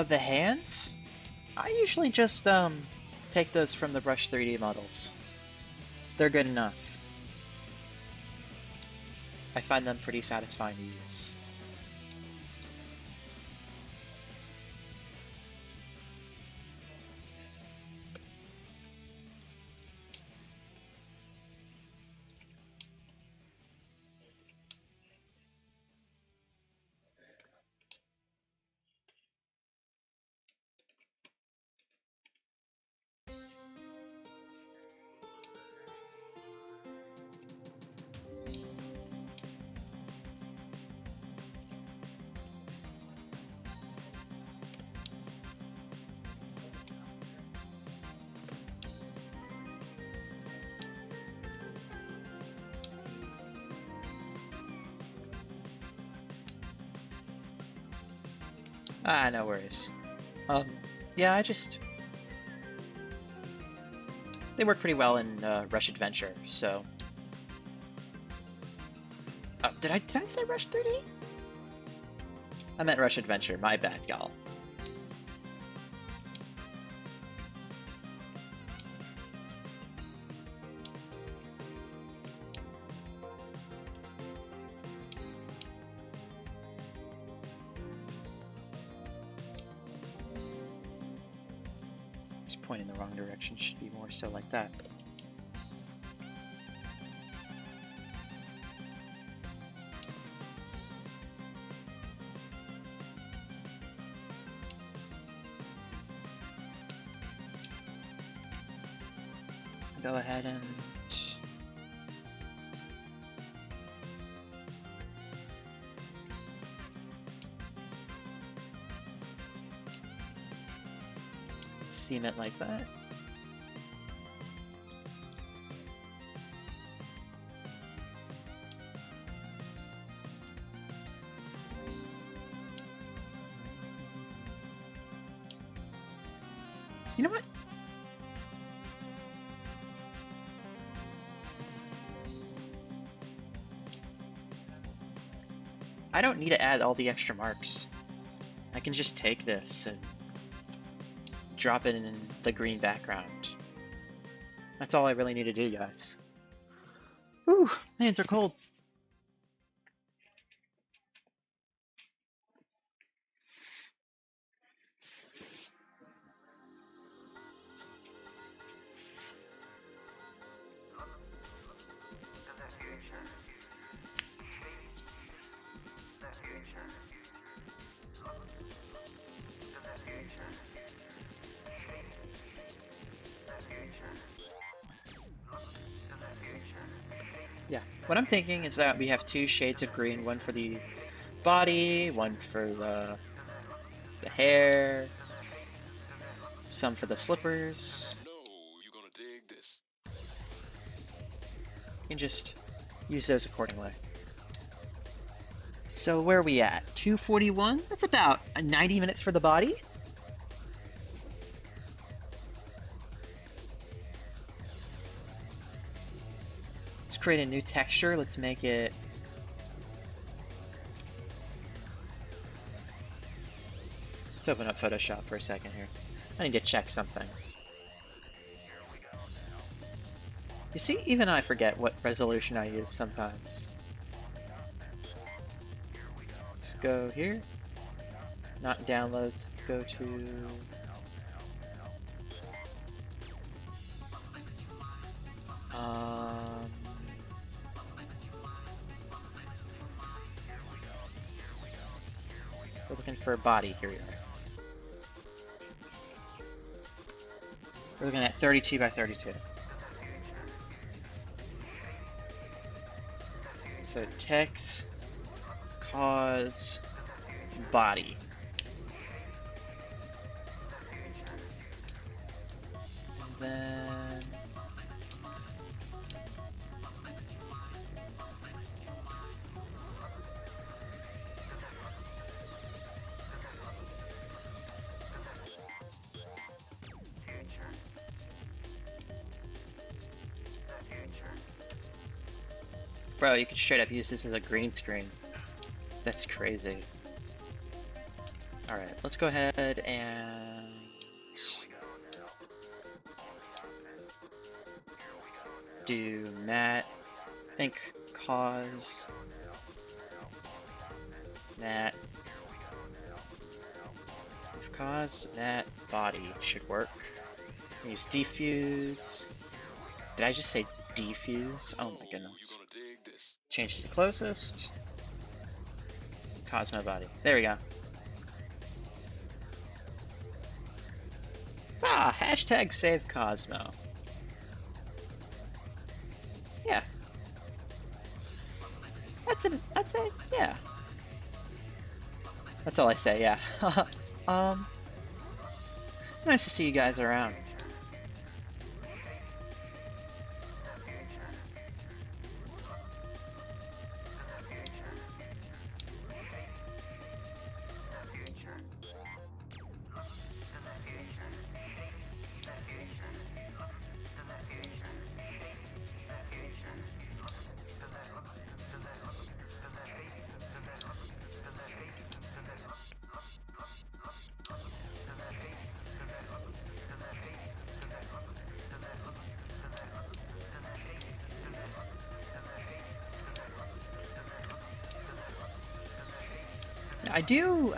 The hands? I usually just take those from the Brush 3D models. They're good enough. I find them pretty satisfying to use. Ah, no worries. Yeah, they work pretty well in Rush Adventure, so... Oh, did I say Rush 3D? I meant Rush Adventure, my bad, y'all. Just pointing in the wrong direction, should be more so like that. Go ahead and seam it like that. You know what? I don't need to add all the extra marks. I can just take this and drop it in the green background. That's all I really need to do, guys. Whew, hands are cold. Yeah, what I'm thinking is that we have two shades of green, one for the body, one for the hair, some for the slippers. No, you're gonna dig this. You can just use those accordingly. So where are we at? 241? That's about 90 minutes for the body. Let's create a new texture. Let's make it... Let's open up Photoshop for a second here. I need to check something. You see, even I forget what resolution I use sometimes. Let's go here. Not downloads. Let's go to... We're looking for a body. Here we are. We're looking at 32 by 32. So text, cause, body. And then... Bro, you could straight up use this as a green screen. That's crazy. Alright, let's go ahead and... do matte, I think cause, matte, if cause, matte, body should work. Use diffuse. Did I just say defuse? Oh my goodness. You're gonna dig this. Change to closest. Cosmo body. There we go. Ah, hashtag save Cosmo. Yeah. That's it, yeah. That's all I say, yeah. Nice to see you guys around.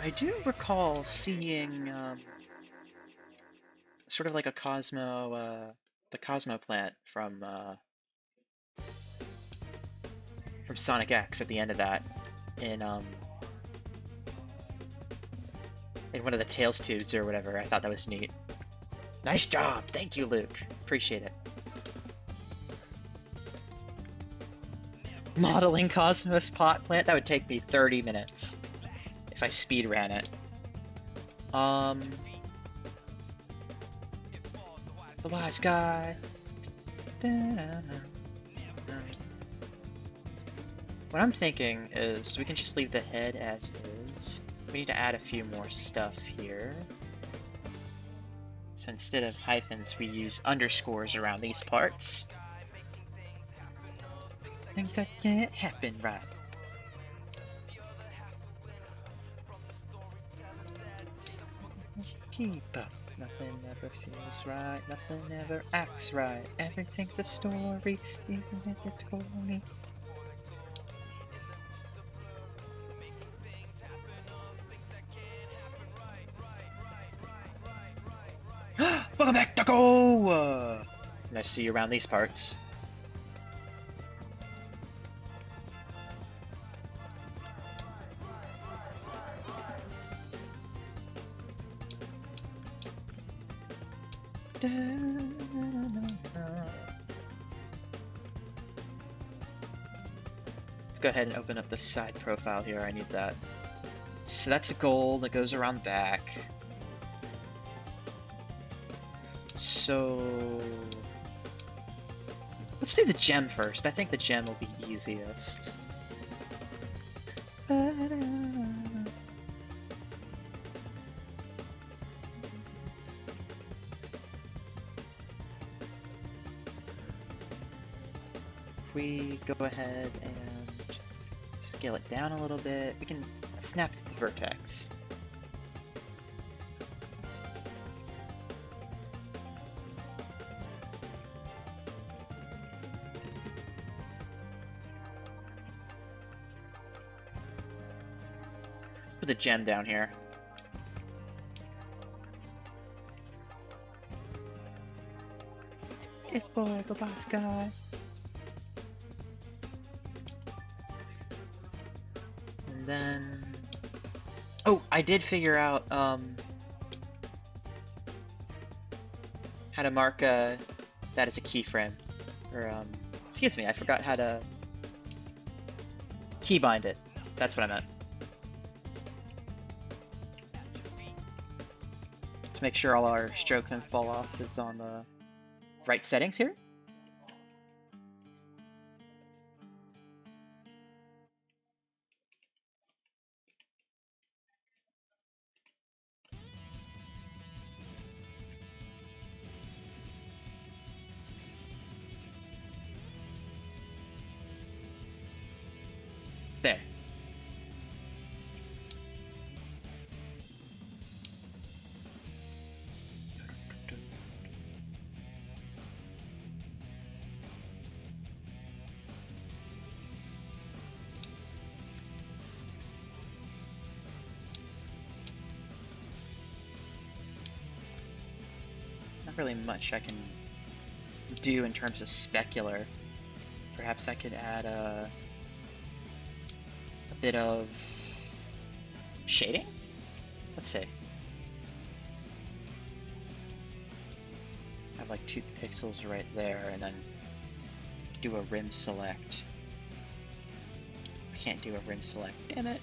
I do recall seeing sort of like a Cosmo, the Cosmo plant from Sonic X at the end of that in one of the Tails tubes or whatever. I thought that was neat. Nice job, thank you, Luke. Appreciate it. Modeling Cosmos pot plant, that would take me 30 minutes if I speed ran it. The wise guy. What I'm thinking is we can just leave the head as is. We need to add a few more stuff here. So instead of hyphens, we use underscores around these parts. Things that can't happen right. keep up. Nothing ever feels right, nothing ever acts right. Everything's a story, even if it's corny. Welcome back, Ducko! Nice to see you around these parts. Let's go ahead and open up the side profile here. I need that. So that's a goal that goes around back. So let's do the gem first. I think the gem will be easiest. If we go ahead and scale it down a little bit, we can snap to the vertex. Put the gem down here. Hey boy, the boss guy. And then... oh, I did figure out how to mark that as a keyframe. Or, excuse me, I forgot how to keybind it. That's what I meant. To make sure all our stroke and fall off is on the right settings here. There. Not really much I can do in terms of specular. Perhaps I could add a bit of shading? Let's see. Have like 2 pixels right there and then do a rim select. I can't do a rim select, damn it.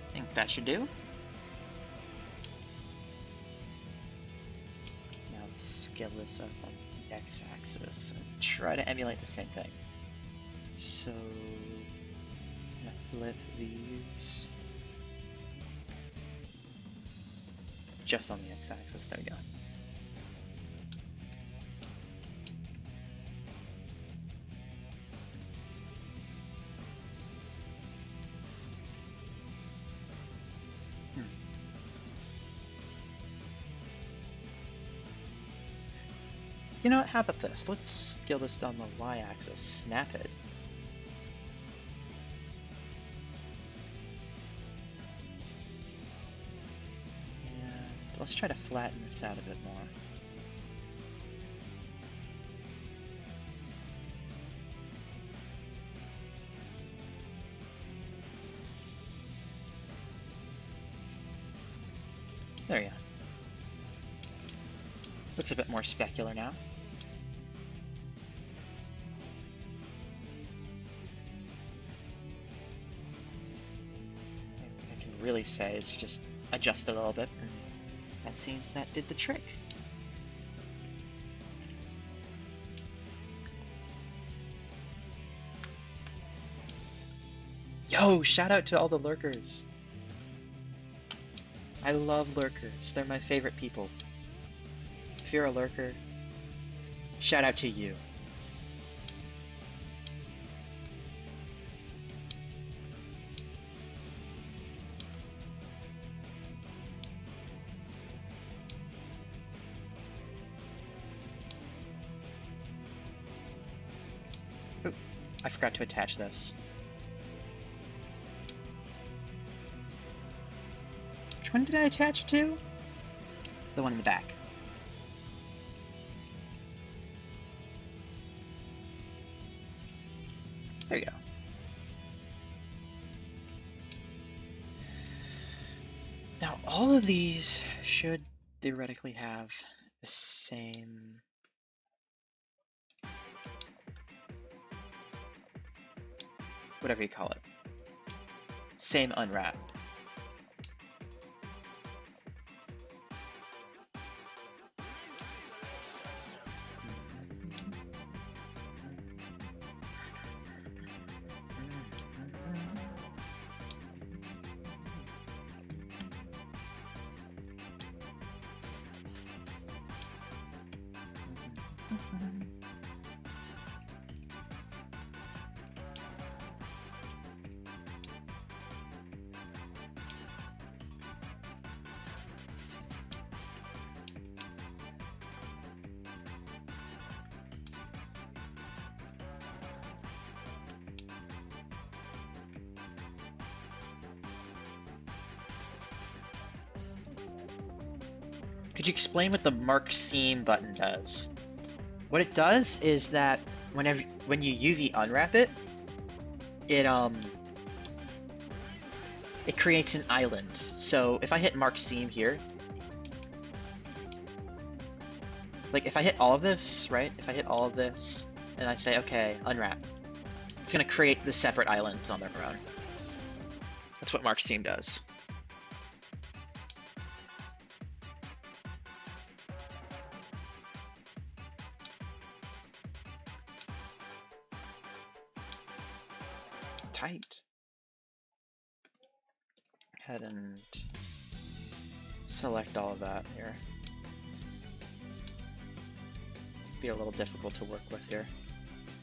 I think that should do. Now let's scale this up on the x-axis and try to emulate the same thing. So, I'm gonna flip these just on the x-axis. There we go. You know what, how about this? Let's scale this on the y-axis, snap it. Let's try to flatten this out a bit more. There you go. Looks a bit more specular now. I can really say it's just adjusted a little bit, and that seems that did the trick. Yo, shout out to all the lurkers. I love lurkers. They're my favorite people. If you're a lurker, shout out to you. Oop, I forgot to attach this. Which one did I attach to? The one in the back. There you go. Now, all of these should theoretically have the same... whatever you call it. Same unwrap. Could you explain what the mark seam button does? What it does is that when you UV unwrap it, it creates an island. So if I hit mark seam here, like if I hit all of this, right? If I hit all of this and I say, okay, unwrap, it's gonna create the separate islands on their own. That's what mark seam does. Tight. Go ahead and select all of that here. Be a little difficult to work with here.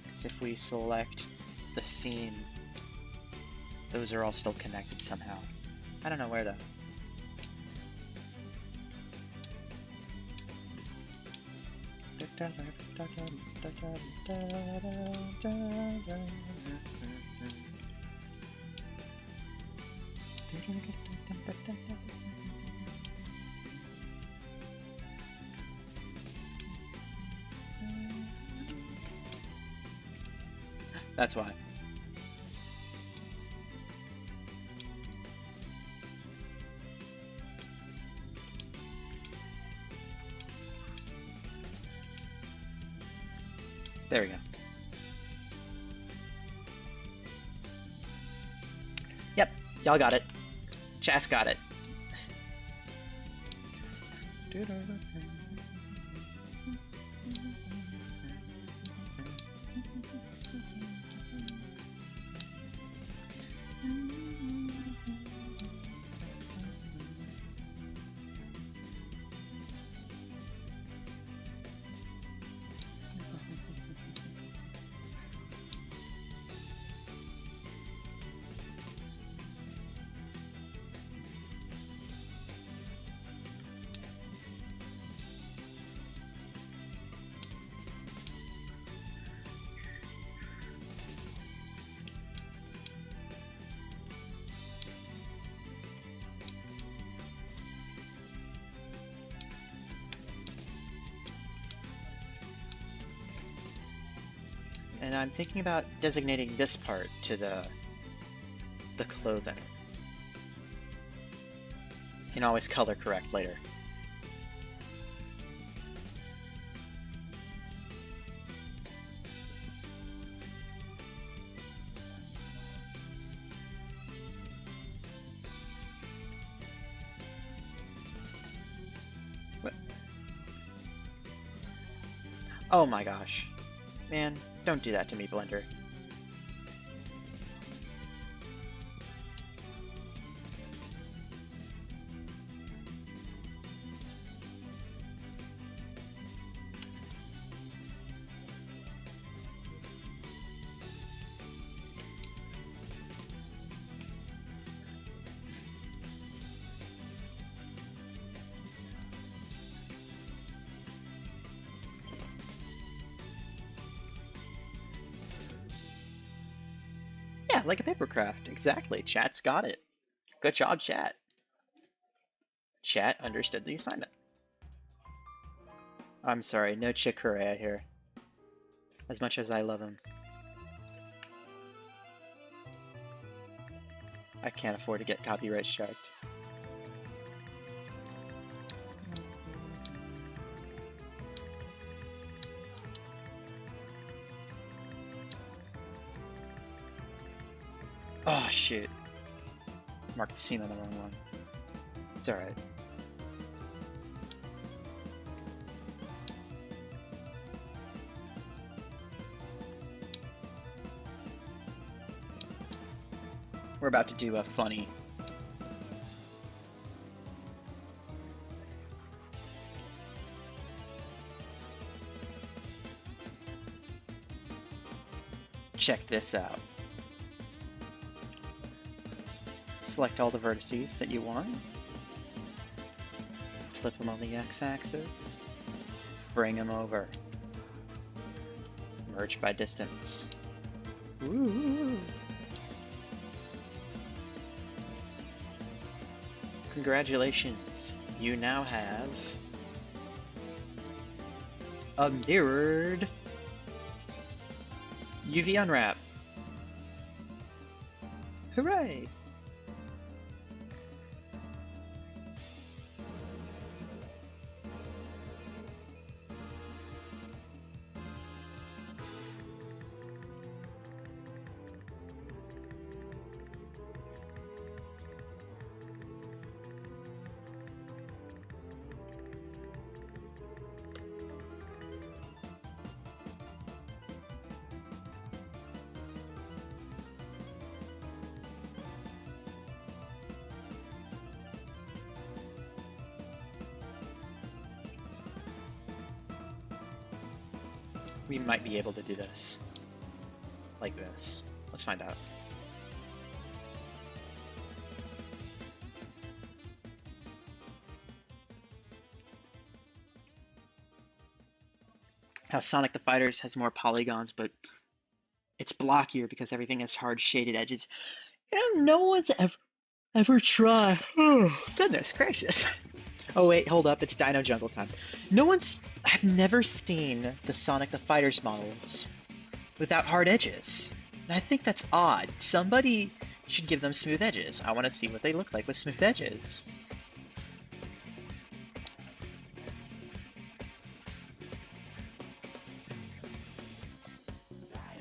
Because if we select the seam, those are all still connected somehow. I don't know where though. That's why. There we go. Yep, y'all got it. Chat's got it. And I'm thinking about designating this part to the clothing. You can always color correct later. What? Oh my gosh. Man, don't do that to me, Blender. Yeah, like a paper craft. Exactly. Chat's got it. Good job, chat. Chat understood the assignment. I'm sorry, no Chick Corea here. As much as I love him. I can't afford to get copyright striked. Oh, shoot. Marked the seam on the wrong one. It's alright. We're about to do a funny. Check this out. Select all the vertices that you want. Flip them on the x-axis. Bring them over. Merge by distance. Ooh. Congratulations, you now have a mirrored UV unwrap. Hooray! We might be able to do this. Like this. Let's find out. How Sonic the Fighters has more polygons, but it's blockier because everything has hard shaded edges. You know, no one's ever tried. Oh, goodness gracious. Oh wait, hold up, it's Dino Jungle time. I've never seen the Sonic the Fighters models without hard edges. And I think that's odd. Somebody should give them smooth edges. I want to see what they look like with smooth edges.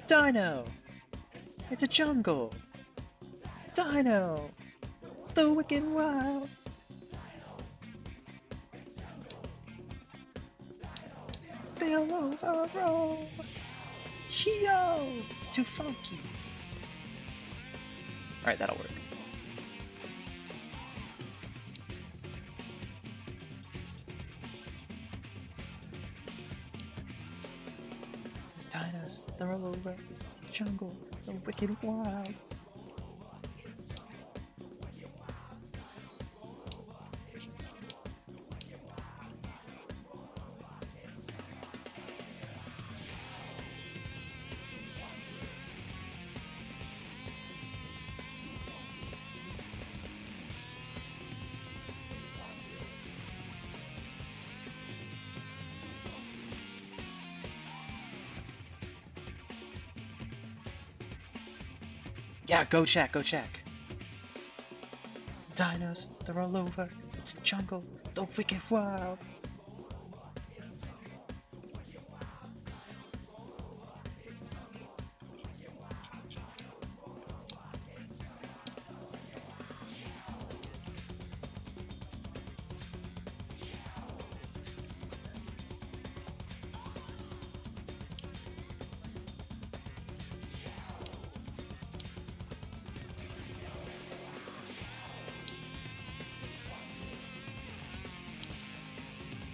Dino! It's a jungle! Dino! The Wicked Wild! Feel over roll! Yo! Too funky! Alright, that'll work. Dinos, the rollover, the jungle, the wicked wild. Yeah, go check, go check. Dinos, they're all over. It's jungle, the wicked wild.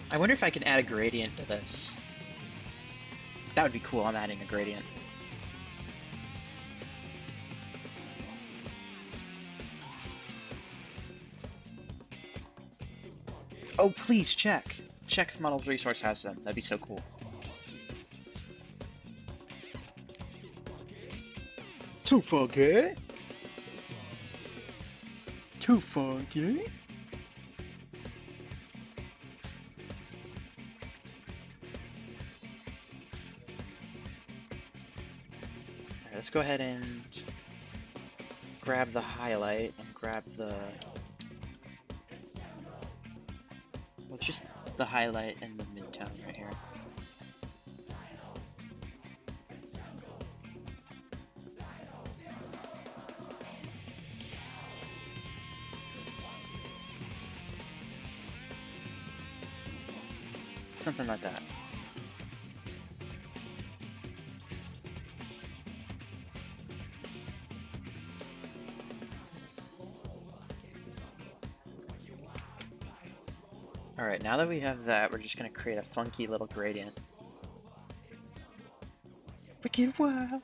I wonder if I can add a gradient to this. That would be cool, I'm adding a gradient. Oh, please check. Check if Model Resource has them. That'd be so cool. Too funky. Too funky. Alright, let's go ahead and grab the highlight and grab the... Well, just the highlight and the midtone right here. Something like that. Alright, now that we have that, we're just gonna create a funky little gradient. Wicked wild!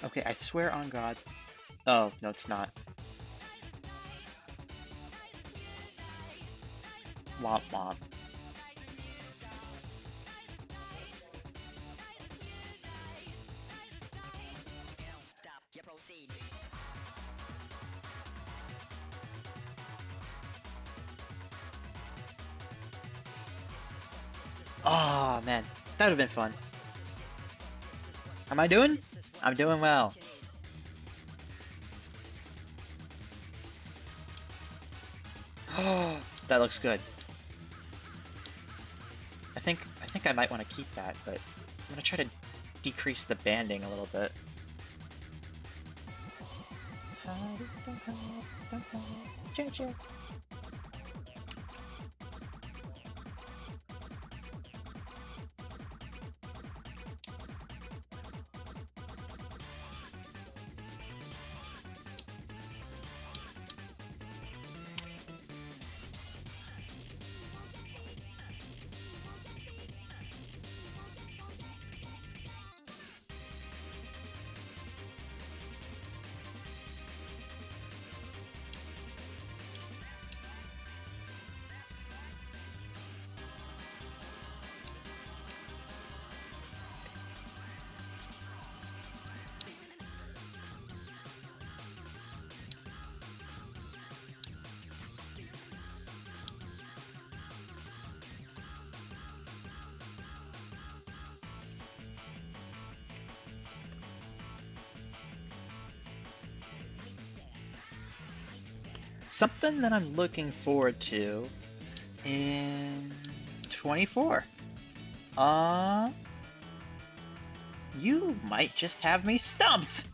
Okay, I swear on God. Oh, no, it's not. Womp womp. Stop, you proceed. Oh, man. That would have been fun. Am I doing? I'm doing well. Oh, that looks good. I think I might want to keep that, but I'm gonna try to decrease the banding a little bit. Something that I'm looking forward to in 24. You might just have me stumped!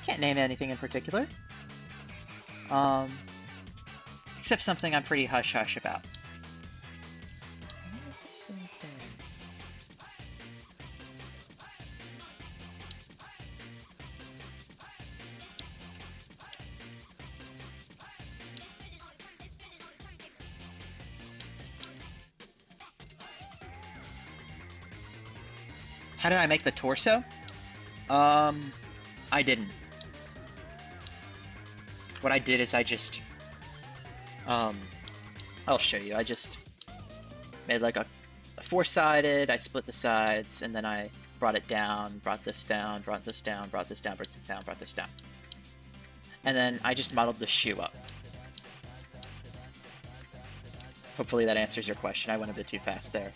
Can't name anything in particular. Except something I'm pretty hush-hush about. How did I make the torso? I didn't. What I did is I just, I'll show you. I just made like a four-sided, I split the sides, and then I brought it down, brought this down, brought this down, brought this down, brought this down, brought this down. And then I just modeled the shoe up. Hopefully that answers your question. I went a bit too fast there.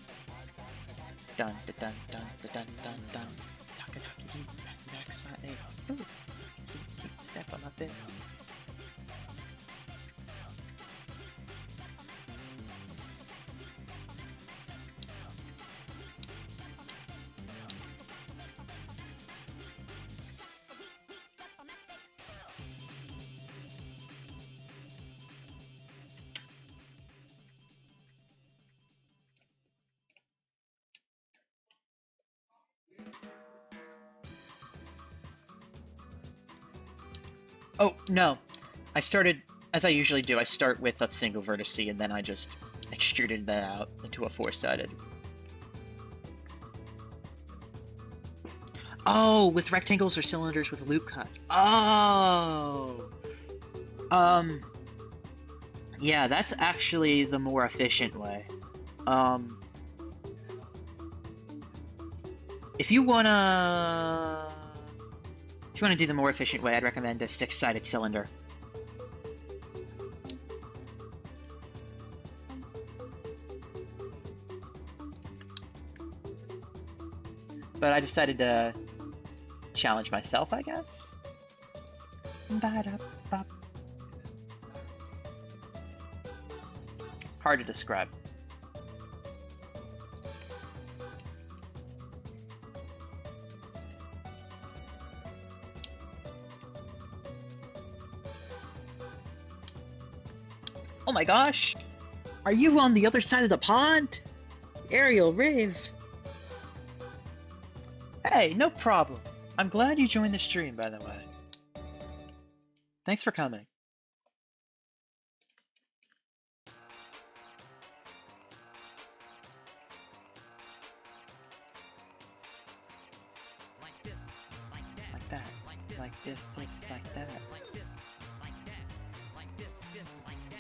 Dun dun dun dun dun dun dun. Takadaki max ooh. Step on my bits. Oh, no. I started, as I usually do, I start with a single vertex and then I just extruded that out into a four-sided. Oh, with rectangles or cylinders with loop cuts. Oh! Yeah, that's actually the more efficient way. If you wanna do the more efficient way, I'd recommend a six-sided cylinder. But I decided to challenge myself, I guess. Hard to describe. Oh my gosh! Are you on the other side of the pond? Aerial Rave! Hey, no problem. I'm glad you joined the stream, by the way. Thanks for coming. Like this, like that, Like that. Like this, like that. like this, like that, like this, like that.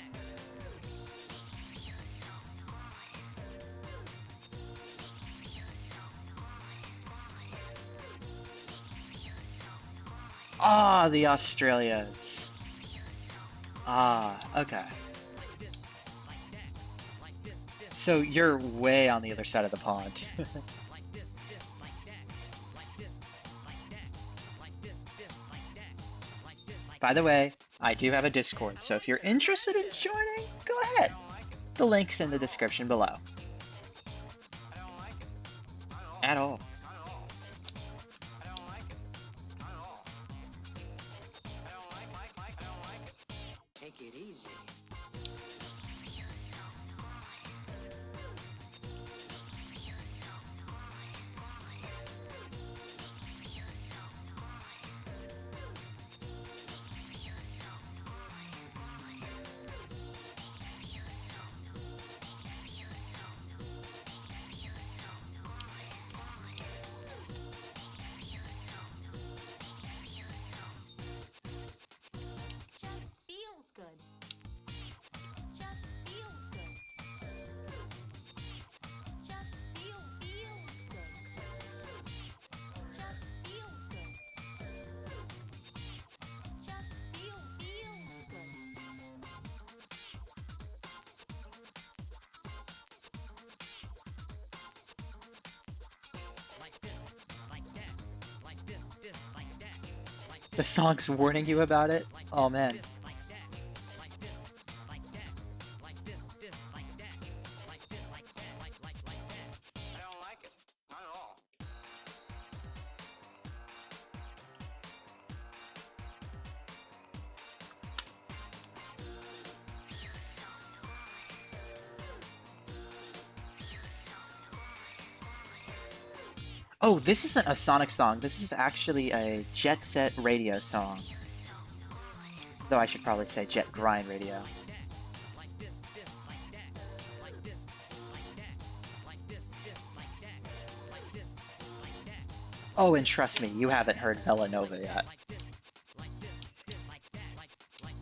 Ah, the Australias. Ah, okay. So you're way on the other side of the pond. By the way, I do have a Discord, so if you're interested in joining, go ahead. The link's in the description below. At all. Take it easy. Just feels good. Just feels good. Just feels good. Just feels good. Just feels good. Like this, like that, like this, like that, like The song's warning you about it? Oh man. like that, like this, like that, like this, like that, like this, like that, like that. I don't like it, not at all. Oh, this isn't a Sonic song. This is actually a Jet Set Radio song. Though I should probably say Jet Grind Radio. Like this, like that, like this, like that, like this, like that, like this, like that. Oh, and trust me, you haven't heard Villanova yet. Like this, like this, like that, like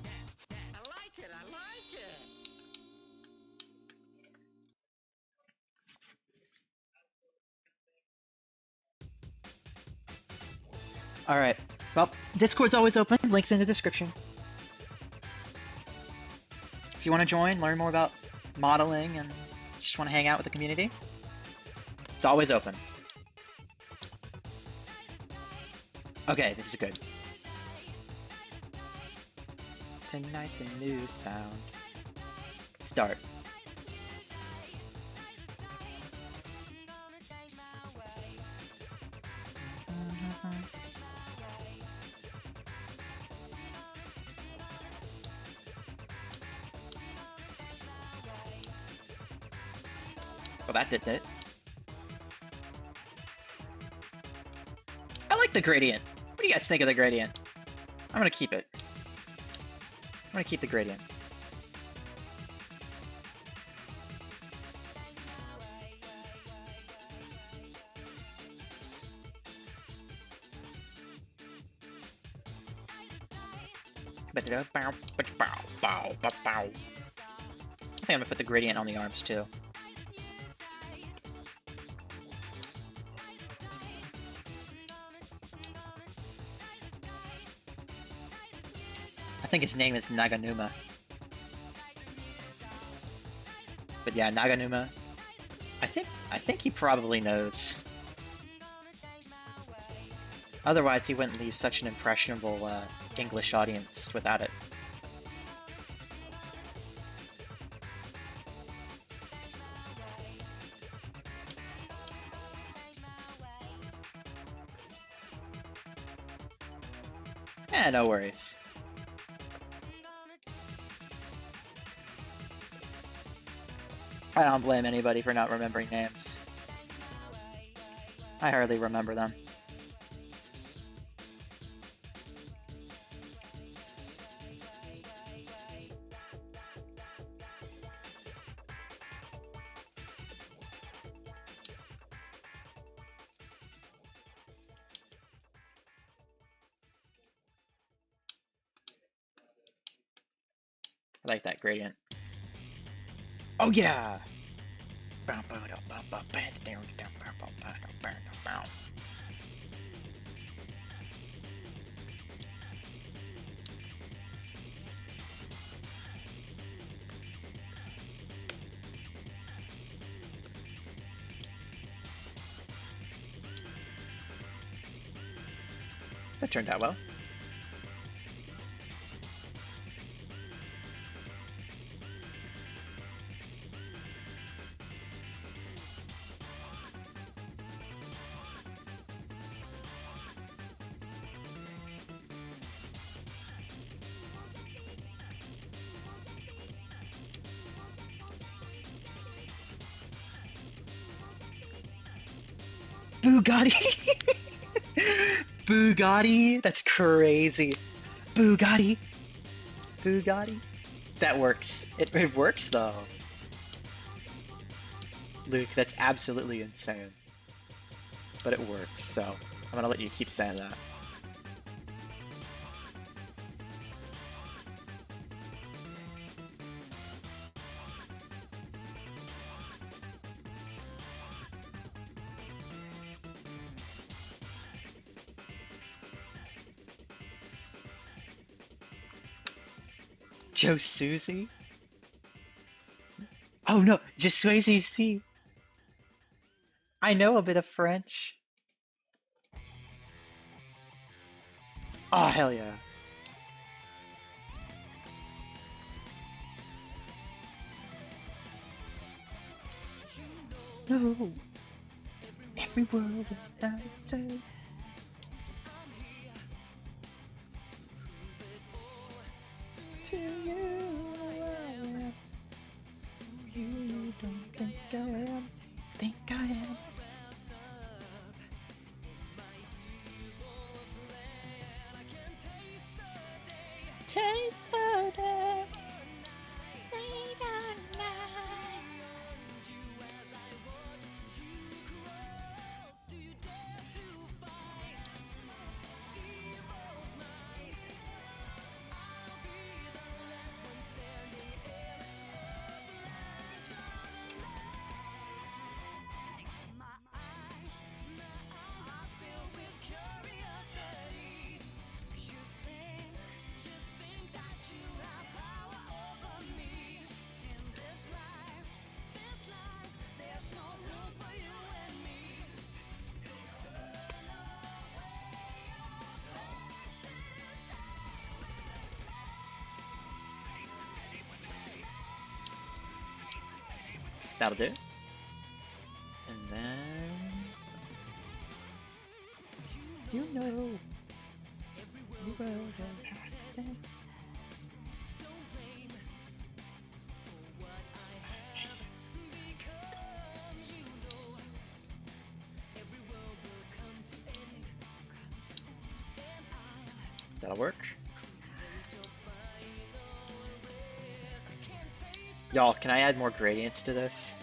that. I like it, I like it. Alright. Well, Discord's always open. Links in the description. If you want to join, learn more about modeling, and just want to hang out with the community, it's always open. Okay, this is good. Tonight's a new sound. Start. Well, that did it. I like the gradient. What do you guys think of the gradient? I'm gonna keep it. I'm gonna keep the gradient. I think I'm gonna put the gradient on the arms too. I think his name is Naganuma. But yeah, Naganuma. I think he probably knows. Otherwise, he wouldn't leave such an impressionable English audience without it. Eh, no worries. I don't blame anybody for not remembering names. I hardly remember them. I like that gradient. Oh yeah! That turned out well. Bugatti! Bugatti? That's crazy. Bugatti! Bugatti? That works. It works though. Luke, that's absolutely insane. But it works, so I'm gonna let you keep saying that. Joe Susie? Oh no, Je suis ici. I know a bit of French. Oh, hell yeah. No. Every world is not safe. To you, you don't think I am. Think I am. Taste the day. Say goodnight. That'll do. And then... You know... You will send. That'll work. Y'all, can I add more gradients to this?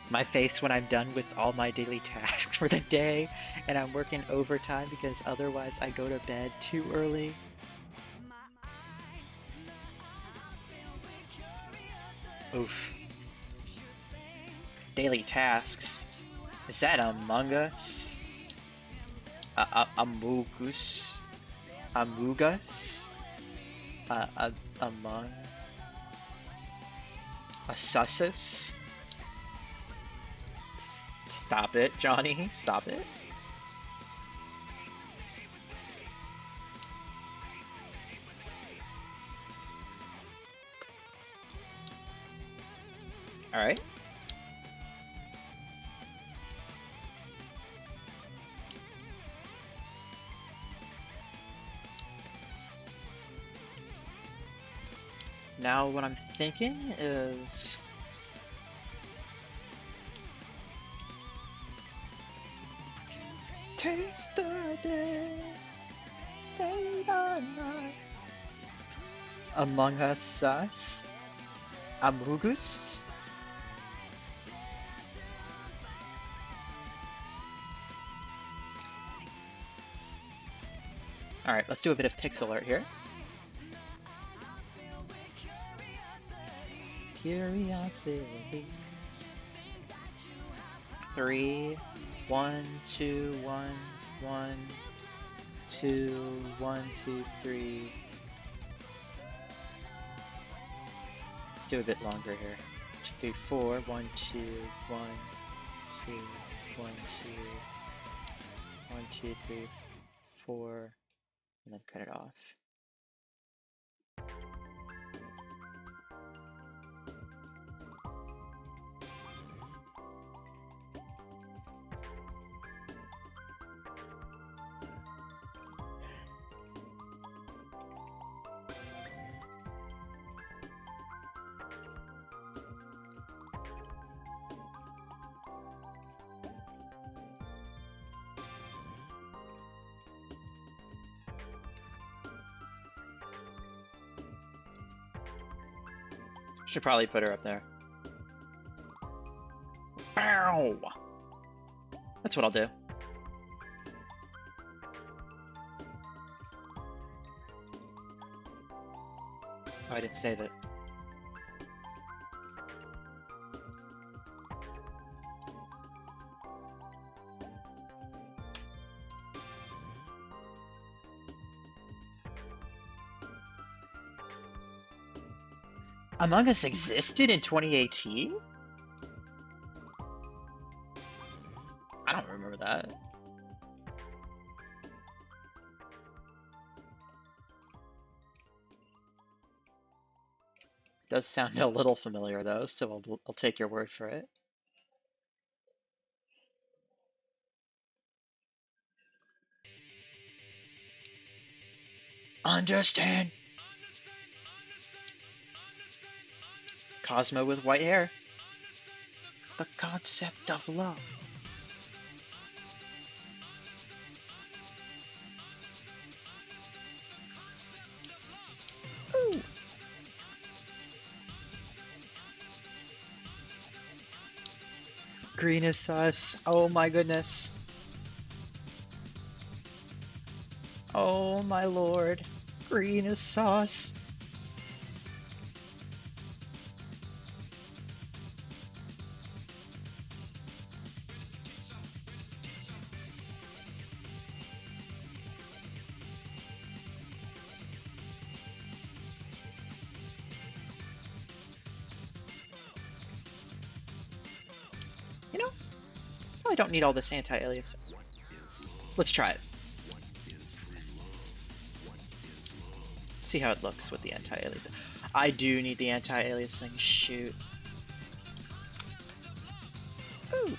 My face when I'm done with all my daily tasks for the day and I'm working overtime because otherwise I go to bed too early. Oof. Daily tasks. Is that Among Us? Amogus? Amogus? Among... A sussus? Stop it, Johnny. Stop it. Alright. Now what I'm thinking is... Taste the day, say the night. Among Us Us? Amogus? Alright, let's do a bit of pixel art here. Curiosity. 3, 1, 2, 1, 1, 2, 1, 2, 3. Let's do a bit longer here. 2, 3, 4, 1, 2, 1, 2, 1, 2, 1, 2, 3, 4, and then cut it off. Should probably put her up there. Ow! That's what I'll do. Oh, I didn't save it. Among Us existed in 2018? I don't remember that. Does sound a little familiar though, so I'll take your word for it. Understand. Cosmo with white hair. The concept of love. Ooh. Green is sus. Oh my goodness. Oh my lord. Green is sauce. You know, probably don't need all this anti-aliasing. Let's try it. see how it looks with the anti-aliasing. I do need the anti-aliasing. Shoot. Ooh.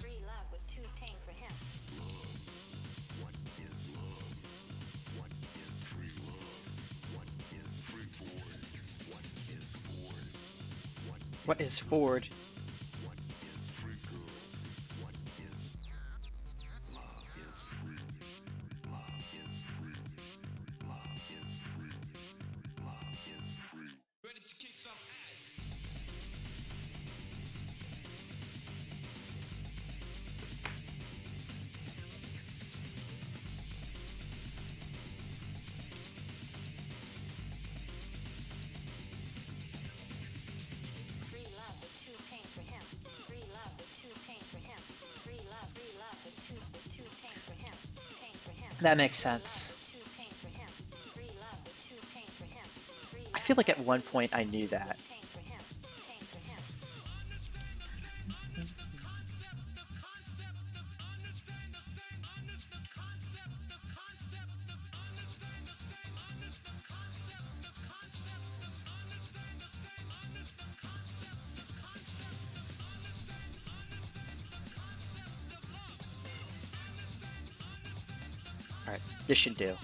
Free love was too tame for him. What is Ford? Free love was too tame for him. Free love was too tame for him. Free love was too tame for him. Tame for him. That makes sense. Too tame for him. Free love was too tame for him. Free I feel like at one point I knew that. tame for him. Tame for him. Alright, this should do.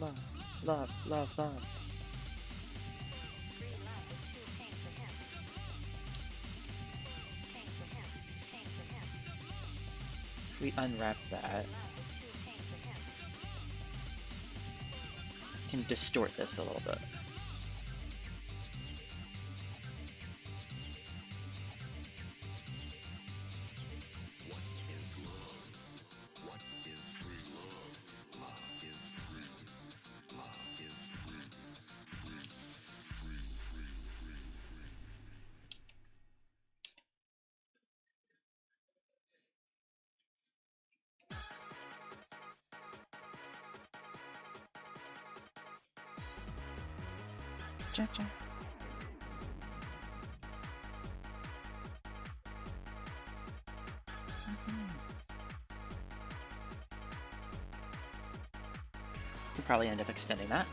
Love, love, love, love. Free love was too tame for him. Tame for him. Tame for him. If we unwrap that, Love was too tame for him. can distort this a little bit. Cha-cha. We'll probably end up extending that.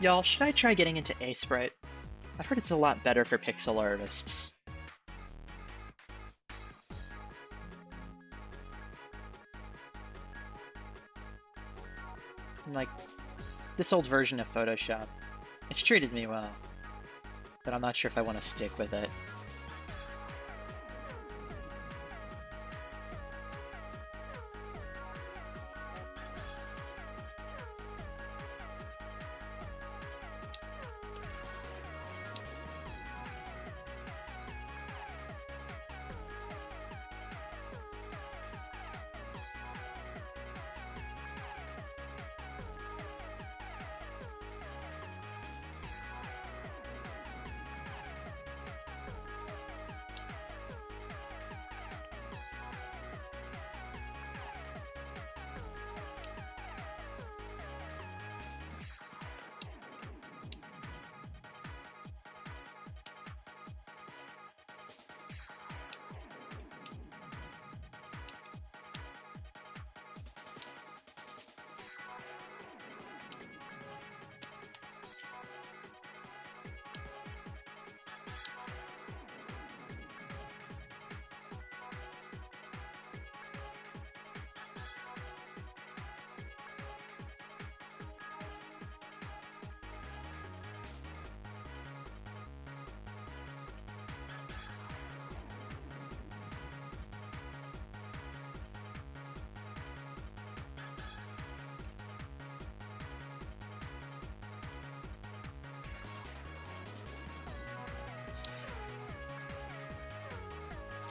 Y'all, should I try getting into A-Sprite? I've heard it's a lot better for pixel artists. Like, this old version of Photoshop, it's treated me well, but I'm not sure if I want to stick with it.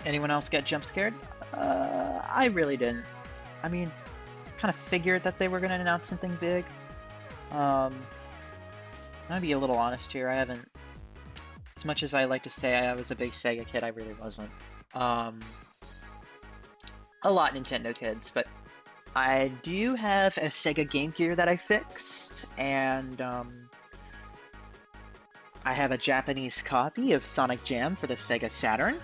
Anyone else get jump scared? I really didn't. I mean, kind of figured that they were going to announce something big. I'm gonna be a little honest here. I haven't, as much as I like to say I was a big Sega kid, I really wasn't. A lot Nintendo kids, but I do have a Sega Game Gear that I fixed, and I have a Japanese copy of Sonic Jam for the Sega Saturn.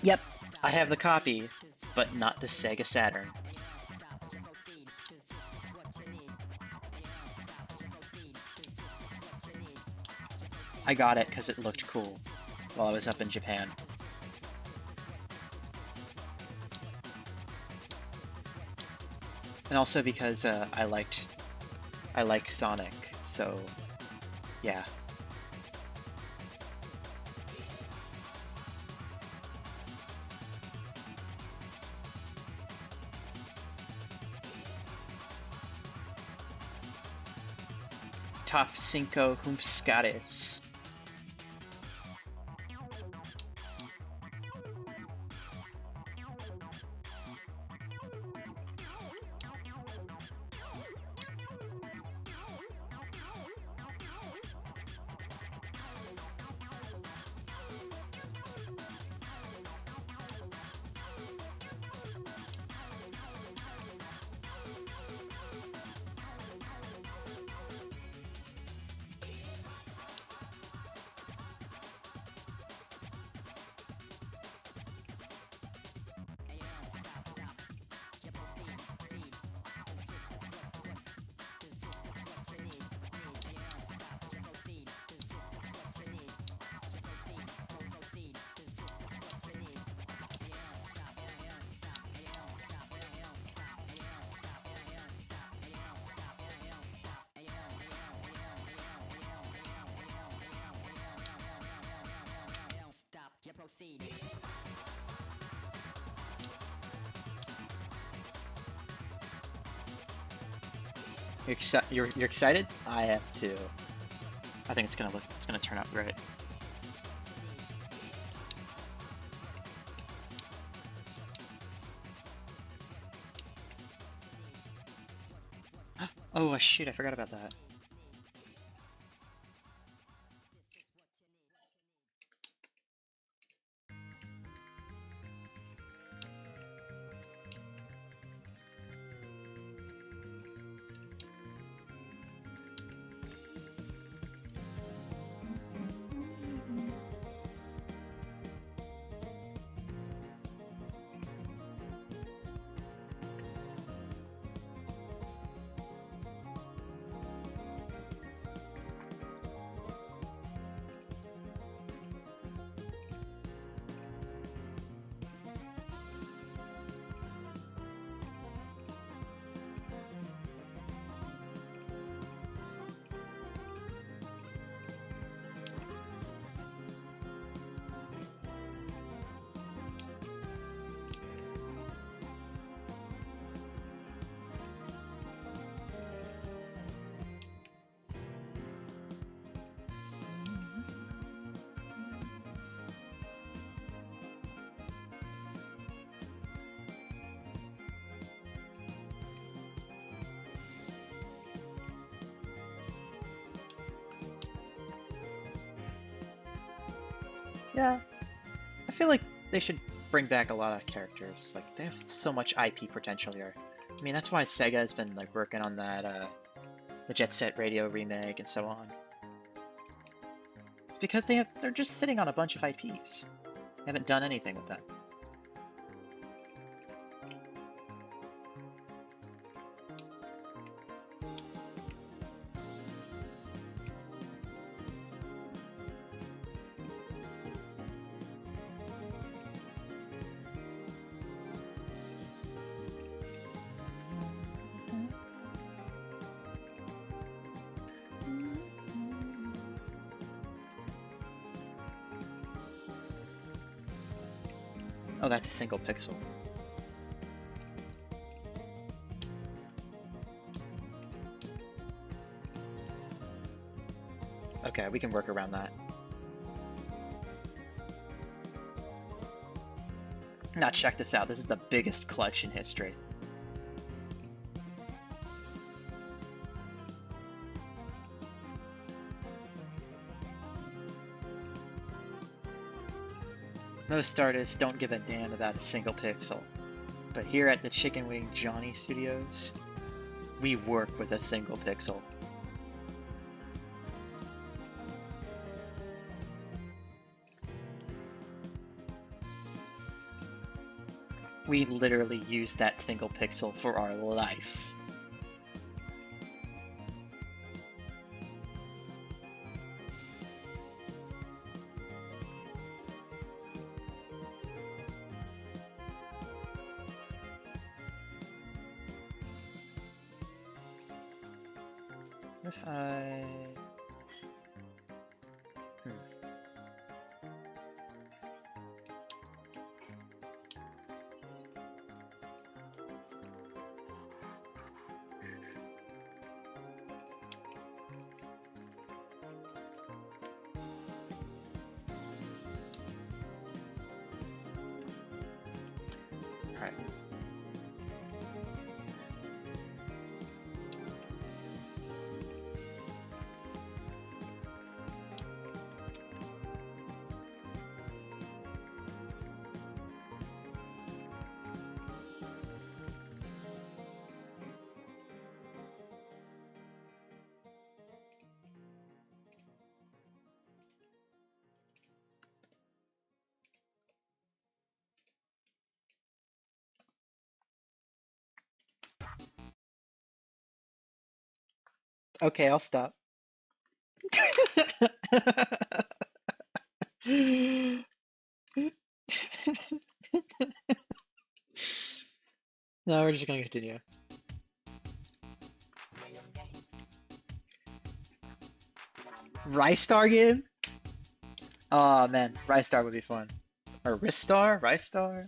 Yep, I have the copy, but not the Sega Saturn. I got it because it looked cool while I was up in Japan. And also because I like Sonic, so yeah. Top cinco Humpscares. You're excited? I am too. I think it's gonna turn out great. Oh shoot, I forgot about that. Yeah, I feel like they should bring back a lot of characters. Like, they have so much IP potential here. I mean, that's why Sega has been like working on that, the Jet Set Radio remake and so on. It's because they're just sitting on a bunch of IPs. They haven't done anything with them. Oh, that's a single pixel. Okay, we can work around that. Now check this out, this is the biggest clutch in history. Most artists don't give a damn about a single pixel, but here at the Chicken Wing Johnny Studios, we work with a single pixel. We literally use that single pixel for our lives. If I... Alright. Okay, I'll stop. No, we're just gonna continue. Rice Star game? Oh man, Rice Star would be fun. Or Ristar? Rice Star?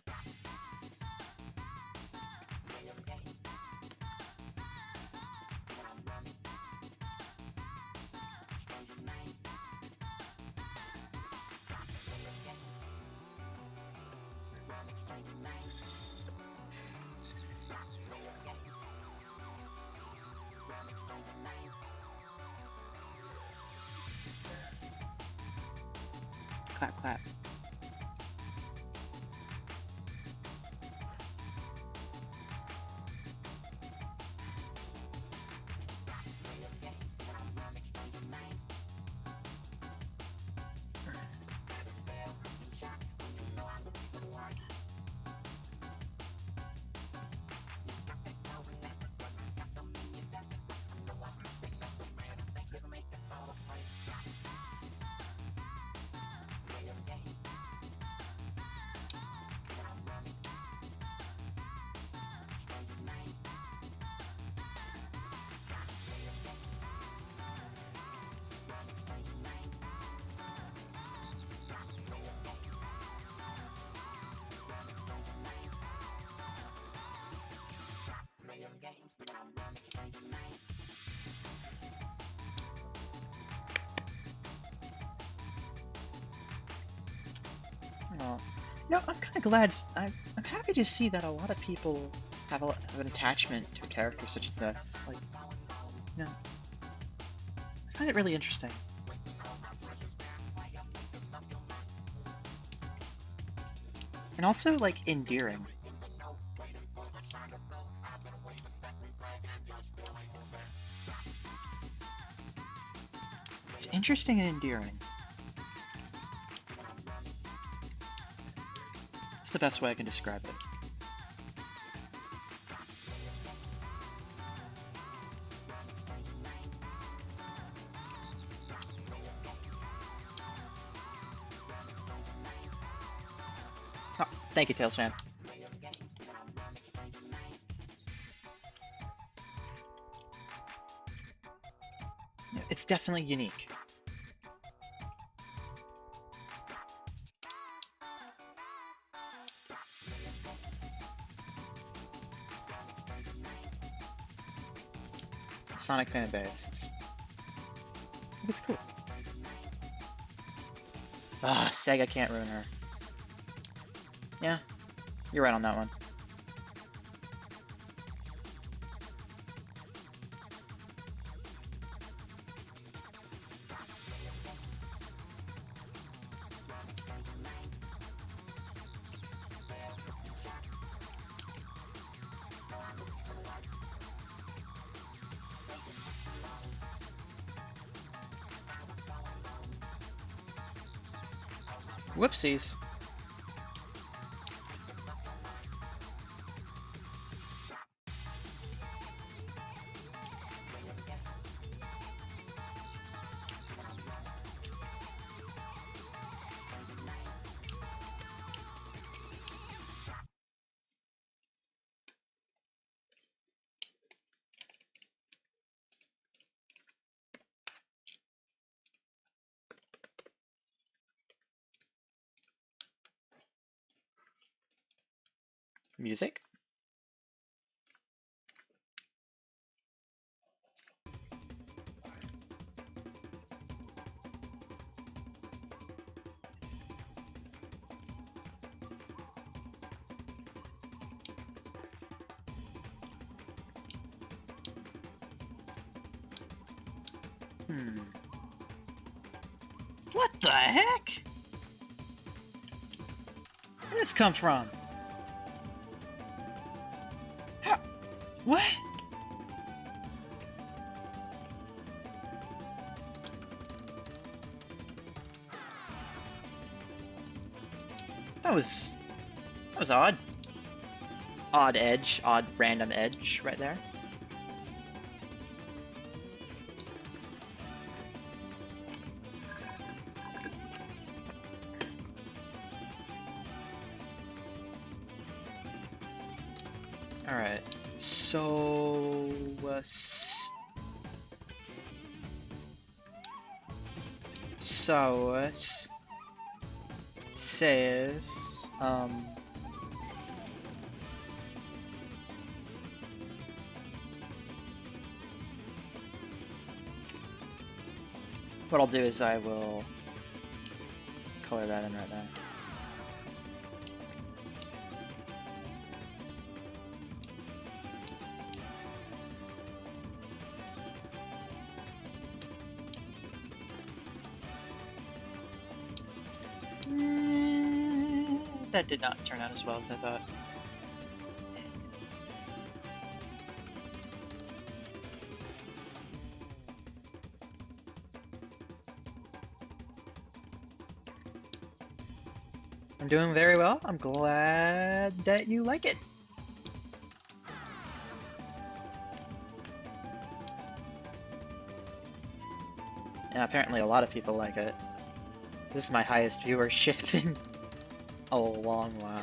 Clap, clap. Oh. You know, I'm kind of glad. I'm happy to see that a lot of people have an attachment to a character such as this. Like, you know, I find it really interesting. And also, like, endearing. It's interesting and endearing. It's the best way I can describe it. Oh, thank you, Tails fan. It's definitely unique. Sonic fan base. I think it's cool. Ah, Sega can't ruin her. Yeah, you're right on that one. Whoopsies. Music? What the heck? Where did this come from? How? What? That was odd. Odd edge, odd random edge right there. Alright, so... says... What I'll do is I will color that in right there. That did not turn out as well as I thought. I'm doing very well. I'm glad that you like it. Yeah, apparently a lot of people like it. This is my highest viewership in a long while.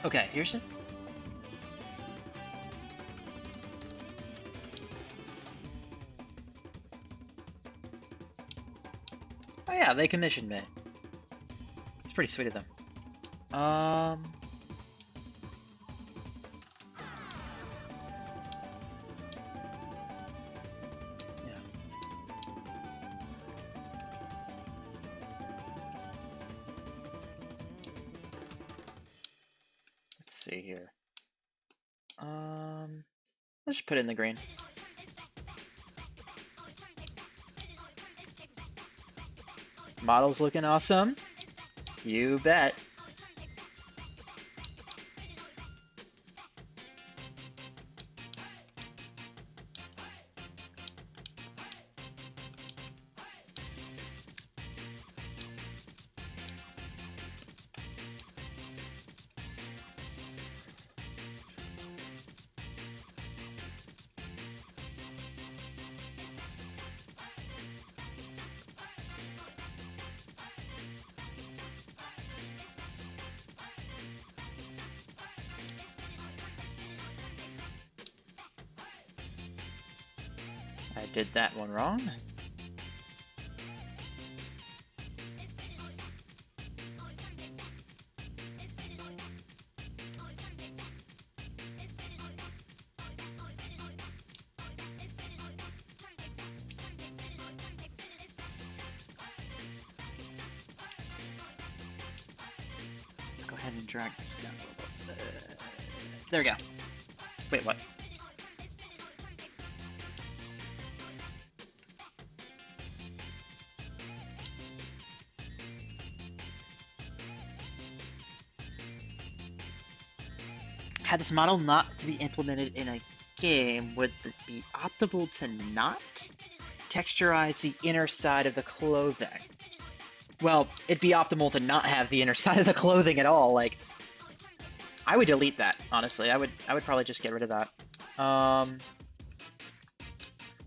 Okay, here's it. Oh yeah, they commissioned me. It's pretty sweet of them. Yeah. Let's see here. Let's just put it in the green. Model's looking awesome. You bet. I did that one wrong. Go ahead and drag this down a little bit. There we go. Wait, what? Had this model not to be implemented in a game, would it be optimal to not texturize the inner side of the clothing? Well, it'd be optimal to not have the inner side of the clothing at all. Like, I would delete that, honestly. I would probably just get rid of that.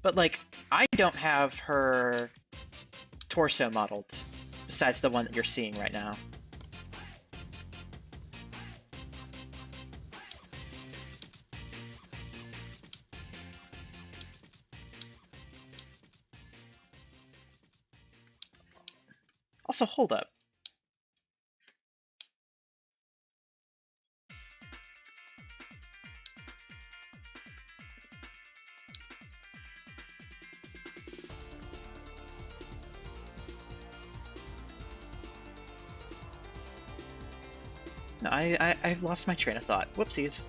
But like, I don't have her torso modeled, besides the one that you're seeing right now. Also, hold up. No, I've lost my train of thought. Whoopsies.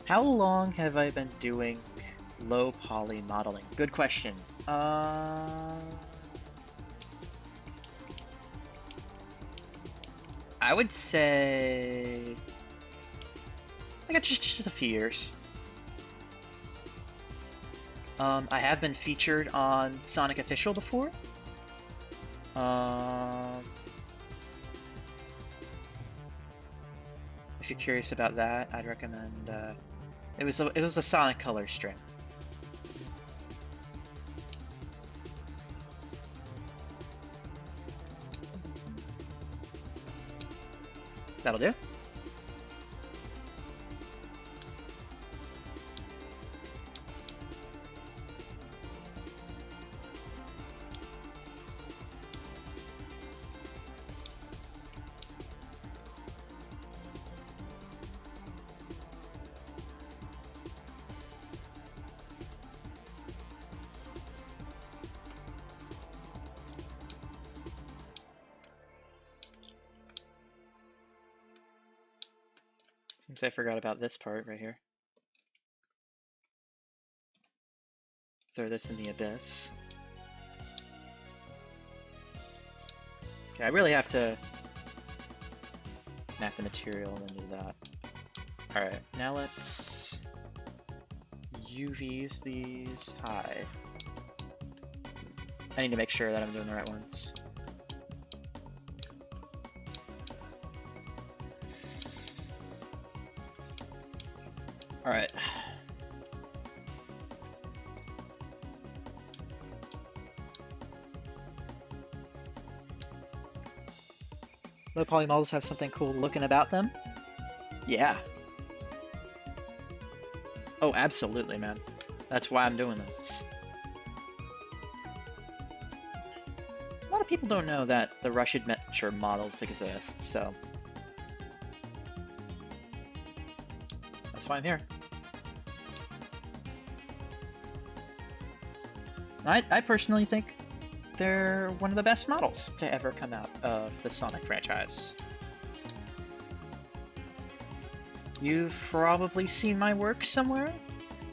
How long have I been doing low poly modeling? Good question. I would say I got just a few years. I have been featured on Sonic Official before. If you're curious about that, I'd recommend. It was a Sonic Color stream. That'll do. Seems I forgot about this part right here. Throw this in the abyss. Okay, I really have to map the material and then do that. Alright, now let's UVs these high. I need to make sure that I'm doing the right ones. Alright. Low poly models have something cool looking about them? Yeah. Oh, absolutely, man. That's why I'm doing this. A lot of people don't know that the Rush Adventure models exist, so that's why I'm here. I personally think they're one of the best models to ever come out of the Sonic franchise. You've probably seen my work somewhere.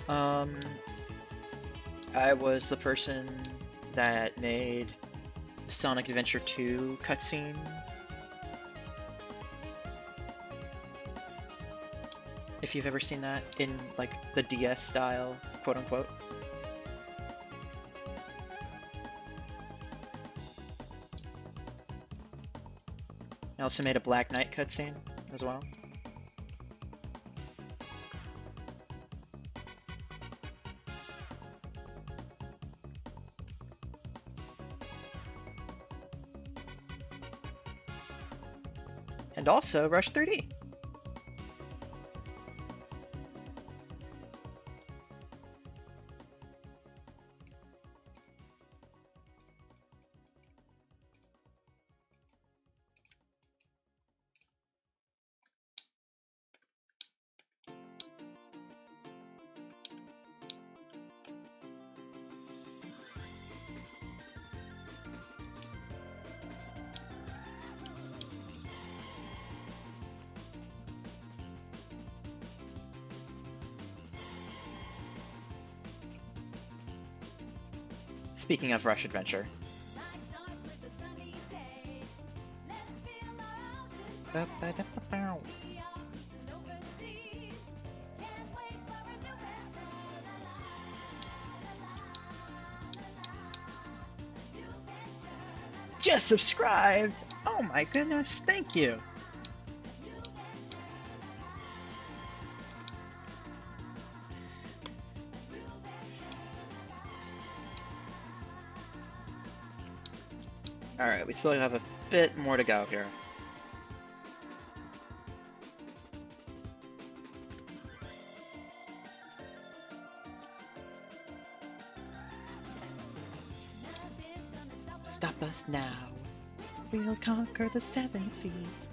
I was the person that made the Sonic Adventure 2 cutscene. If you've ever seen that in, like, the DS style, quote-unquote. I also made a Black Knight cutscene as well. And also Rush 3D. Speaking of Rush Adventure. Just subscribed! Oh my goodness, thank you! Alright, we still have a bit more to go here. Stop us now. We'll conquer the 7 seas.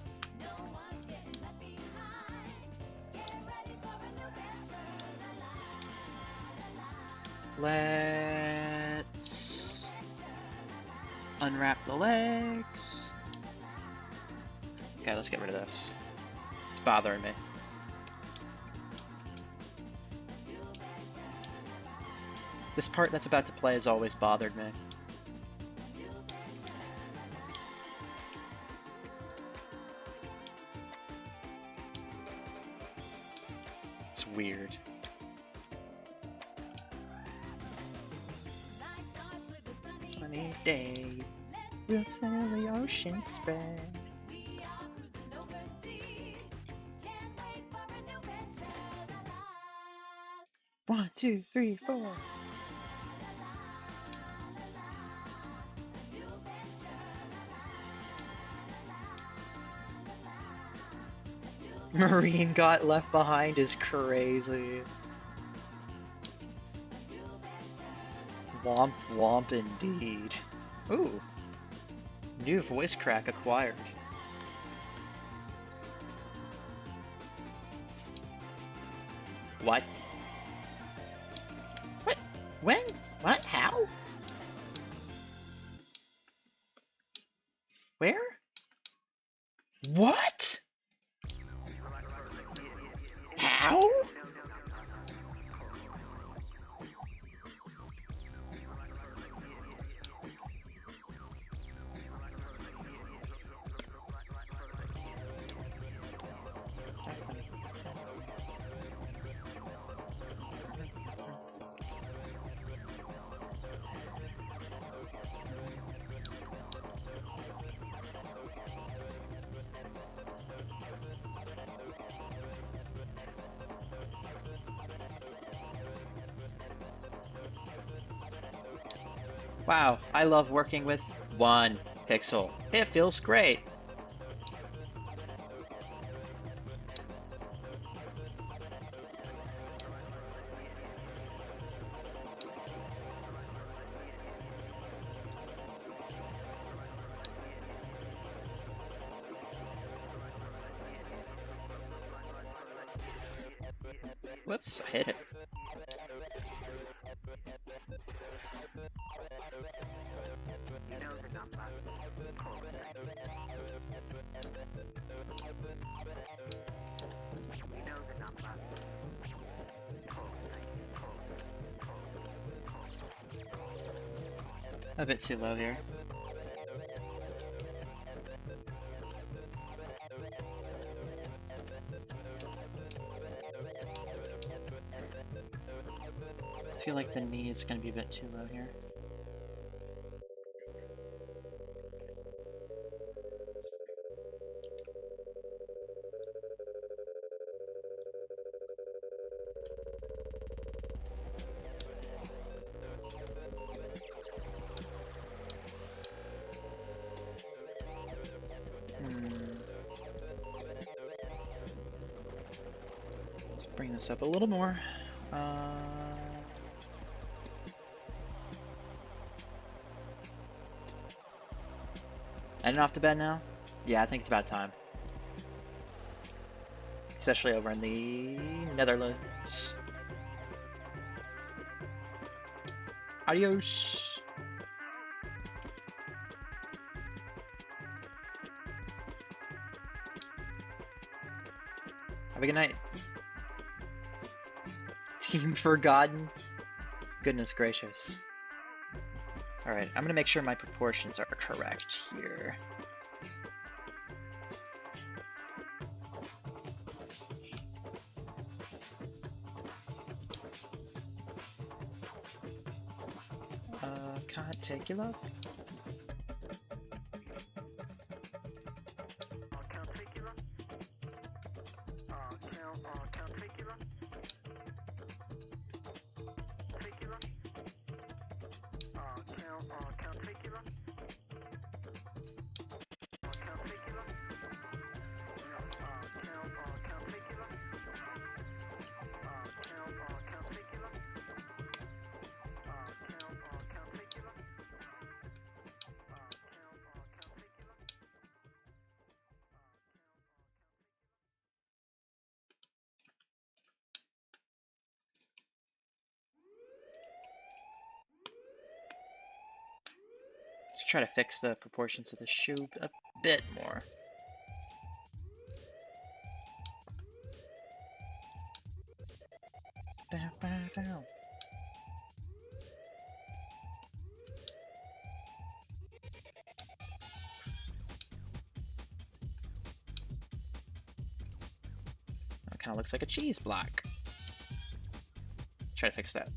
Let's unwrap the legs. Okay, let's get rid of this. It's bothering me. This part that's about to play has always bothered me. It's weird. Sunny day, we'll sail the ocean spread. 1, 2, 3, 4. Marine got left behind is crazy. Womp womp indeed. Ooh. New voice crack acquired. What? What? When? What? How? Where? What? How? Wow, I love working with 1 pixel. It feels great. Whoops, I hit it. A bit too low here. I feel like the knee is going to be a bit too low here. Let's bring this up a little more. Heading off to bed now? Yeah, I think it's about time. Especially over in the Netherlands. Adios! Have a good night. Team Forgotten? Goodness gracious. Alright, I'm gonna make sure my proportions are correct here. Can't take you, love? Just try to fix the proportions of the shoe a bit more. Bow, bow, down. That kind of looks like a cheese block. Try to fix that.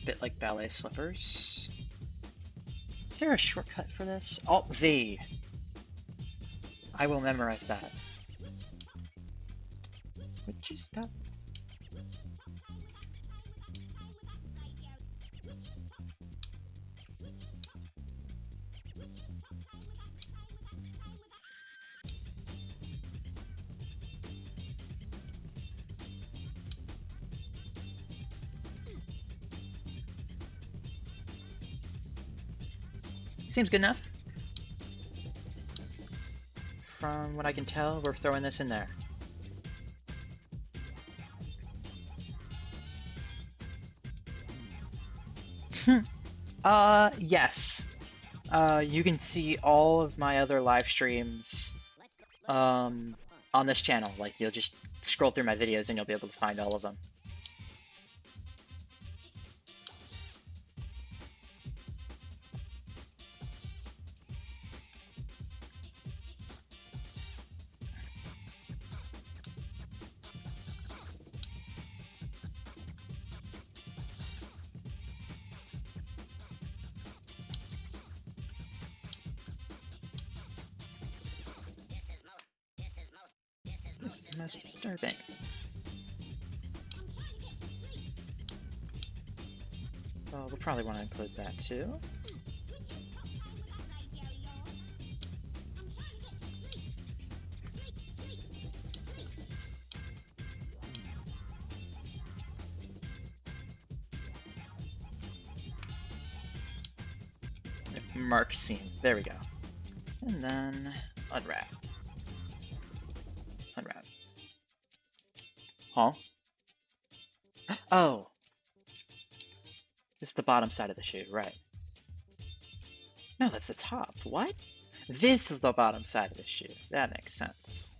Bit like ballet slippers. Is there a shortcut for this? Alt-Z! I will memorize that. Would you stop? Seems good enough. From what I can tell, we're throwing this in there. Yes. You can see all of my other live streams, on this channel. Like, you'll just scroll through my videos and you'll be able to find all of them. This is the most disturbing. Well, we'll probably want to include that too. Mark scene. There we go. And then unwrap. Unwrap. Huh? Oh! This is the bottom side of the shoe, right. No, that's the top. What? This is the bottom side of the shoe. That makes sense.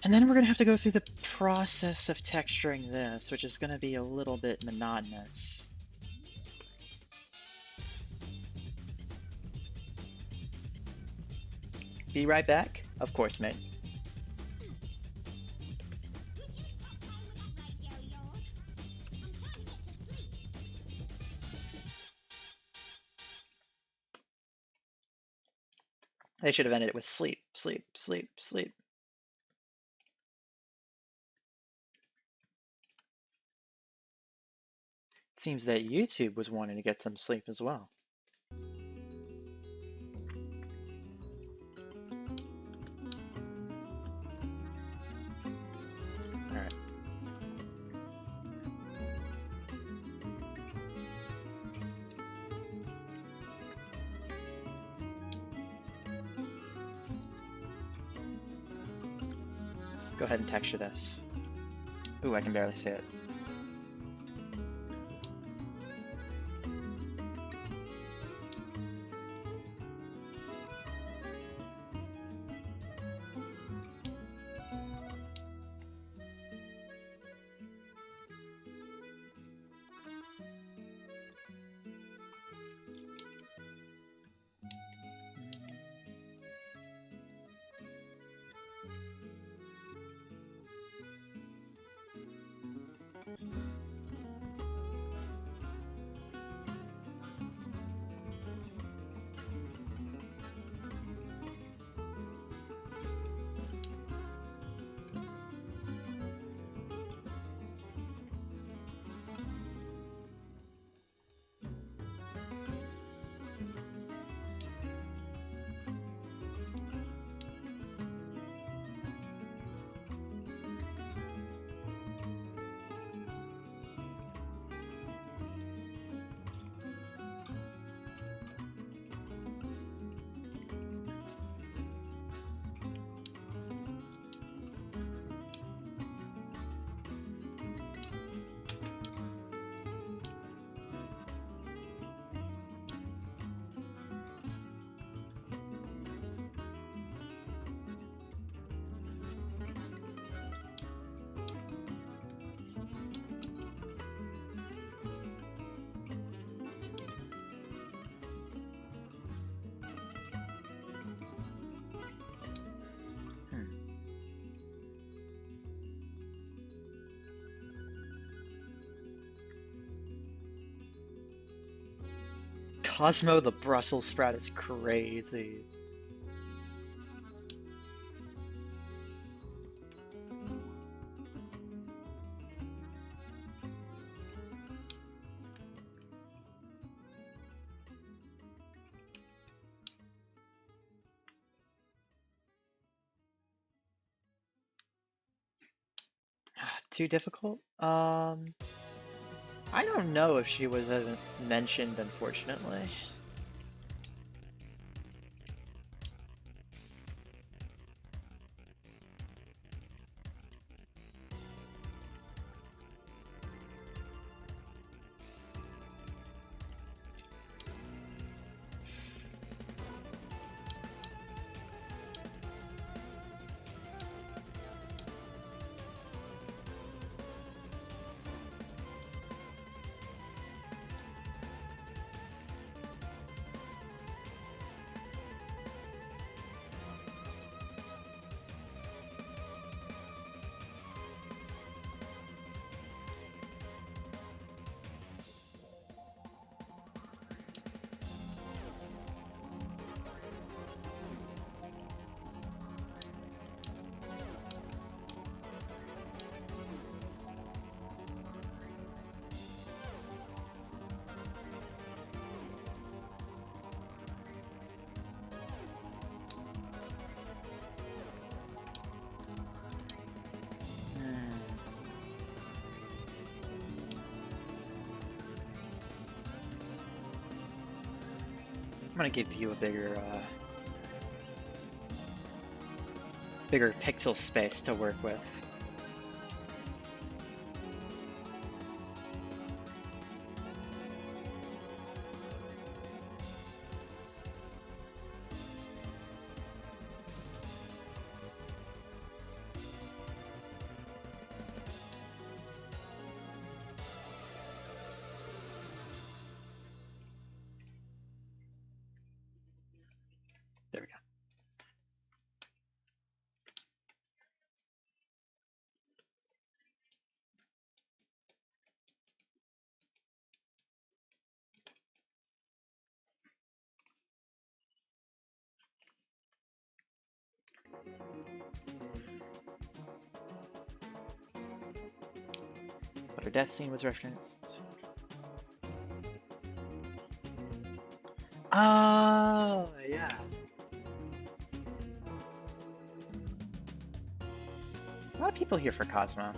And then we're going to have to go through the process of texturing this, which is going to be a little bit monotonous. Be right back? Of course, mate. They should have ended it with sleep, sleep, sleep, sleep. It seems that YouTube was wanting to get some sleep as well. Alright. Go ahead and texture this. Ooh, I can barely see it. Cosmo the Brussels sprout is crazy. Too difficult? I don't know if she was ever mentioned, unfortunately. gonna give you a bigger bigger pixel space to work with. There we go. But her death scene was referenced. Oh, yeah. A lot of people here for Cosmo.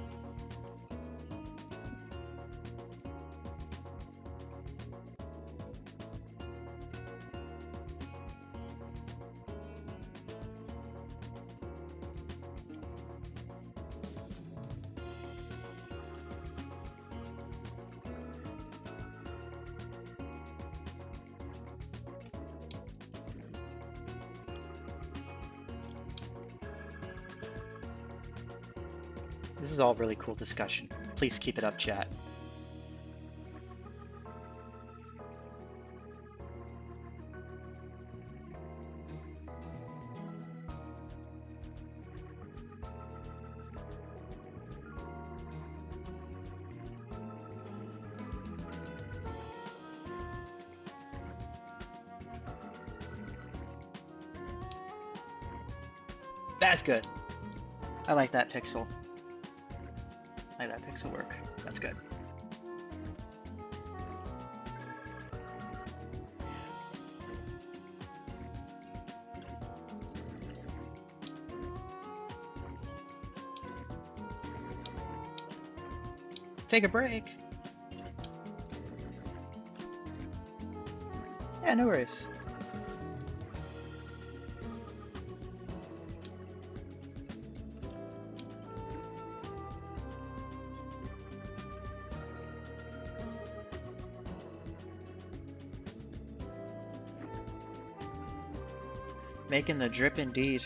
This is all really cool discussion. Please keep it up, chat. That's good. I like that pixel. I like that pixel work. That's good. Take a break. Yeah, no worries. Making the drip indeed.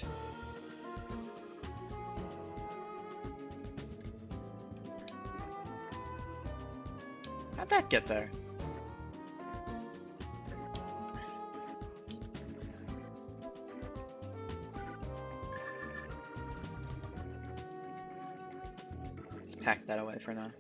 How'd that get there? Let's pack that away for now.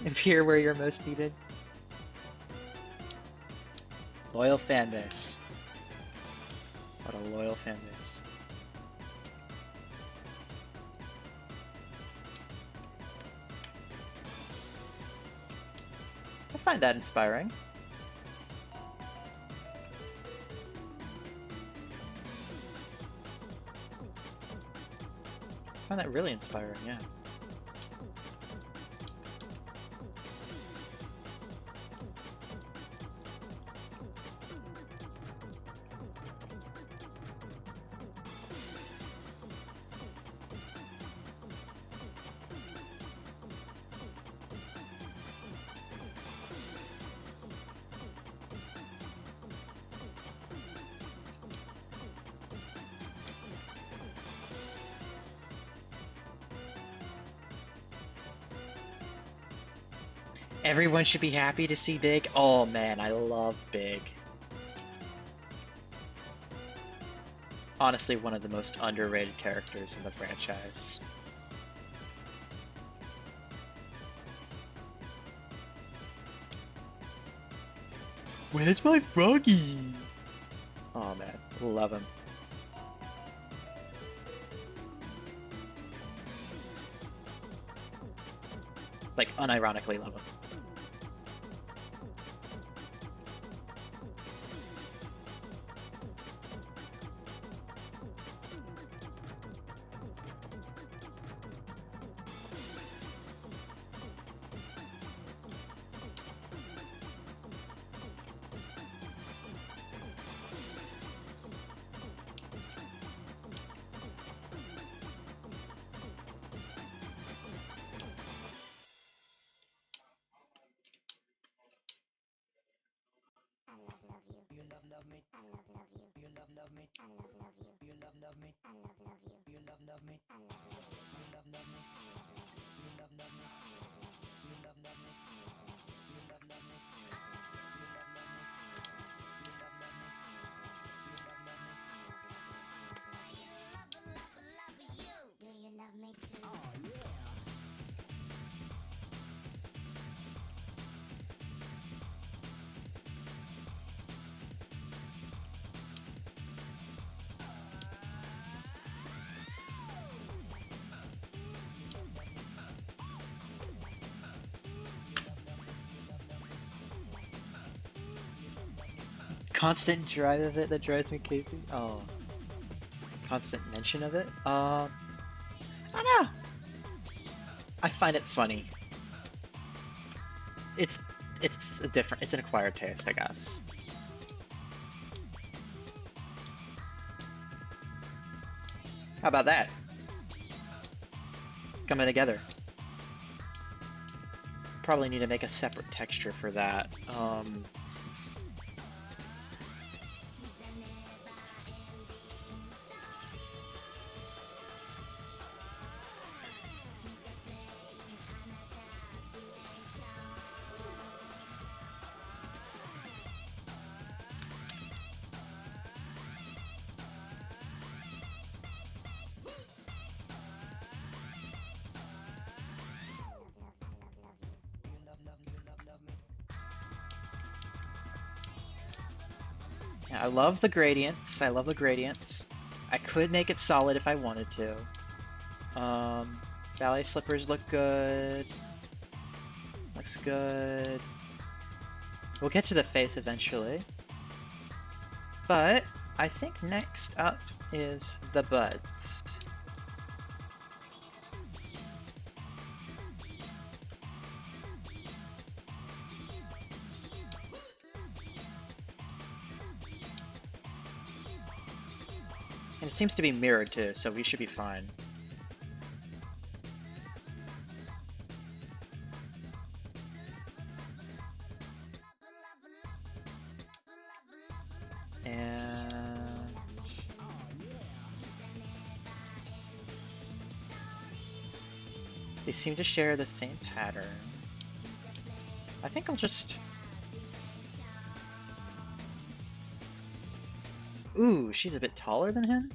Appear where you're most needed. Loyal fan base. What a loyal fan base. I find that inspiring. I find that really inspiring, yeah. Everyone should be happy to see Big. Oh man, I love Big. Honestly, one of the most underrated characters in the franchise. Where's my froggy? Oh man, love him. Like, unironically love him. Constant drive of it that drives me crazy. Oh, constant mention of it. I don't know. I find it funny. It's a different. It's an acquired taste, I guess. How about that? Coming together. Probably need to make a separate texture for that. Yeah, I love the gradients. I love the gradients. I could make it solid if I wanted to. Ballet slippers look good. Looks good. We'll get to the face eventually. But I think next up is the buds. And it seems to be mirrored too, so we should be fine. And they seem to share the same pattern. I think I'll just... Ooh, she's a bit taller than him?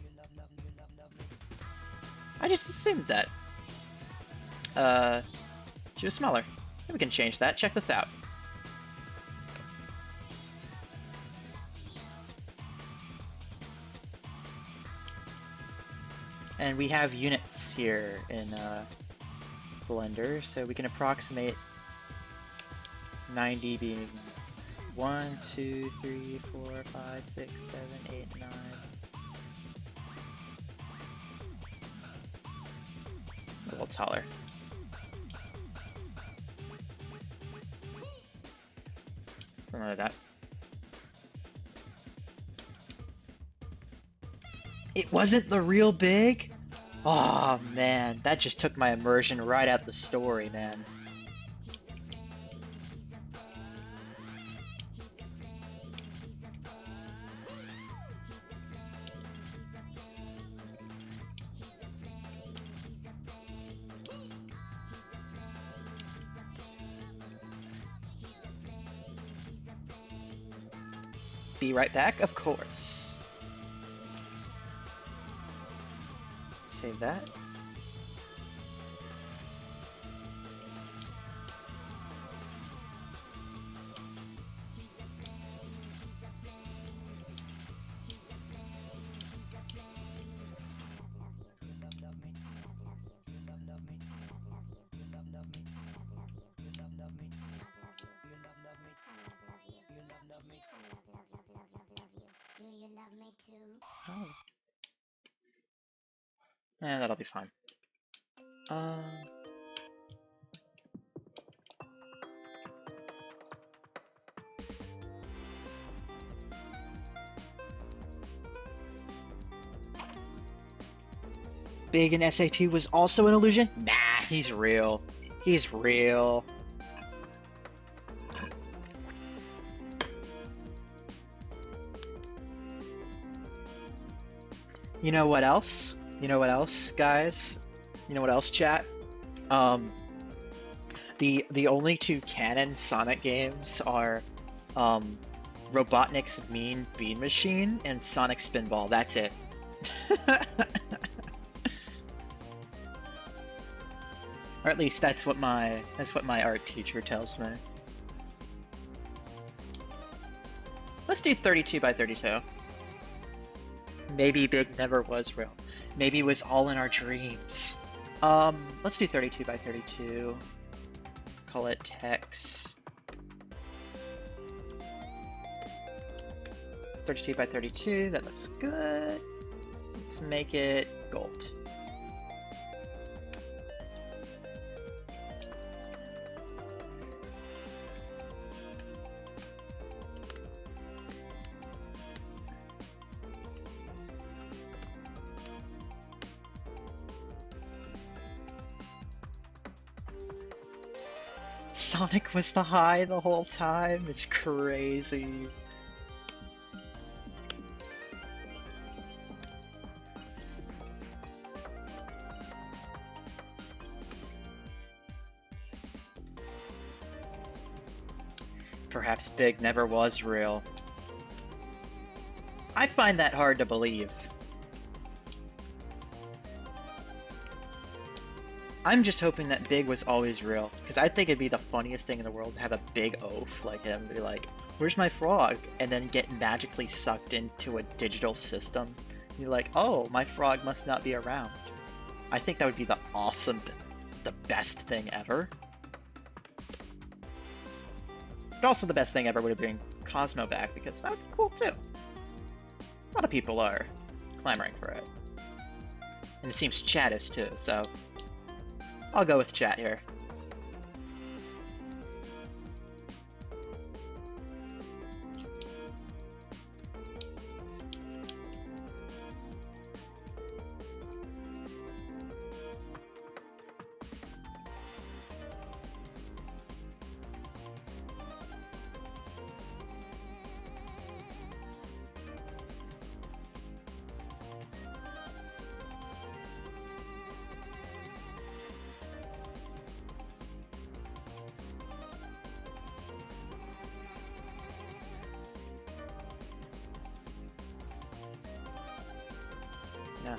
I just assumed that. She was smaller. Maybe we can change that. Check this out. And we have units here in Blender, so we can approximate 90 being 1, 2, 3, 4, 5, 6, 7, 8, 9. A little taller. Something like that. It wasn't the real Big? Oh man, that just took my immersion right out the story, man. Be right back, of course. Save that. Oh. Yeah, that'll be fine. Big in SAT was also an illusion? Nah, he's real. He's real. You know what else? You know what else, guys? You know what else, chat? The only two canon Sonic games are Robotnik's Mean Bean Machine and Sonic Spinball. That's it. Or at least that's what my art teacher tells me. Let's do 32 by 32. Maybe Big never was real. Maybe it was all in our dreams. Let's do 32 by 32. Call it text. 32 by 32, that looks good. Let's make it gold. Sonic was the high the whole time. It's crazy. Perhaps Big never was real. I find that hard to believe. I'm just hoping that Big was always real, because I think it'd be the funniest thing in the world to have a big oaf like him be like, "Where's my frog?" and then get magically sucked into a digital system. And you're like, "Oh, my frog must not be around." I think that would be the best thing ever. But also the best thing ever would have been Cosmo back, because that would be cool too. A lot of people are clamoring for it. And it seems chat is too, so I'll go with chat here. Yeah.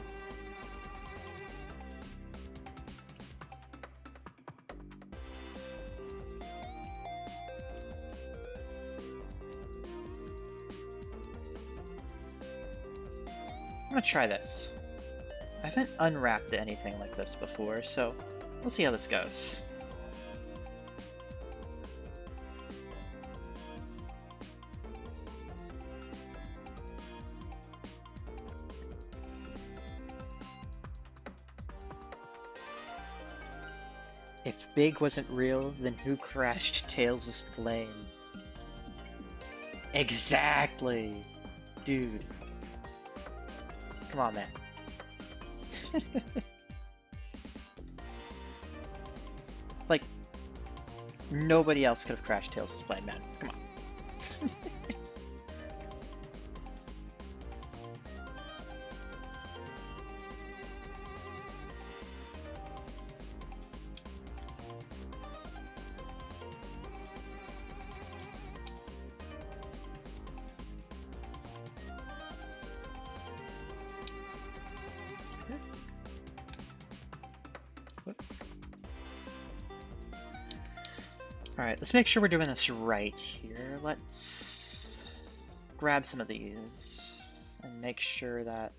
I'm gonna try this. I haven't unwrapped anything like this before, so we'll see how this goes. If Big wasn't real, then who crashed Tails' plane? Exactly! Dude. Come on, man. Like, nobody else could have crashed Tails' plane, man. Come on. Alright, let's make sure we're doing this right here. Let's grab some of these and make sure that...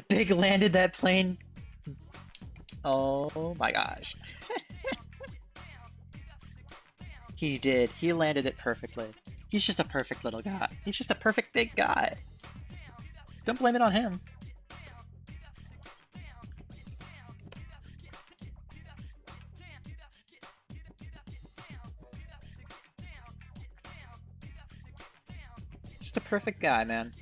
Big landed that plane. Oh my gosh. He did. He landed it perfectly. He's just a perfect little guy. He's just a perfect big guy. Don't blame it on him. Just a perfect guy, man.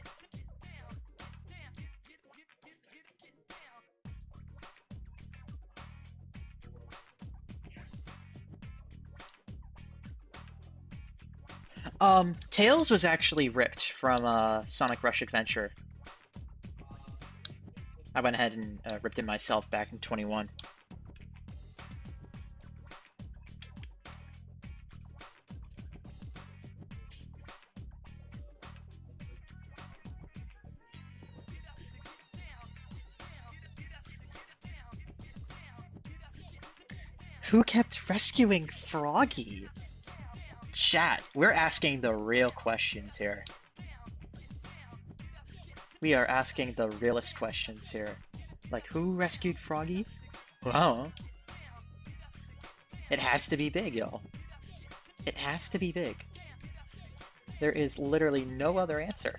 Tails was actually ripped from Sonic Rush Adventure. I went ahead and ripped it myself back in 21. Who kept rescuing Froggy? Chat, we're asking the real questions here. We are asking the realest questions here. Like, who rescued Froggy? Wow. It has to be big, y'all. It has to be big. There is literally no other answer.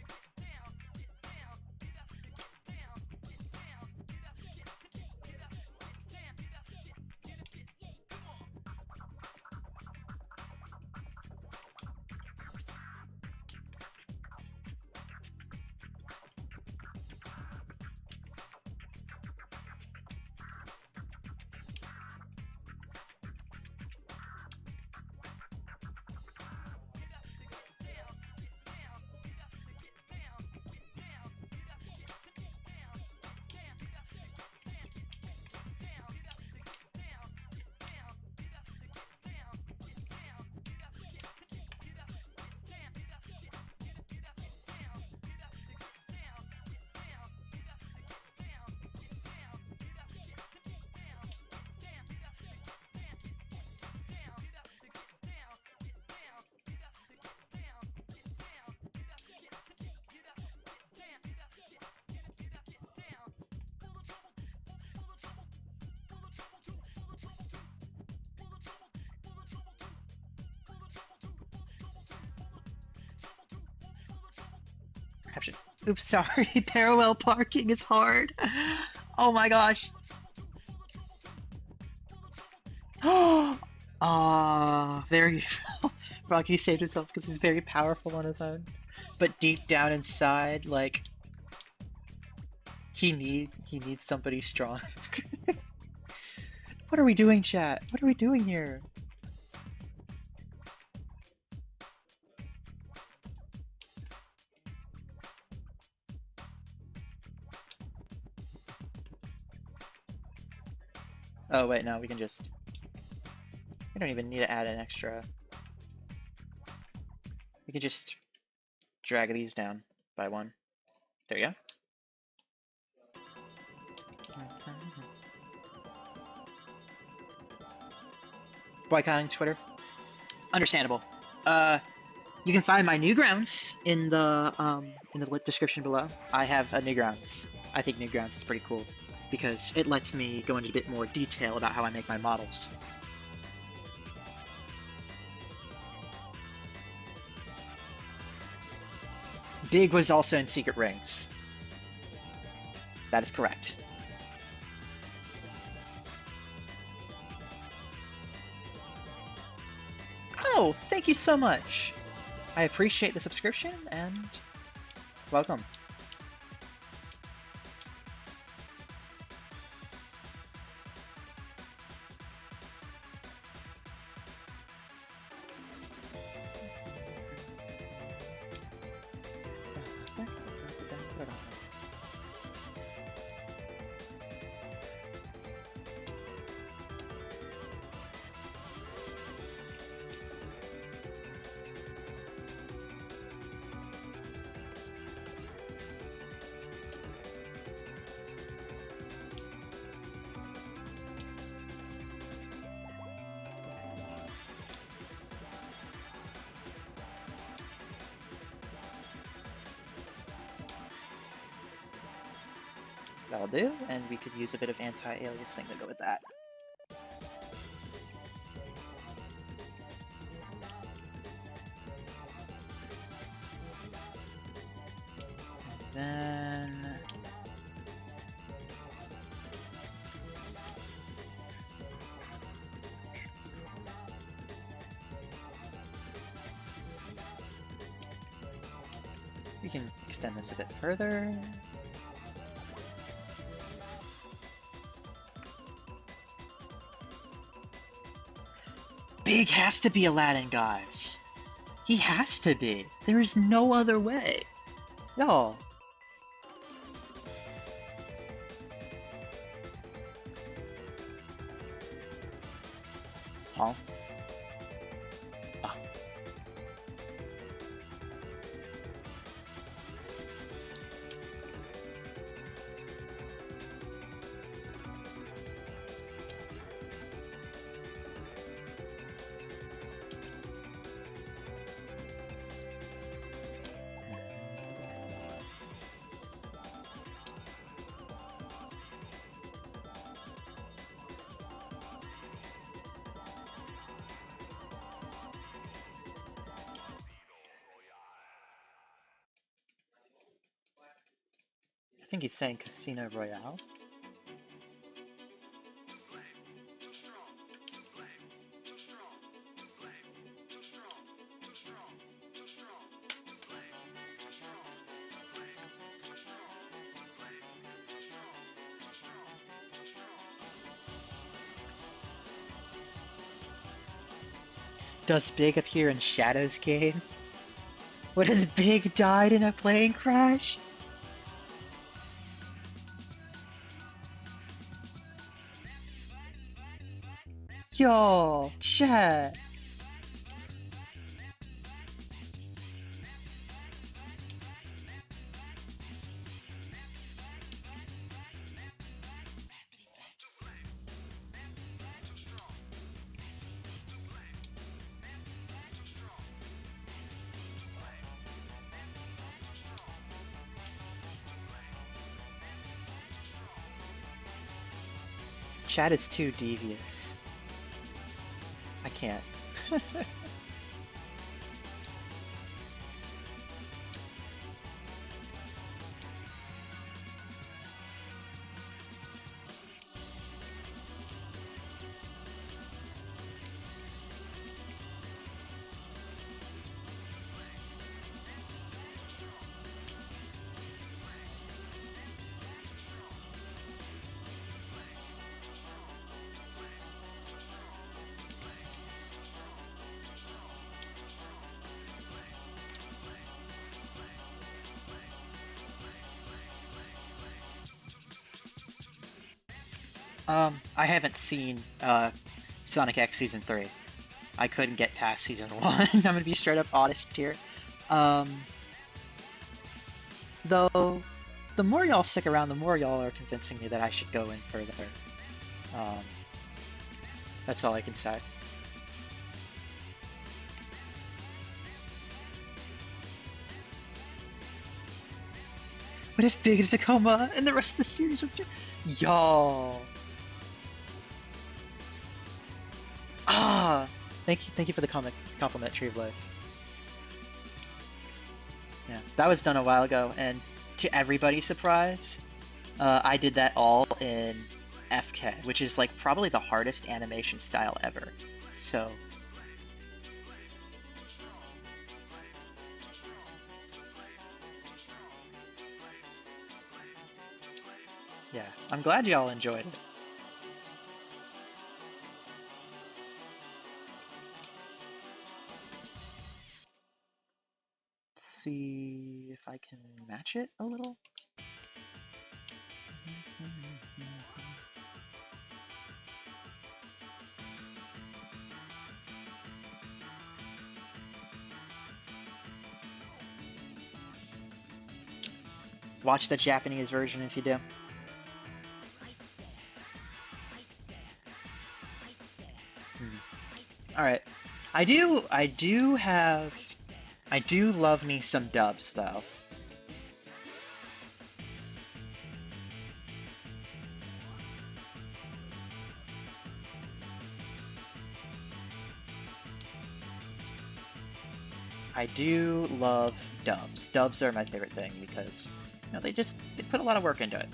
Oops, sorry. Parallel parking is hard. Oh my gosh. Very. Rocky saved himself because he's very powerful on his own. But deep down inside, like, he needs somebody strong. What are we doing, chat? What are we doing here? Oh wait, no, we can just... We don't even need to add an extra... We can just drag these down by one. There you go. Boycotting Twitter. Understandable. You can find my Newgrounds in the description below. I have a Newgrounds. I think Newgrounds is pretty cool because it lets me go into a bit more detail about how I make my models. Big was also in Secret Rings. That is correct. Oh, thank you so much. I appreciate the subscription and welcome. That'll do, and we could use a bit of anti-aliasing to go with that. And then... we can extend this a bit further. Big has to be Aladdin, guys. He has to be. There is no other way. Y'all. Huh? Ah. I think he's saying Casino Royale. Does Big appear in Shadow's game? What if Big died in a plane crash? Yo, chat. Chat is too devious. I can't. I haven't seen Sonic X Season 3. I couldn't get past Season 1. I'm gonna be straight up honest here. Though, the more y'all stick around, the more y'all are convincing me that I should go in further. That's all I can say. What if Big is a coma and the rest of the series would just... Y'all. Ah! Thank you for the compliment, Tree of Life. Yeah, that was done a while ago, and to everybody's surprise, I did that all in FK, which is like probably the hardest animation style ever. So yeah, I'm glad y'all enjoyed it. Let's see if I can match it a little. Watch the Japanese version if you do. Alright. I do love me some dubs, though. I do love dubs. Dubs are my favorite thing because, you know, they put a lot of work into it.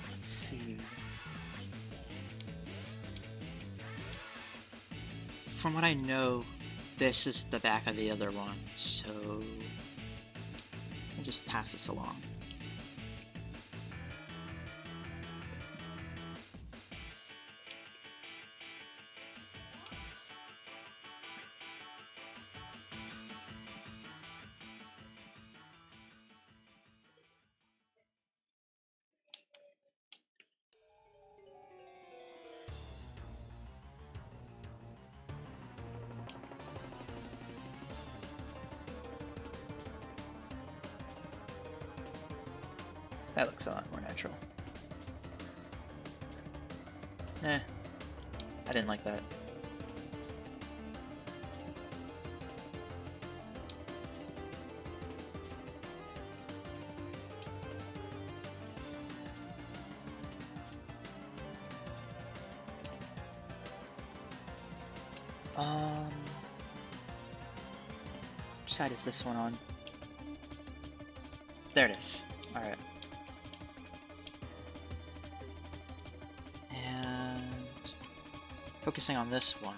Let's see. From what I know, this is the back of the other one, so I'll just pass this along. That looks a lot more natural. I didn't like that. Which side is this one on? There it is. Alright. And focusing on this one.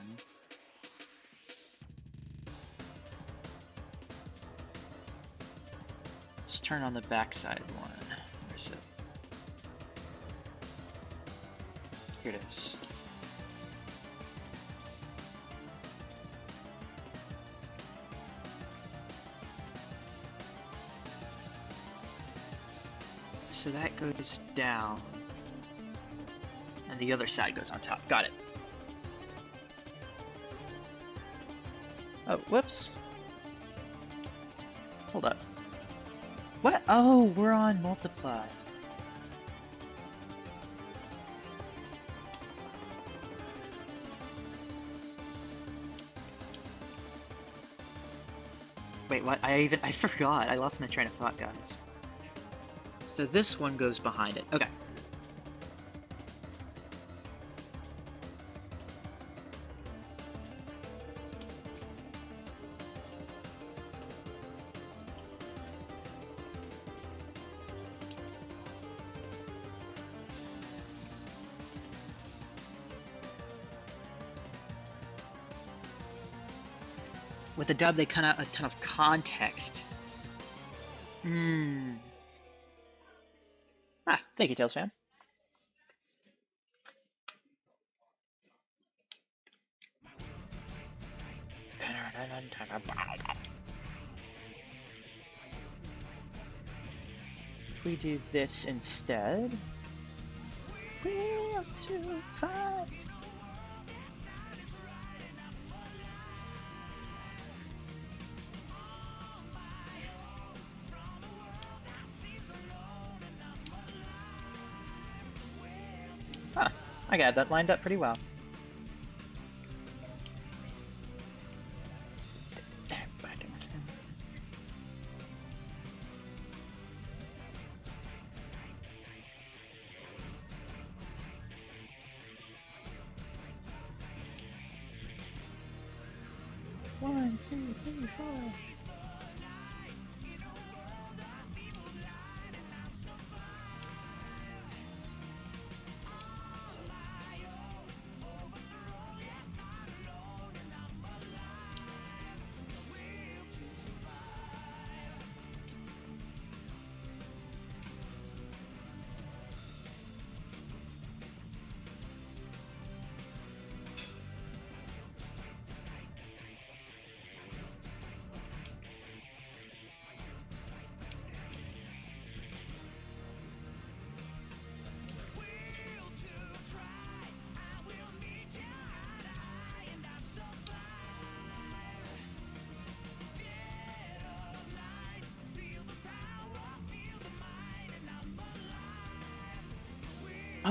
Let's turn on the backside one. Where is it? Here it is. So that goes down, and the other side goes on top. Got it. Oh, whoops. Hold up. What? Oh, we're on multiply. Wait, what? I forgot. I lost my train of thought, guys. So this one goes behind it. Okay. With the dub, they cut out a ton of context. Ah, thank you, Tails fan. If we do this instead, we'll survive. I got that lined up pretty well. One, two, three, four.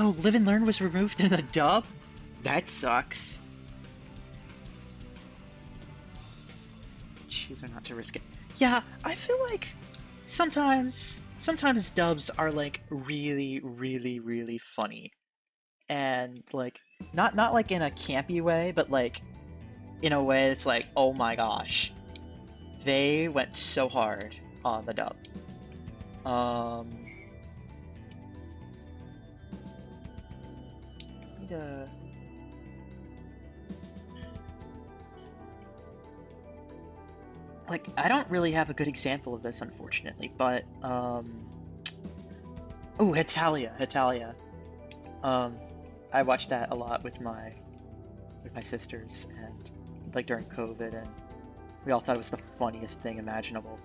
Oh, Live and Learn was removed in the dub? That sucks. Choose not to risk it. Yeah, I feel like sometimes dubs are like really, really, really funny. And like not like in a campy way, but like in a way it's like, oh my gosh. They went so hard on the dub. Need a... Like, I don't really have a good example of this, unfortunately, but, oh, Hetalia. I watched that a lot with my sisters, and, like, during COVID, and we all thought it was the funniest thing imaginable.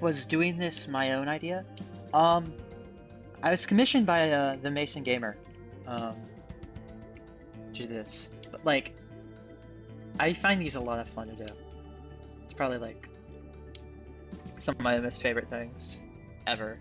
Was doing this my own idea? I was commissioned by TheMasonGamer to do this, but like, I find these a lot of fun to do. It's probably like some of my most favorite things ever.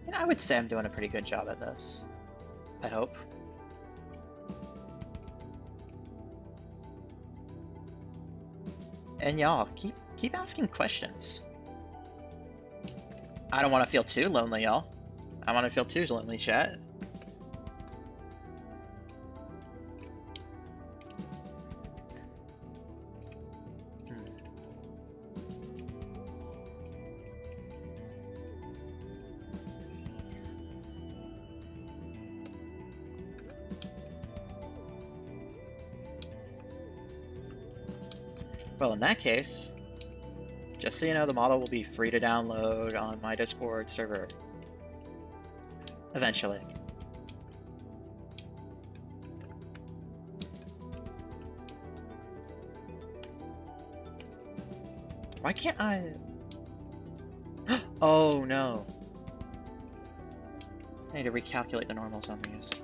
And I would say I'm doing a pretty good job at this. I hope. And y'all, keep asking questions. I don't want to feel too lonely, y'all. I want to feel too lonely, chat. Well, in that case, just so you know, the model will be free to download on my Discord server. Eventually. Why can't I... Oh, no. I need to recalculate the normals on these.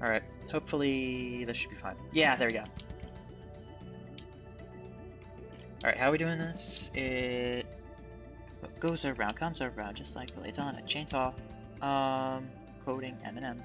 Alright, hopefully this should be fine. Yeah, there we go. Alright, how are we doing this? It goes around, comes around, just like blades on a chainsaw. Quoting Eminem.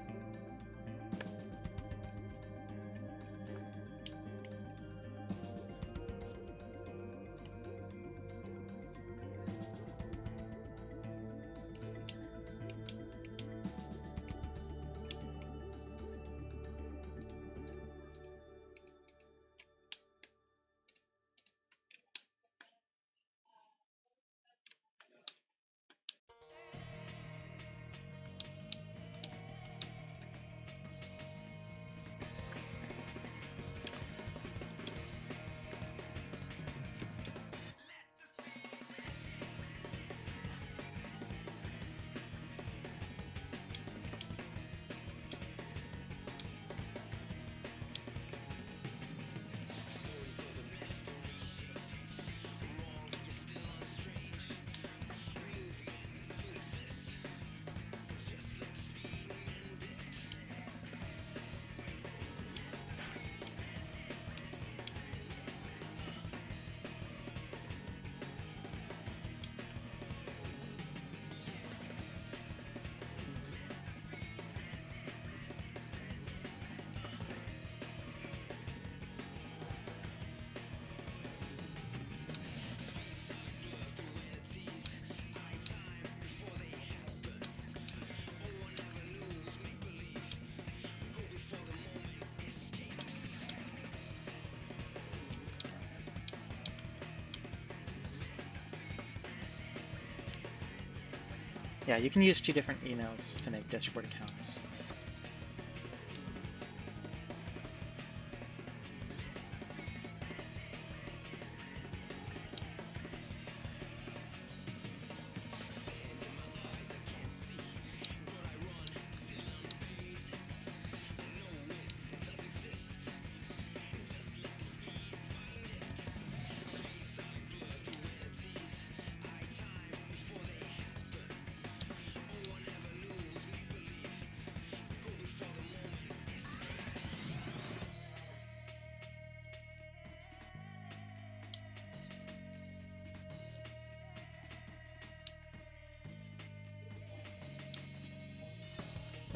Yeah, you can use 2 different emails to make Discord accounts.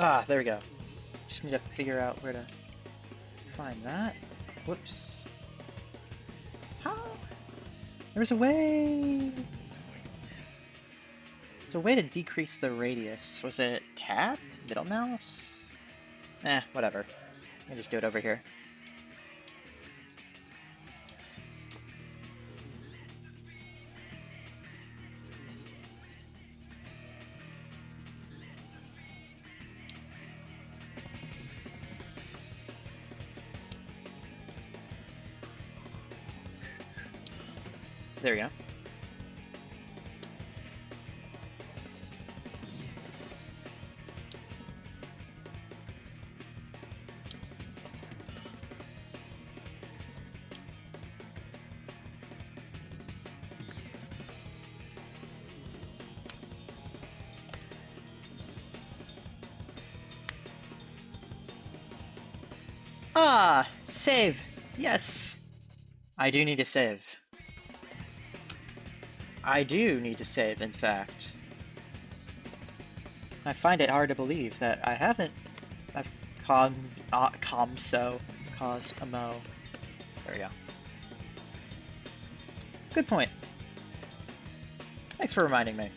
Ah, there we go. Just need to figure out where to find that. Whoops. How? There's a way! There's a way to decrease the radius. Was it tab? Middle mouse? Eh, whatever. I'll just do it over here. There we go. Ah! Save! Yes! I do need to save. I do need to save, in fact. I find it hard to believe that I haven't... I've Cosmo. There we go. Good point. Thanks for reminding me.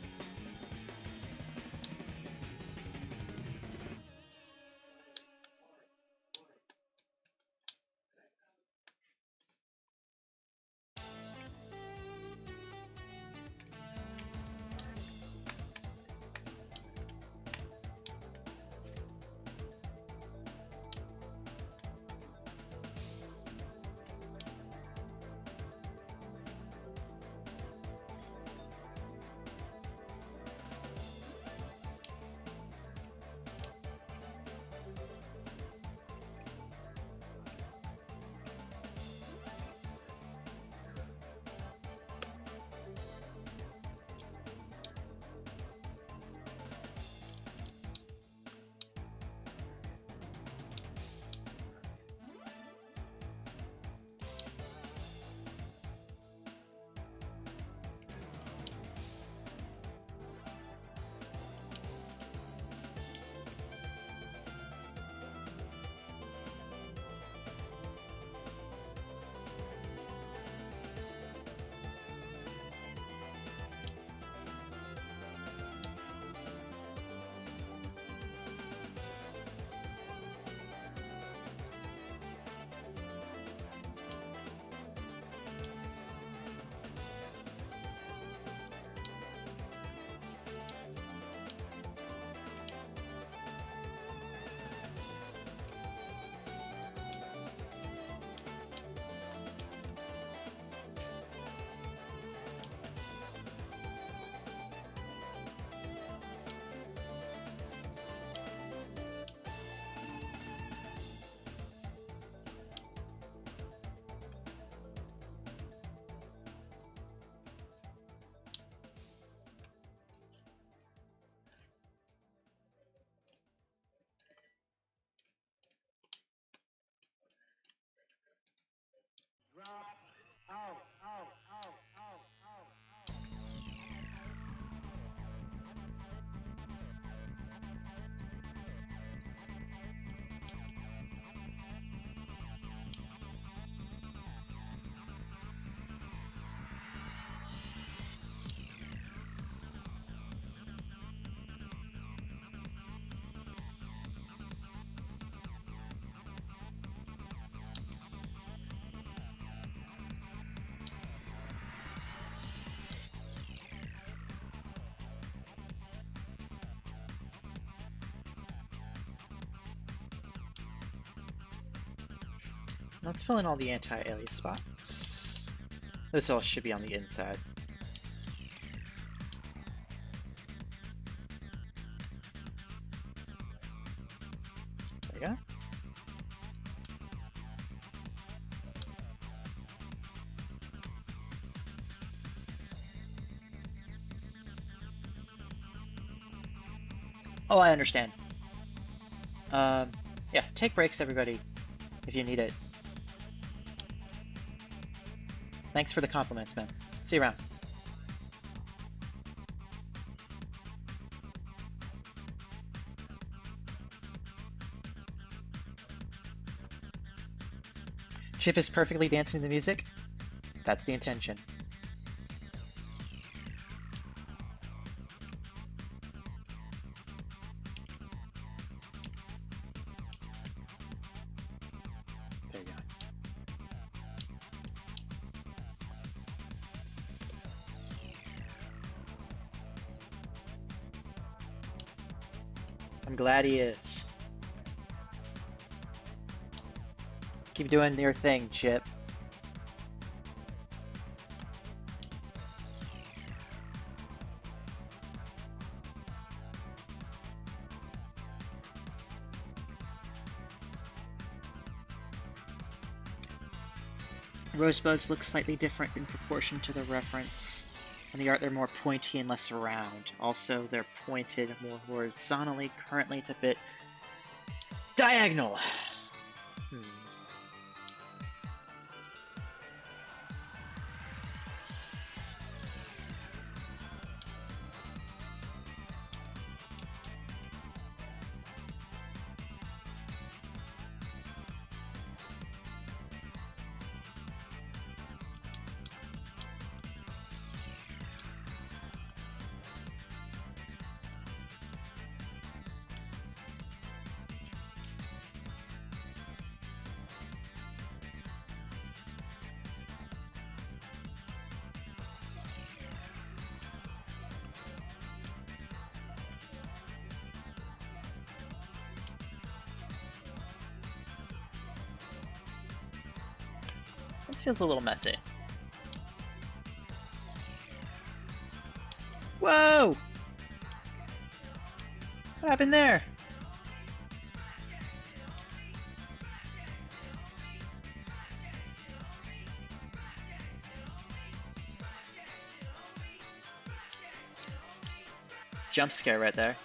Let's fill in all the anti-alias spots. This all should be on the inside. There you go. Oh, I understand. Yeah, take breaks, everybody, if you need it. Thanks for the compliments, man. See you around. Chip is perfectly dancing to the music. That's the intention. There you go. I'm glad he is. Keep doing your thing, Chip. Rosebuds look slightly different in proportion to the reference. In the art, they're more pointy and less round. Also, they're pointed more horizontally. Currently, it's a bit diagonal. This feels a little messy. Whoa! What happened there? Jump scare right there.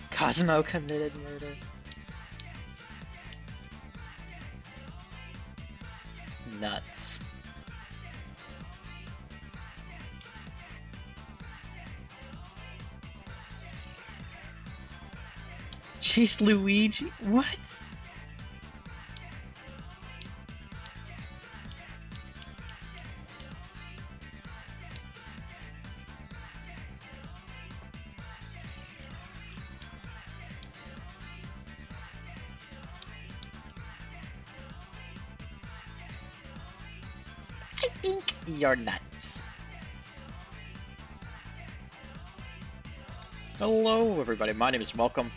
Cosmo committed murder. Nuts. Chase Luigi? What? I think you're nuts. Hello, everybody. My name is Malcolm.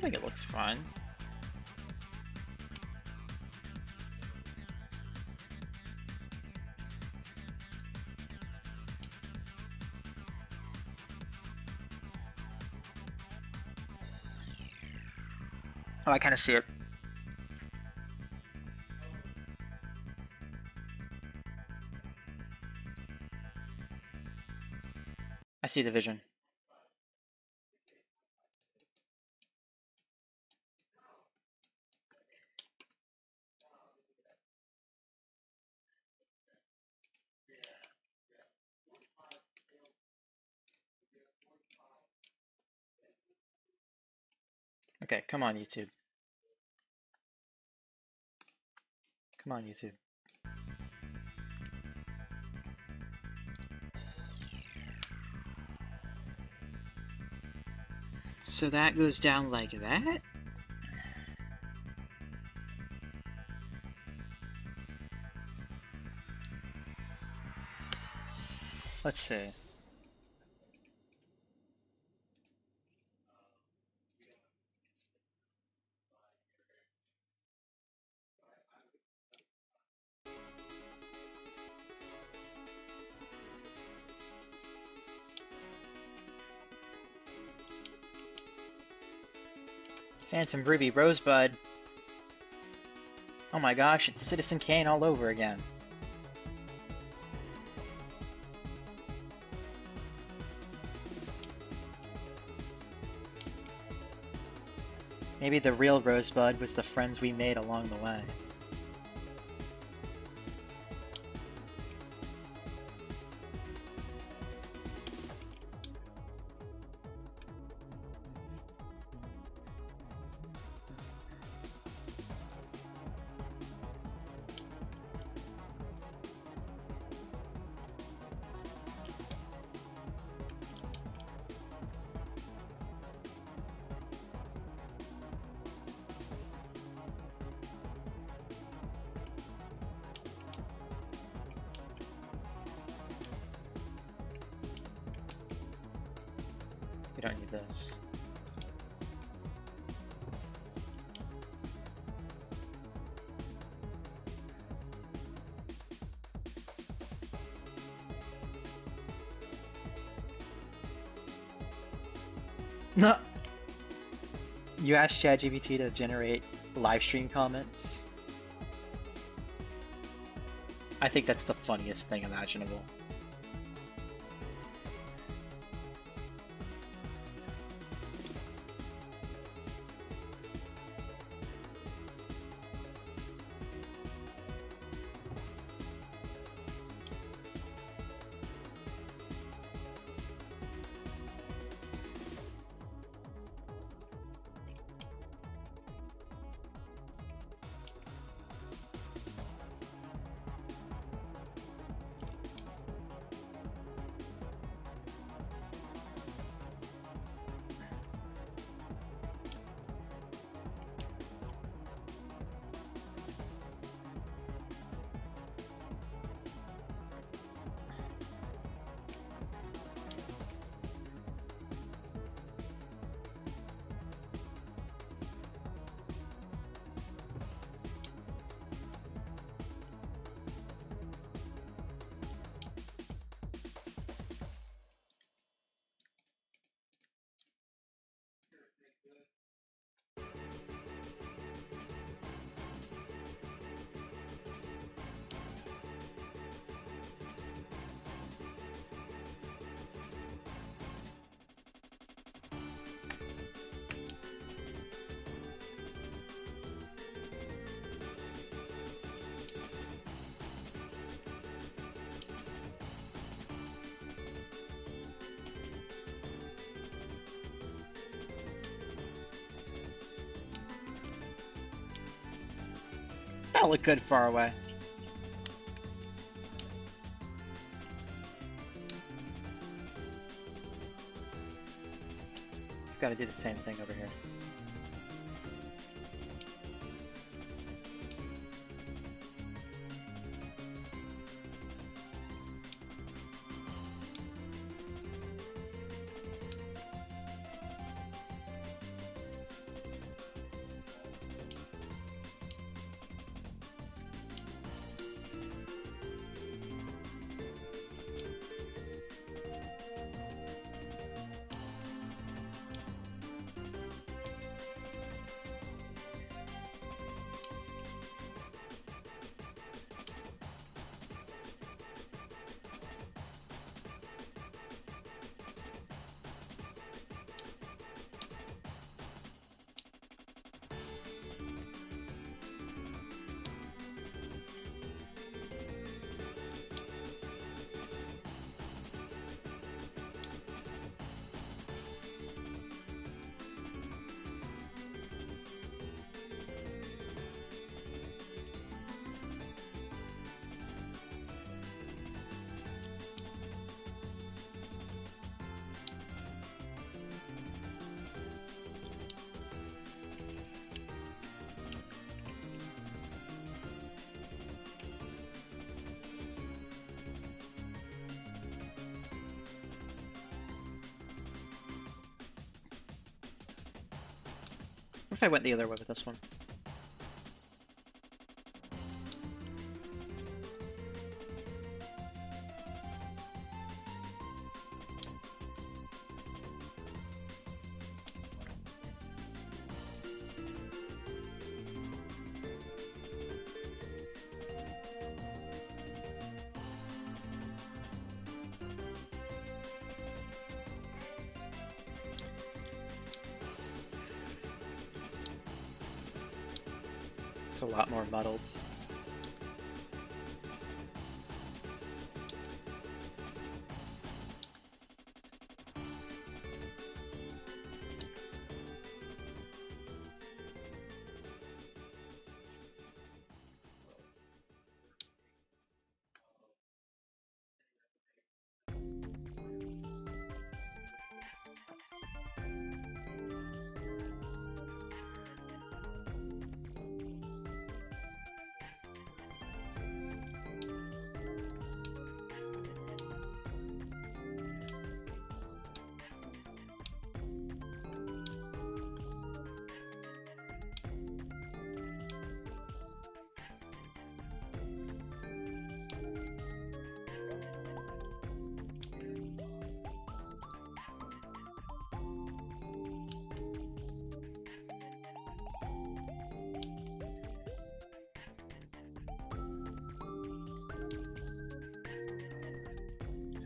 think it looks fine. Oh, I kind of see it. I see the vision. Okay, come on, YouTube. Come on, YouTube. So that goes down like that? Let's see. Phantom Ruby Rosebud. Oh my gosh, it's Citizen Kane all over again. Maybe the real Rosebud was the friends we made along the way. We don't need this. No. You asked ChatGPT to generate live stream comments? I think that's the funniest thing imaginable. That'll look good far away. Just gotta do the same thing over here. if I went the other way with this one? It's a lot more muddled.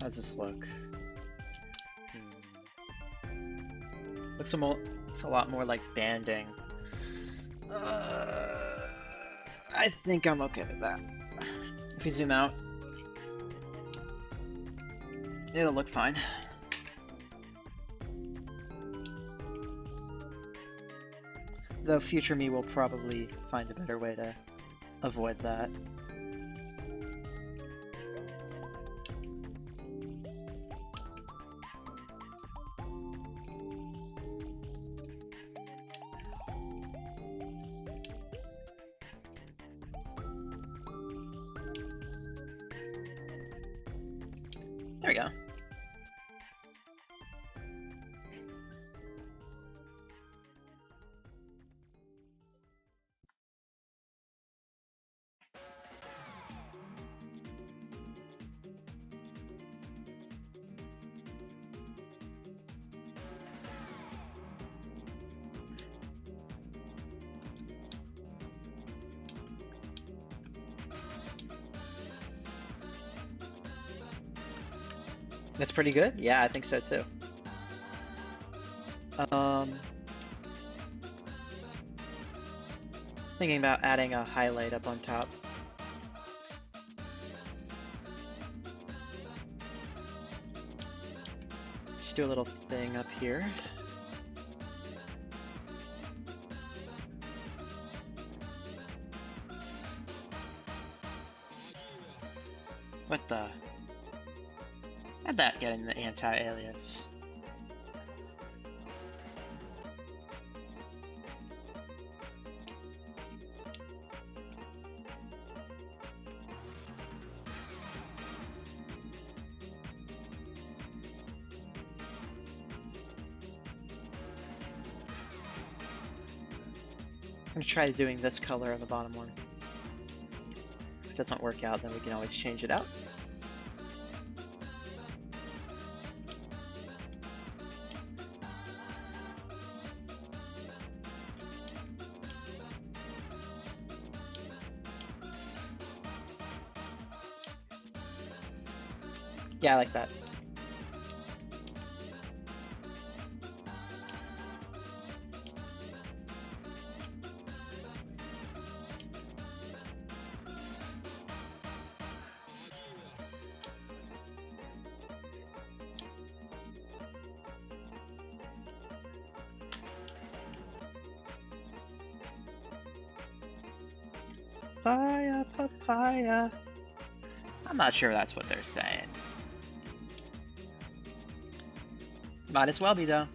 How does this look? Looks a lot more like banding. I think I'm okay with that. If we zoom out, it'll look fine. Though future me will probably find a better way to avoid that. There we go. That's pretty good? Yeah, I think so too. Thinking about adding a highlight up on top. Just do a little thing up here. What the? How'd that get in the anti-alias? I'm gonna try doing this color on the bottom one. If it doesn't work out, then we can always change it out. Yeah, I like that. Papaya, papaya. I'm not sure that's what they're saying. Might as well be, though.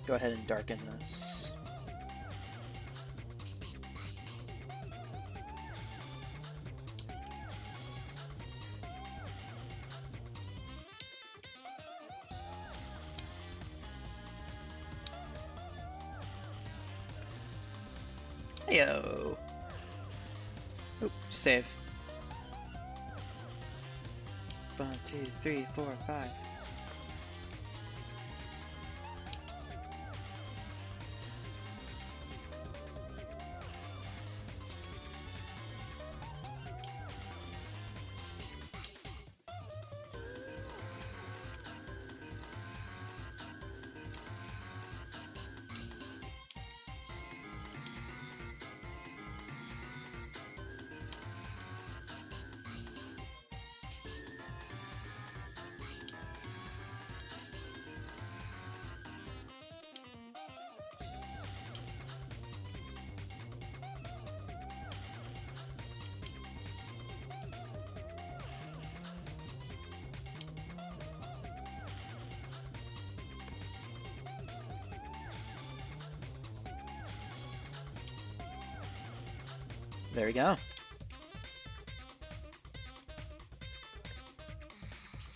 go ahead and darken this. Heyo! Oop, save. 1, 2, 3, 4, 5. There we go.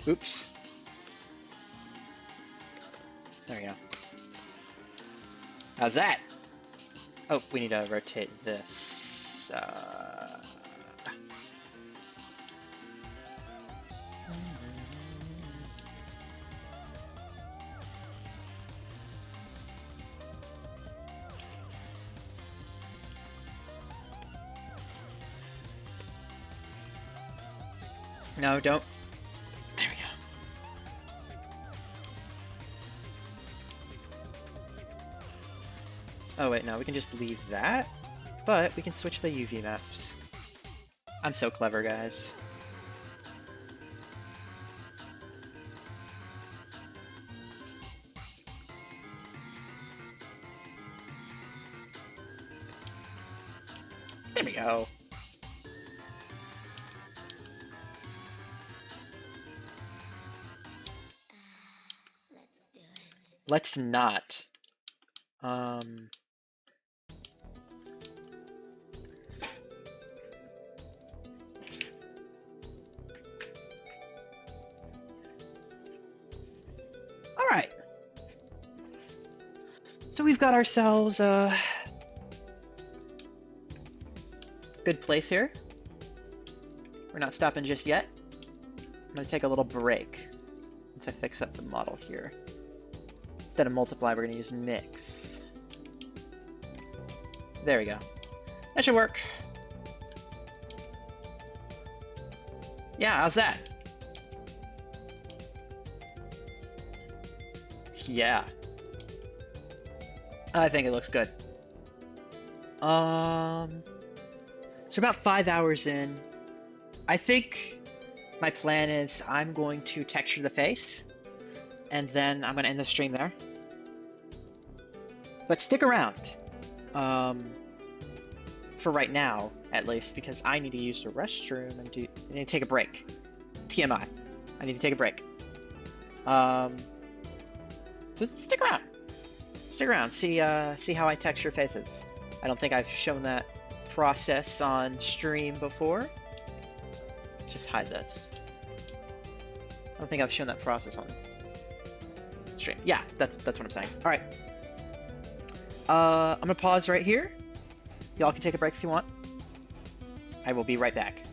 Oops. There we go. How's that? Oh, we need to rotate this. No, don't. There we go. Oh wait, no, we can just leave that, but we can switch the UV maps. I'm so clever, guys. There we go. Let's do it. Let's not. Alright. So we've got ourselves a good place here. We're not stopping just yet. I'm gonna take a little break once I fix up the model here. Instead of multiply, we're gonna use mix. There we go. That should work. Yeah, how's that? Yeah. I think it looks good. So about 5 hours in, I think my plan is I'm going to texture the face, and then I'm gonna end the stream there. But stick around. For right now, at least, because I need to use the restroom and I need to take a break. TMI. I need to take a break. So stick around. Stick around. See how I texture faces. I don't think I've shown that process on stream before. Let's just hide this. I don't think I've shown that process on stream. Yeah, that's what I'm saying. All right. I'm gonna pause right here. Y'all can take a break if you want. I will be right back.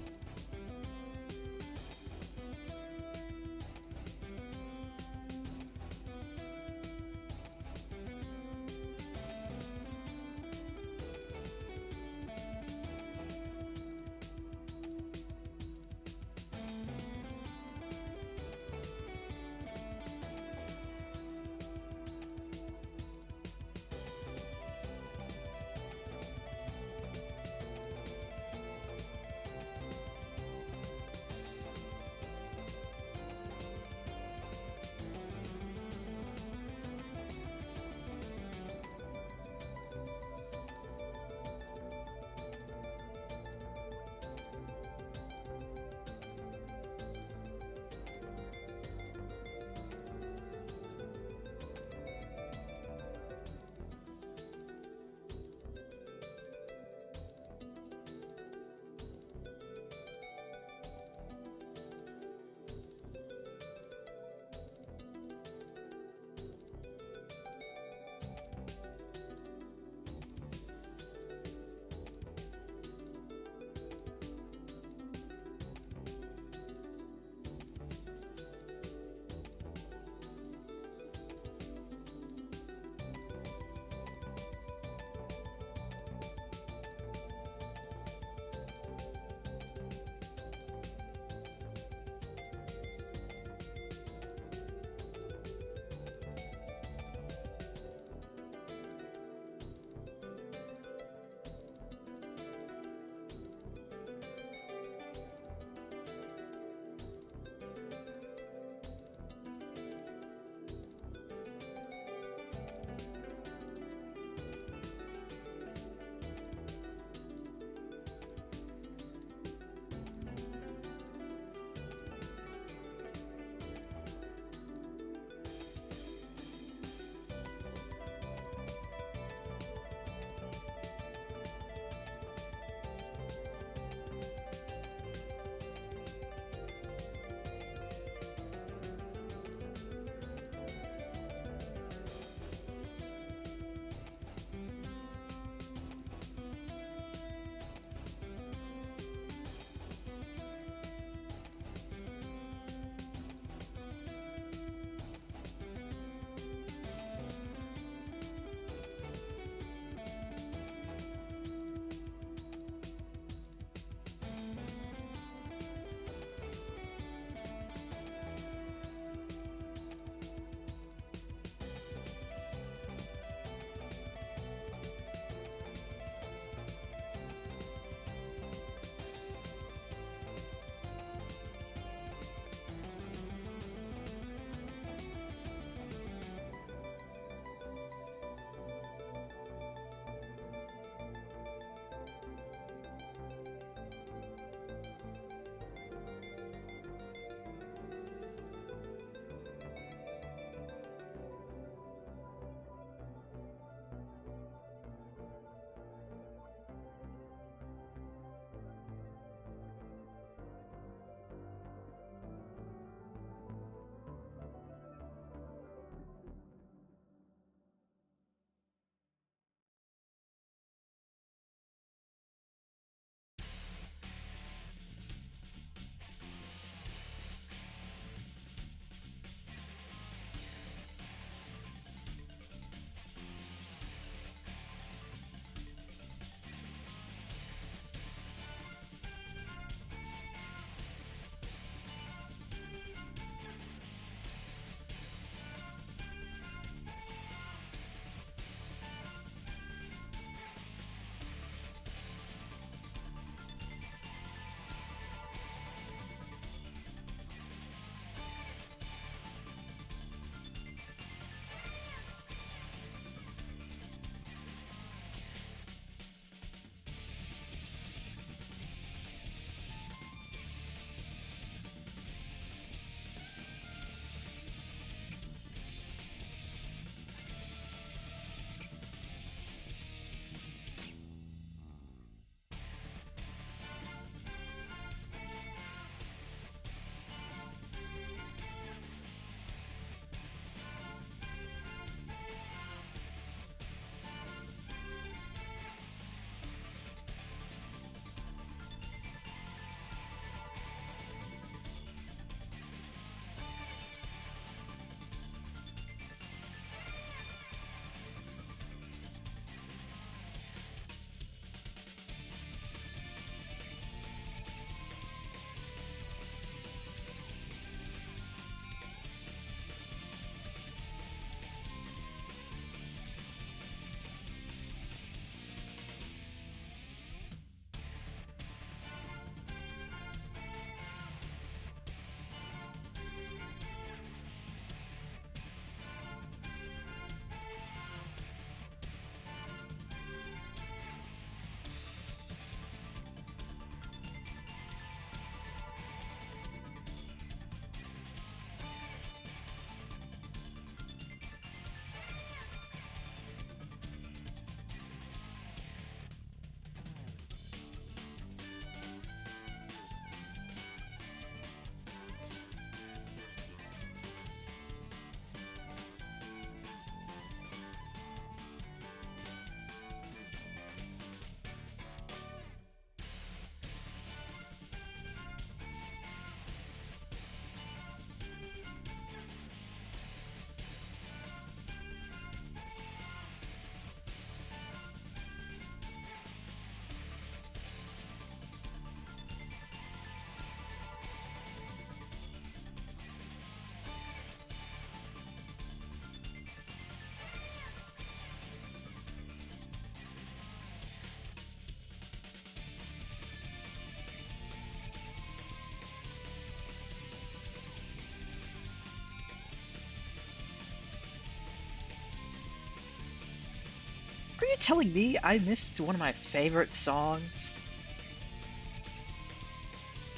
you telling me I missed one of my favorite songs?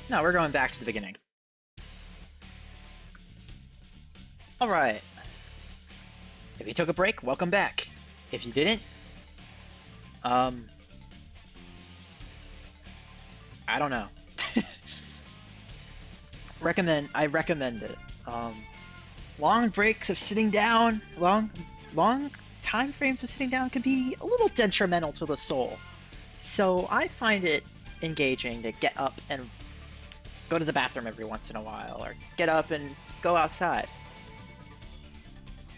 No, we're going back to the beginning. Alright. If you took a break, welcome back. If you didn't, I don't know. I recommend it. Long breaks of sitting down, long time frames of sitting down can be a little detrimental to the soul. So I find it engaging to get up and go to the bathroom every once in a while, or get up and go outside.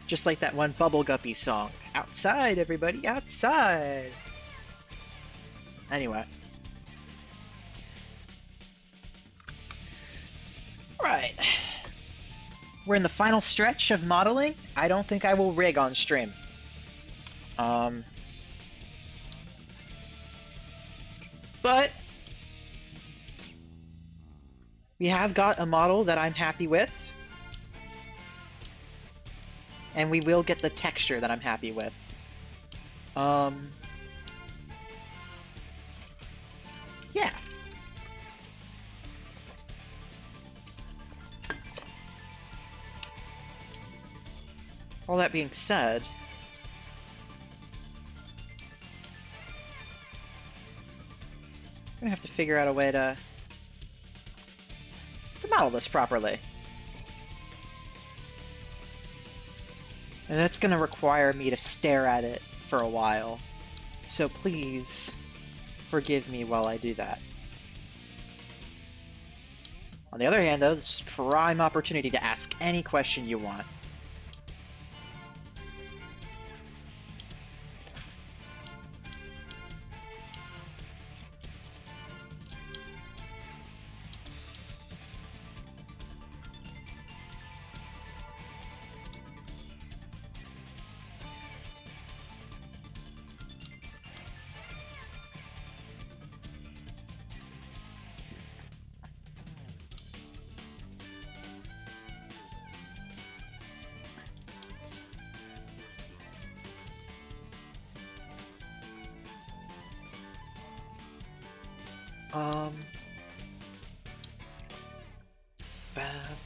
Just like that one Bubble Guppy song. Outside, everybody, outside! Anyway. Right. We're in the final stretch of modeling. I don't think I will rig on stream. But we have got a model that I'm happy with. And we will get the texture that I'm happy with. Yeah. All that being said, I'm gonna have to figure out a way to model this properly. And that's gonna require me to stare at it for a while. So please forgive me while I do that. On the other hand, though, this is prime opportunity to ask any question you want.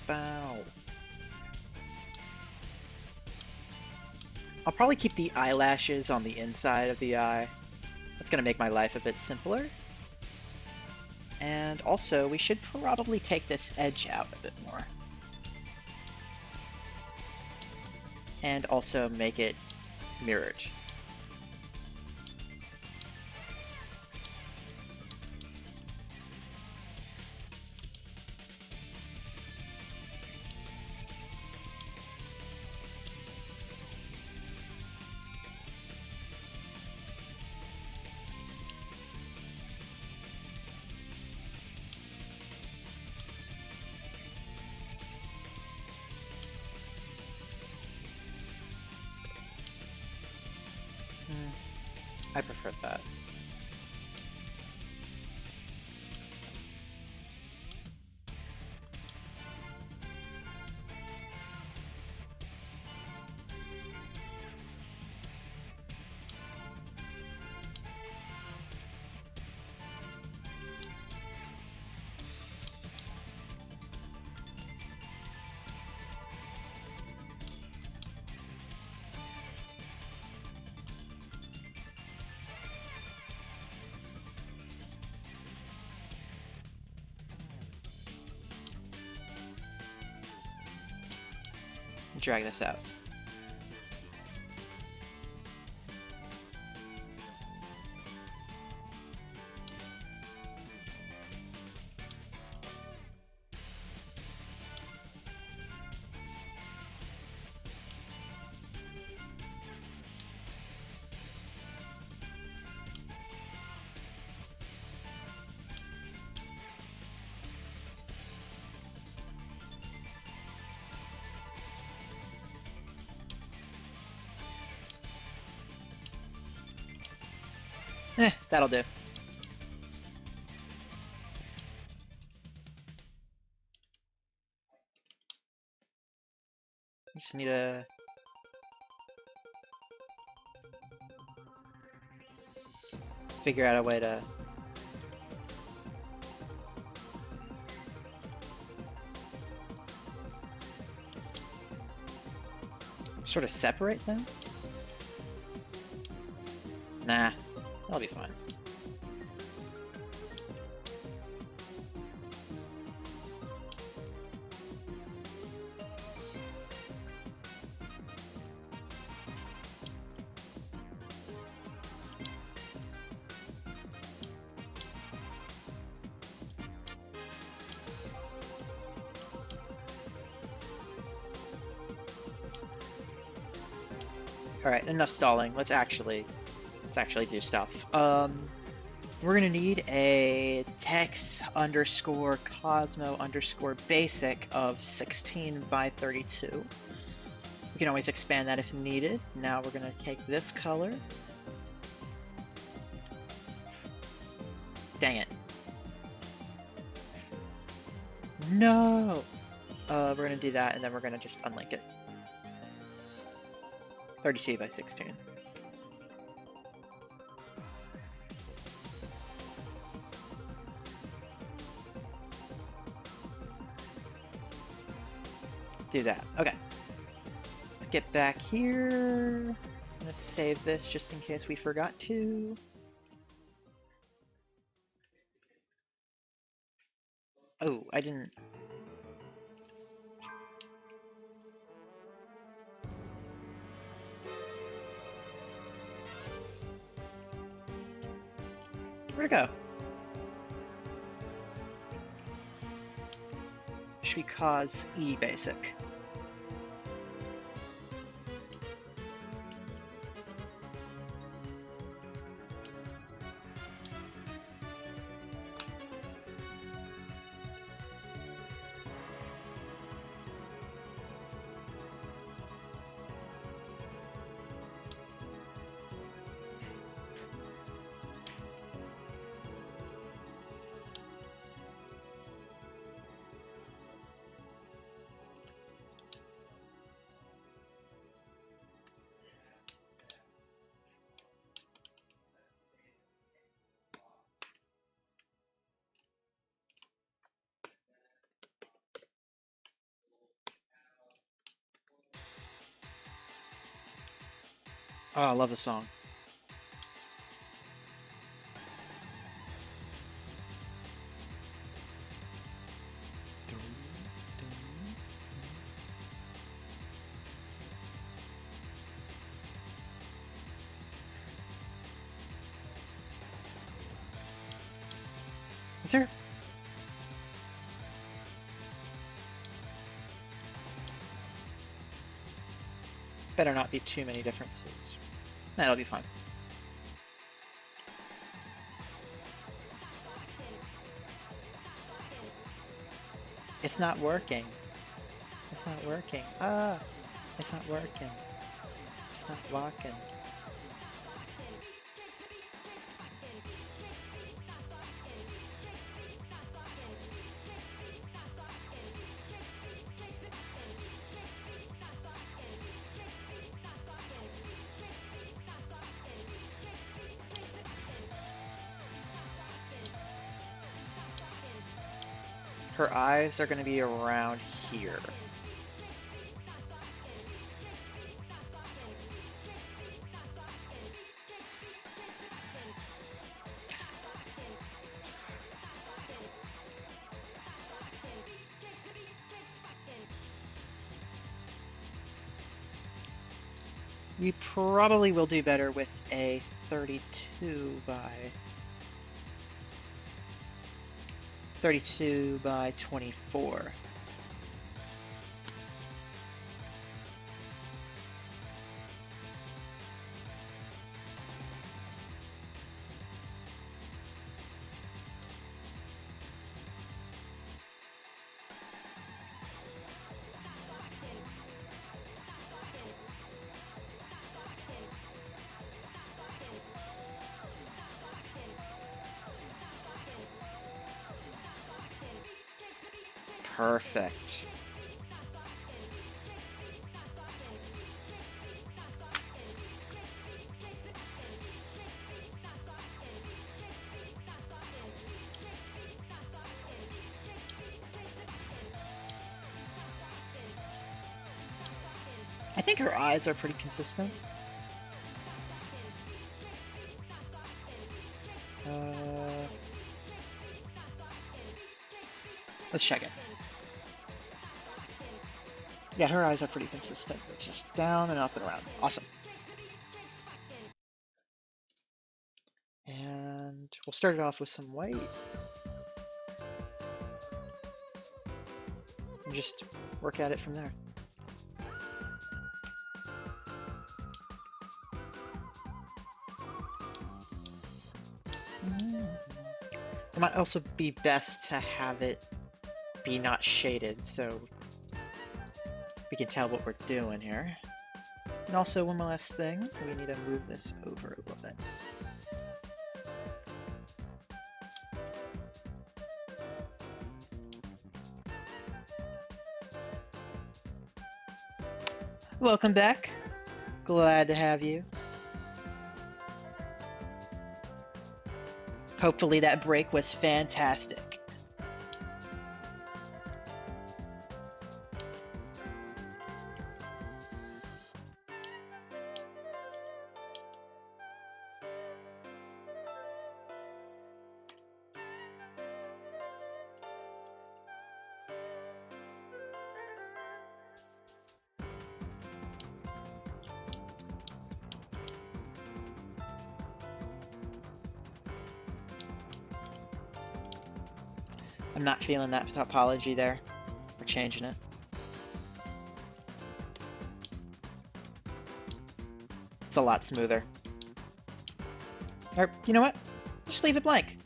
Bow. I'll probably keep the eyelashes on the inside of the eye. That's gonna make my life a bit simpler. And also, we should probably take this edge out a bit more. And also make it mirrored. I prefer that. Drag this out. That'll do. Just need a... figure out a way to sort of separate them. Nah, that'll be fine. All right, enough stalling. Let's actually do stuff. We're gonna need a text underscore Cosmo underscore basic of 16 by 32. We can always expand that if needed. Now we're gonna take this color. Dang it. No! We're gonna do that and then we're gonna just unlink it. 32 by 16. Let's do that. Okay. Let's get back here. I'm gonna save this just in case we forgot to. Oh, I didn't. Where'd it go? Should we cause E basic? Oh, I love the song. Is there? Better not be too many differences. That'll be fine. It's not working. It's not working. Ah! It's not working. It's not walking. Her eyes are going to be around here. We probably will do better with a 32 by 24. Perfect. I think her eyes are pretty consistent. Let's check it. Yeah, her eyes are pretty consistent. It's just down and up and around. Awesome. And we'll start it off with some white. And just work at it from there. It might also be best to have it be not shaded, so we can tell what we're doing here. And also, one more last thing, we need to move this over a little bit. Welcome back. Glad to have you. Hopefully that break was fantastic. I'm not feeling that topology there. We're changing it. It's a lot smoother. Or, you know what? Just leave it blank.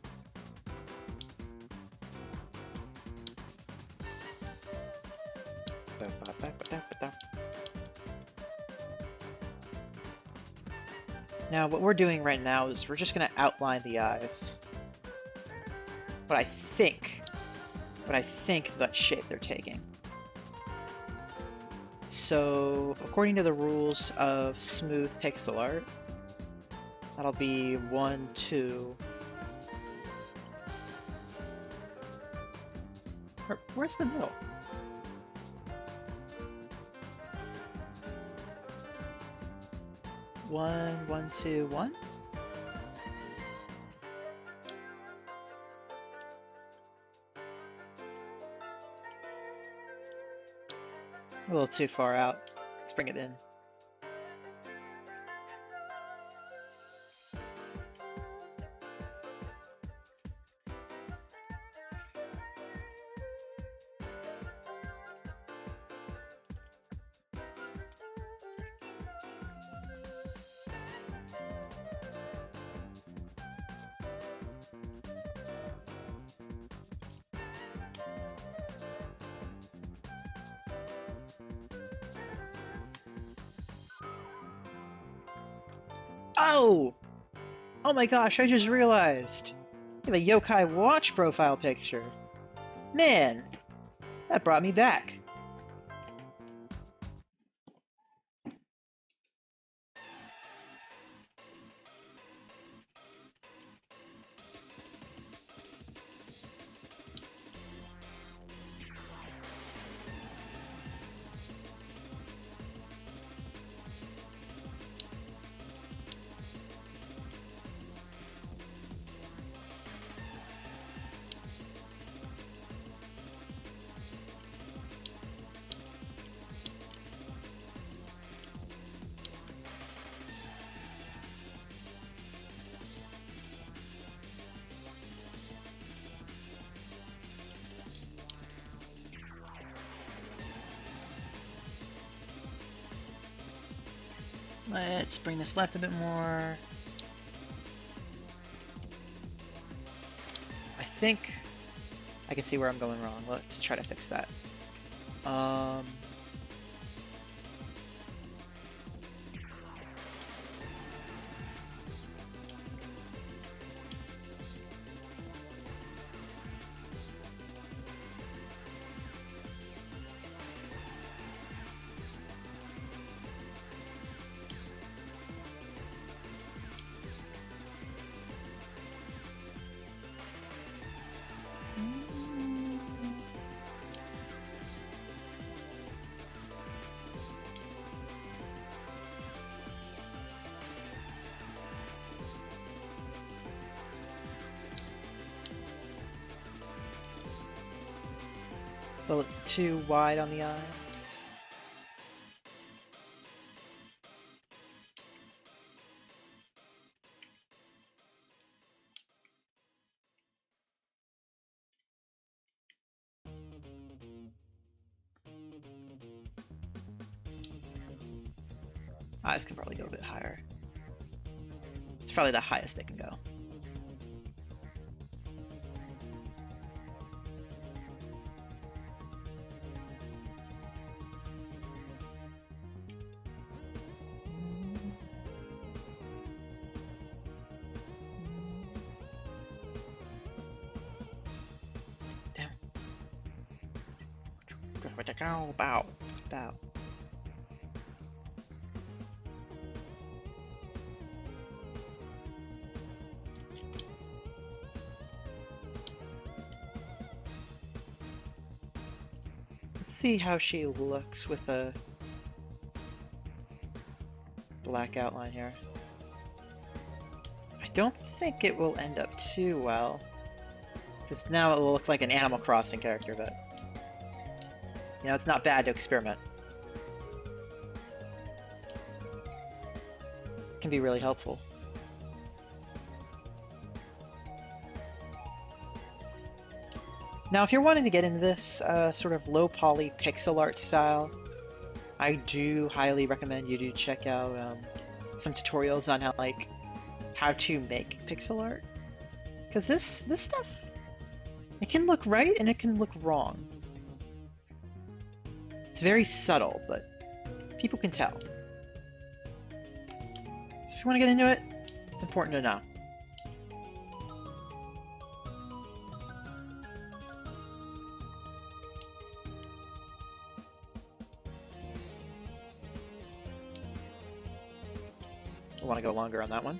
Now, what we're doing right now is we're just going to outline the eyes. What I think that shape they're taking. So, according to the rules of smooth pixel art, that'll be 1, 2. Where's the middle? One, 2, 1. A little too far out. Let's bring it in. Oh! Oh my gosh, I just realized! You have a yokai watch profile picture. Man, that brought me back. Let's bring this left a bit more. I think I can see where I'm going wrong. Let's try to fix that. A little too wide on the eyes. Eyes can probably go a bit higher. It's probably the highest they can go. Damn. Bow. Bow. Let's see how she looks with a black outline here. I don't think it will end up too well. Because now it will look like an Animal Crossing character, but... You know, it's not bad to experiment. It can be really helpful. Now, if you're wanting to get into this sort of low poly pixel art style, I do highly recommend you do check out some tutorials on how to make pixel art. Because this stuff, it can look right and it can look wrong. It's very subtle, but people can tell. So if you want to get into it, it's important to know. I want to go longer on that one.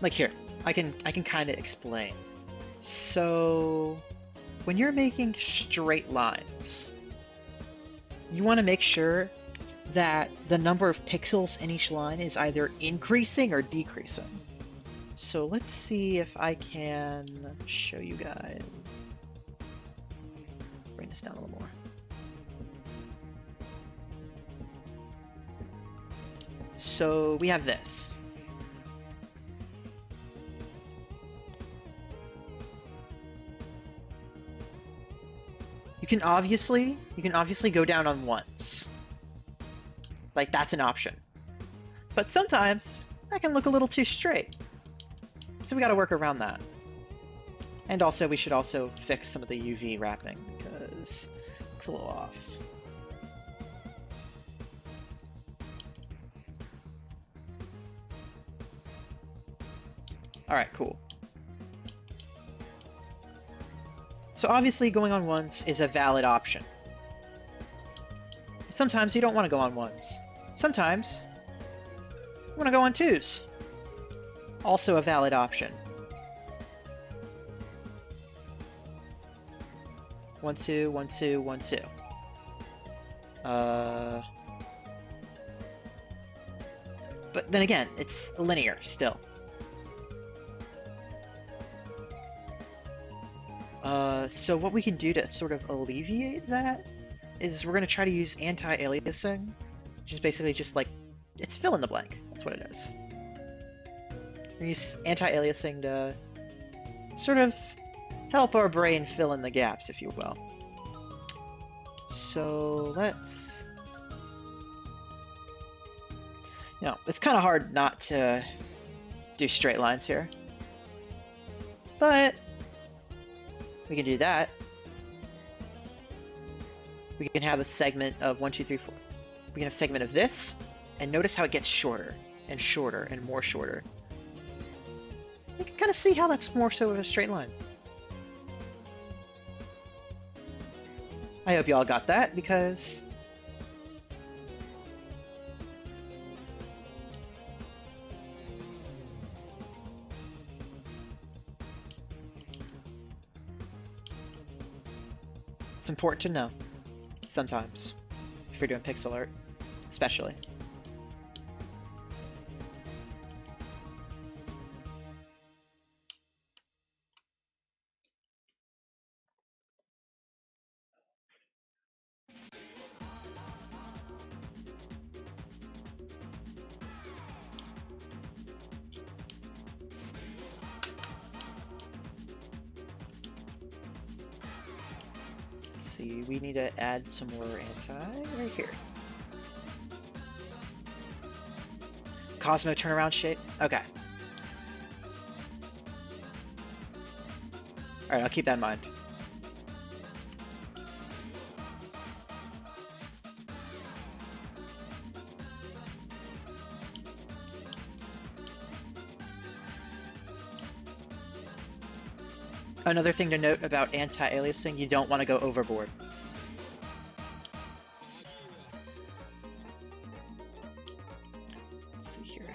Like here, I can kind of explain. So when you're making straight lines, you want to make sure that the number of pixels in each line is either increasing or decreasing. So let's see if I can show you guys. Bring this down a little more. So we have this. You can obviously go down on ones. Like, that's an option. But sometimes that can look a little too straight. So we gotta work around that. And also, we should also fix some of the UV wrapping because it looks a little off. Alright, cool. So obviously going on ones is a valid option. Sometimes you don't want to go on ones. Sometimes you want to go on twos. Also a valid option. 1 2 1 2 1 2. But then again, it's linear still. So what we can do to sort of alleviate that is we're going to try to use anti-aliasing, which is basically just like, it's fill in the blank. That's what it is. We're going to use anti-aliasing to sort of help our brain fill in the gaps, if you will. So let's... You know, it's kind of hard not to do straight lines here. But we can do that. We can have a segment of 1 2 3 4. We can have a segment of this, and notice how it gets shorter and shorter and more shorter. You can kind of see how that's more so of a straight line. I hope you all got that, because it's important to know sometimes if you're doing pixel art. especially. Let's see, we need to add some more anti right here. Cosmo turnaround shape? Okay. Alright, I'll keep that in mind. Another thing to note about anti-aliasing, you don't want to go overboard. Let's see here.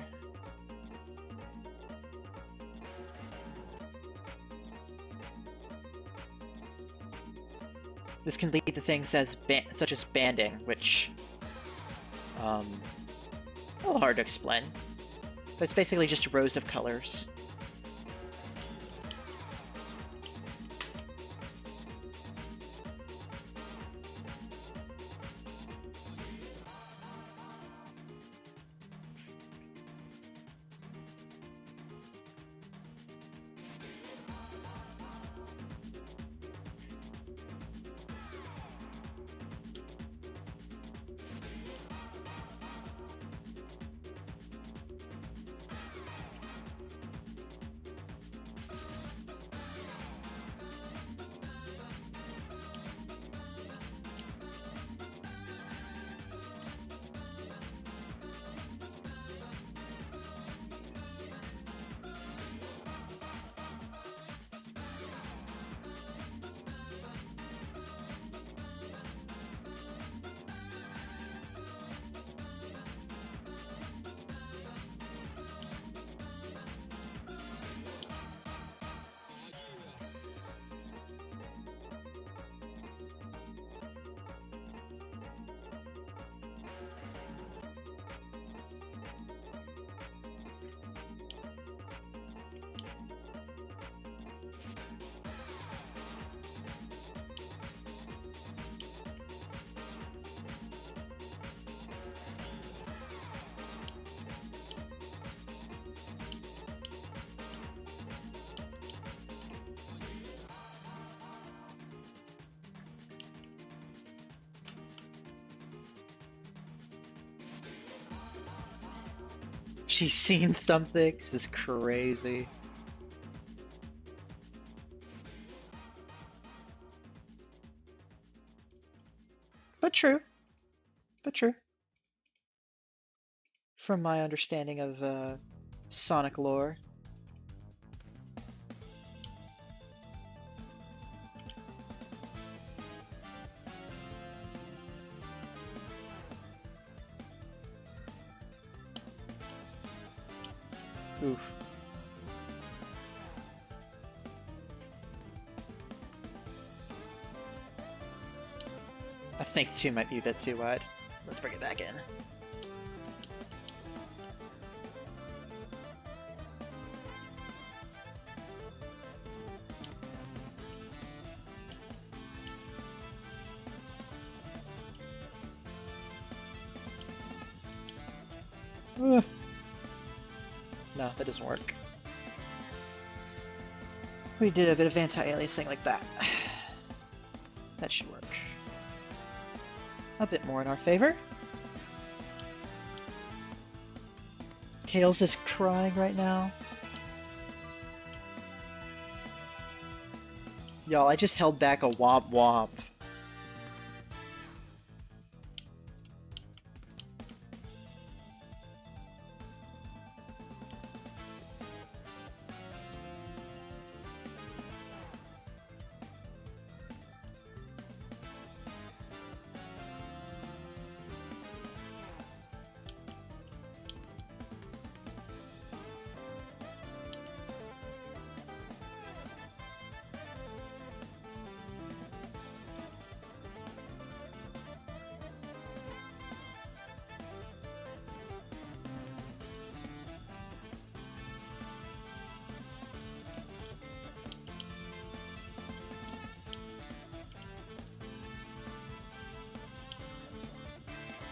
This can lead to things such as banding, which a little hard to explain. But it's basically just rows of colors. She's seen something. This is crazy. But true. But true. From my understanding of Sonic lore. Oof. I think 2 might be a bit too wide. Let's bring it back in. Ugh. No, that doesn't work. We did a bit of anti-aliasing like that. That should work. A bit more in our favor. Tails is crying right now. Y'all, I just held back a womp womp.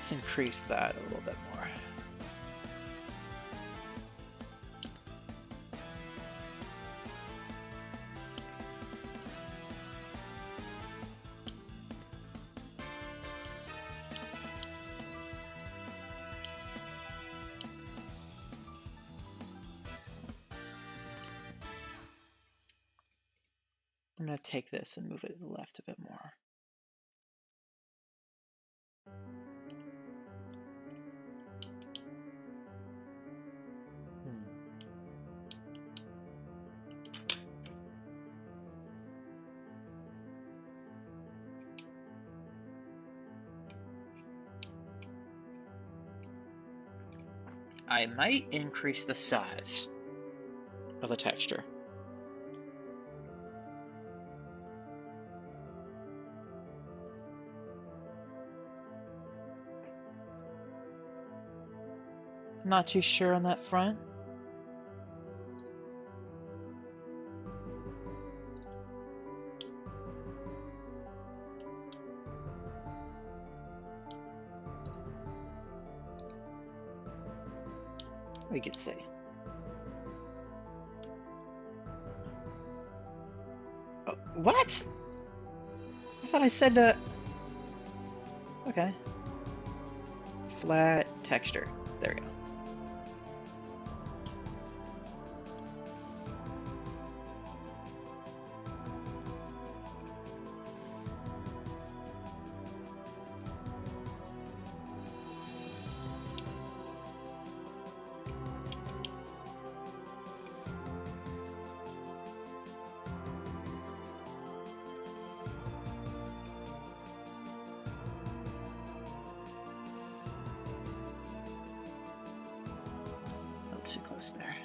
Let's increase that a little bit more. I'm going to take this and move it to the left a bit more. I might increase the size of the texture. I'm not too sure on that front. We could see. Oh, what? I thought I said okay. Flat texture. There we go. Not too close there.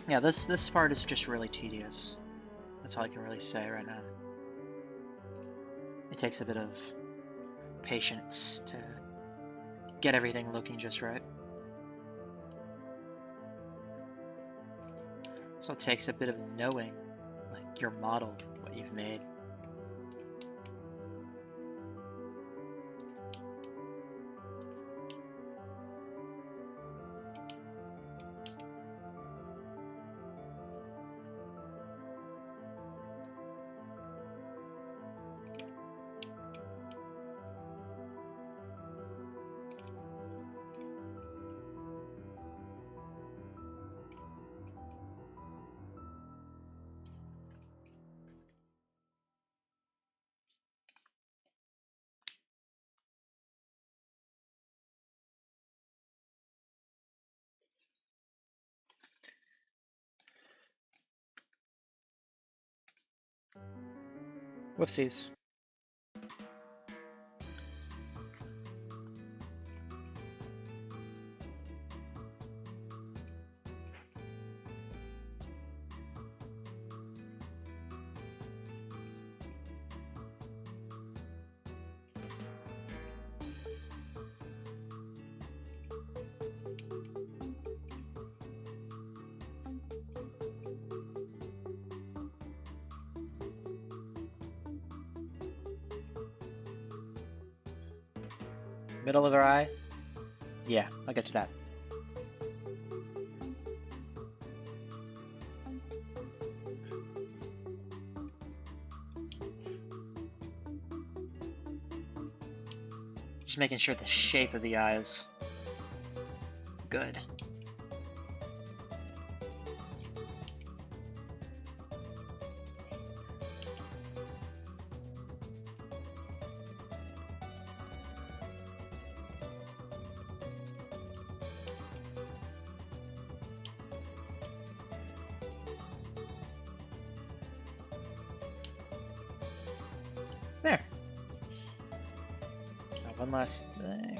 Yeah, this part is just really tedious. That's all I can really say right now. It takes a bit of patience to get everything looking just right. So it takes a bit of knowing, like, your model, what you've made. Whoopsies. Middle of their eye? Yeah, I'll get to that. Just making sure the shape of the eye is good. one last thing.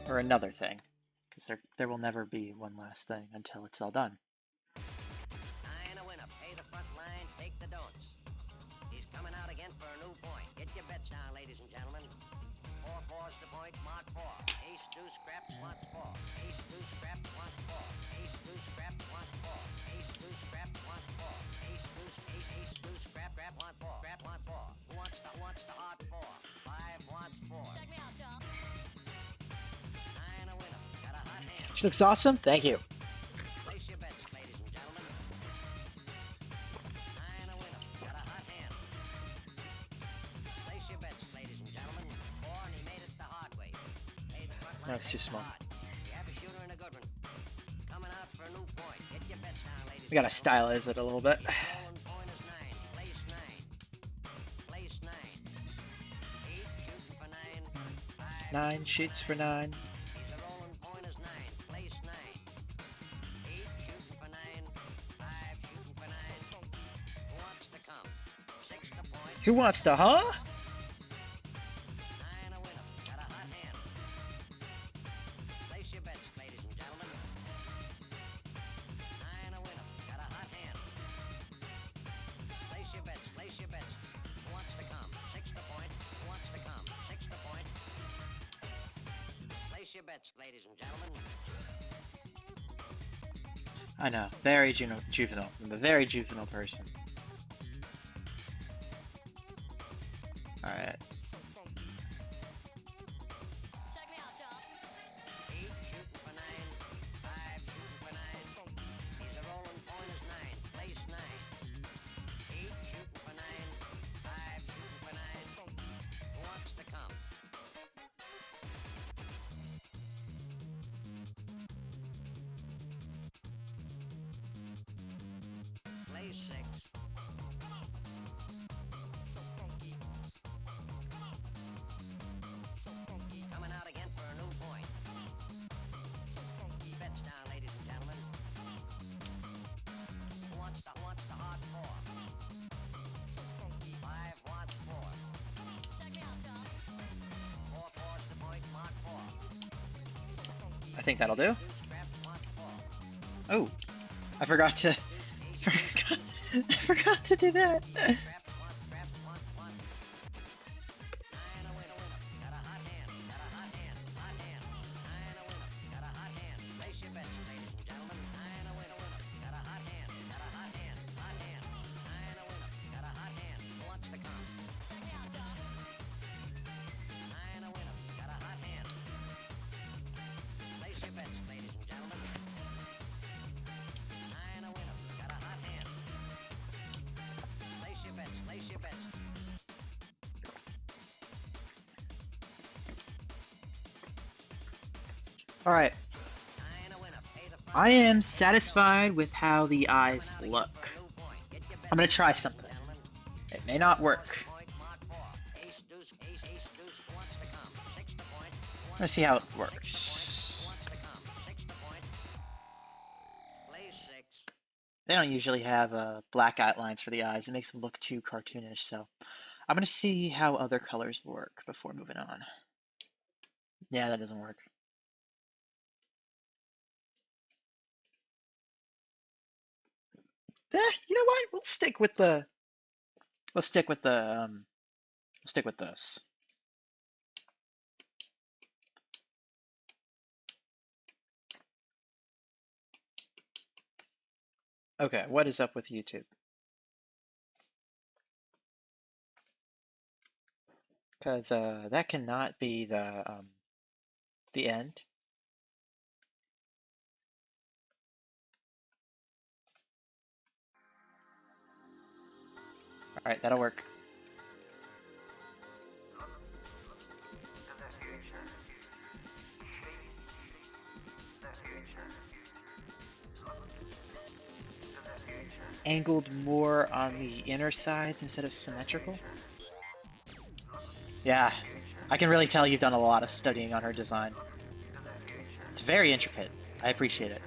Or another thing. Because there will never be one last thing until it's all done. Nine a winner. Pay the front line, take the don'ts. He's coming out again for a new point. Get your bets down, ladies and gentlemen. 4-4's the point, mark 4. Ace, deuce, scraps, wants 4. Ace, deuce, scraps, wants 4. Ace, deuce, scraps, wants 4. Ace, deuce, scraps, wants 4. Ace, deuce, ace, deuce, scrap, want 4. Scrap, want 4. Who wants the hard 4? 5 wants 4. Check me out, y'all. 9 a winner. Got a hot hand. She looks awesome. Thank you. Place your bets, ladies and gentlemen. 9 a winner. Got a hot hand. Place your bets, ladies and gentlemen. 4 and he made it the hard way. Pay the front line. No, it's too take the small. hard. We have a shooter and a good one. Coming out for a new point. Get your bets down, ladies We gotta and gentlemen. stylize it a little bit. His rolling point is 9. Place 9. Place 9. 8 shooting for 9. 5 9 shoots for 9. He's a rolling point is 9. Place 9. 8 shooting for 9. 5 shooting for 9. Who wants to come? 6 to point. Who wants to, huh? 9 a winner. Got a hot hand. Place your bets, ladies and gentlemen. 9 a winner. Got a hot hand. Place your bets. Place your bets. Who wants to come? 6 to point. Who wants to come? 6 to point. Place your bets, ladies and gentlemen. I know. Very juvenile. I'm a very juvenile person. Alright. Check me out, y'all. 8 shooting for 9. 5 shooting for 9. He's a rolling point is 9. Place 9. 8 shooting for 9. 5 shooting for 9. Who wants to come? Place 6. Coming out again for a new point. Bets down, ladies and gentlemen. Who wants the hard 4? 5 wants 4. Check me out, y'all. 4 4's the point, mark 4. I think that'll do. Deuce scraps wants 4. Oh, I forgot to. I forgot to do that. Scraps wants 1. 9 a winner. Got a hot hand. Got a hot hand. Hot hand. 9 a winner. Got a hot hand. Place your bets, ladies and gentlemen. 9 a winner. Got a hot hand. Got a hot hand. Hot hand. 9 a winner. Got a hot hand. Who wants to come? Check me out, y'all. 9 a winner. Got a hot hand. Place your bets, ladies and gentlemen. 9 a winner. Got a hot hand. Place your bets. Place your bets. Alright. 9 a winner. Pay the front I line. am satisfied with how the eyes Coming out again look. for a new point. Get your bets I'm gonna down, try ladies and something. gentlemen. It may not work. Point, mark 4. Ace, deuce, who wants to come? 6 to point. Who wants Let's see to how come? it works. 6 to point. Who wants to come? 6 to point. Play 6. They don't usually have black outlines for the eyes. It makes them look too cartoonish, so I'm gonna see how other colors work before moving on. Yeah, that doesn't work. You know what? We'll stick with this. Okay, what is up with YouTube? Because that cannot be the end. All right, that'll work. Angled more on the inner sides instead of symmetrical? Yeah, I can really tell you've done a lot of studying on her design. It's very intricate. I appreciate it.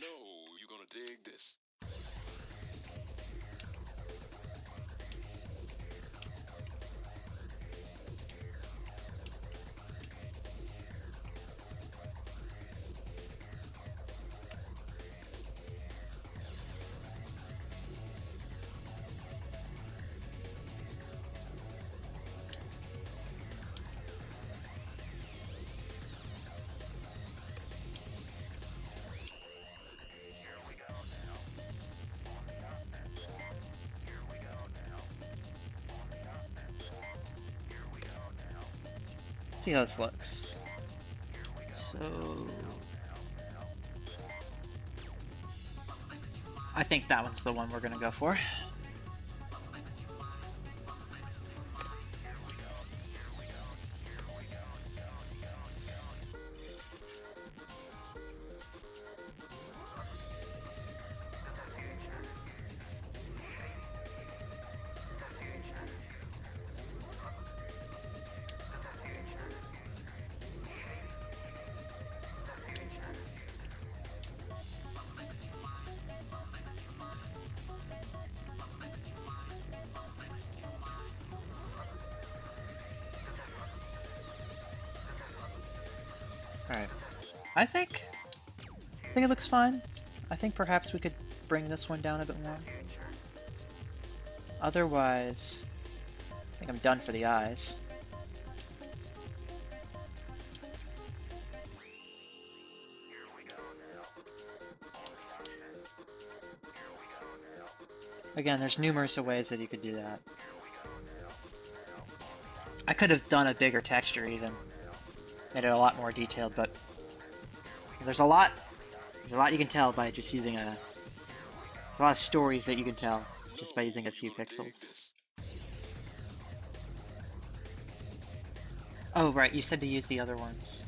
No, you're gonna dig this. see how this looks. So I think that one's the one we're gonna go for. Alright. I think it looks fine. I think perhaps we could bring this one down a bit more. Otherwise, I think I'm done for the eyes. Again, there's numerous ways that you could do that. I could have done a bigger texture even. Made it a lot more detailed, but there's a lot you can tell by just using there's a lot of stories that you can tell just by using a few pixels. Oh, right, you said to use the other ones.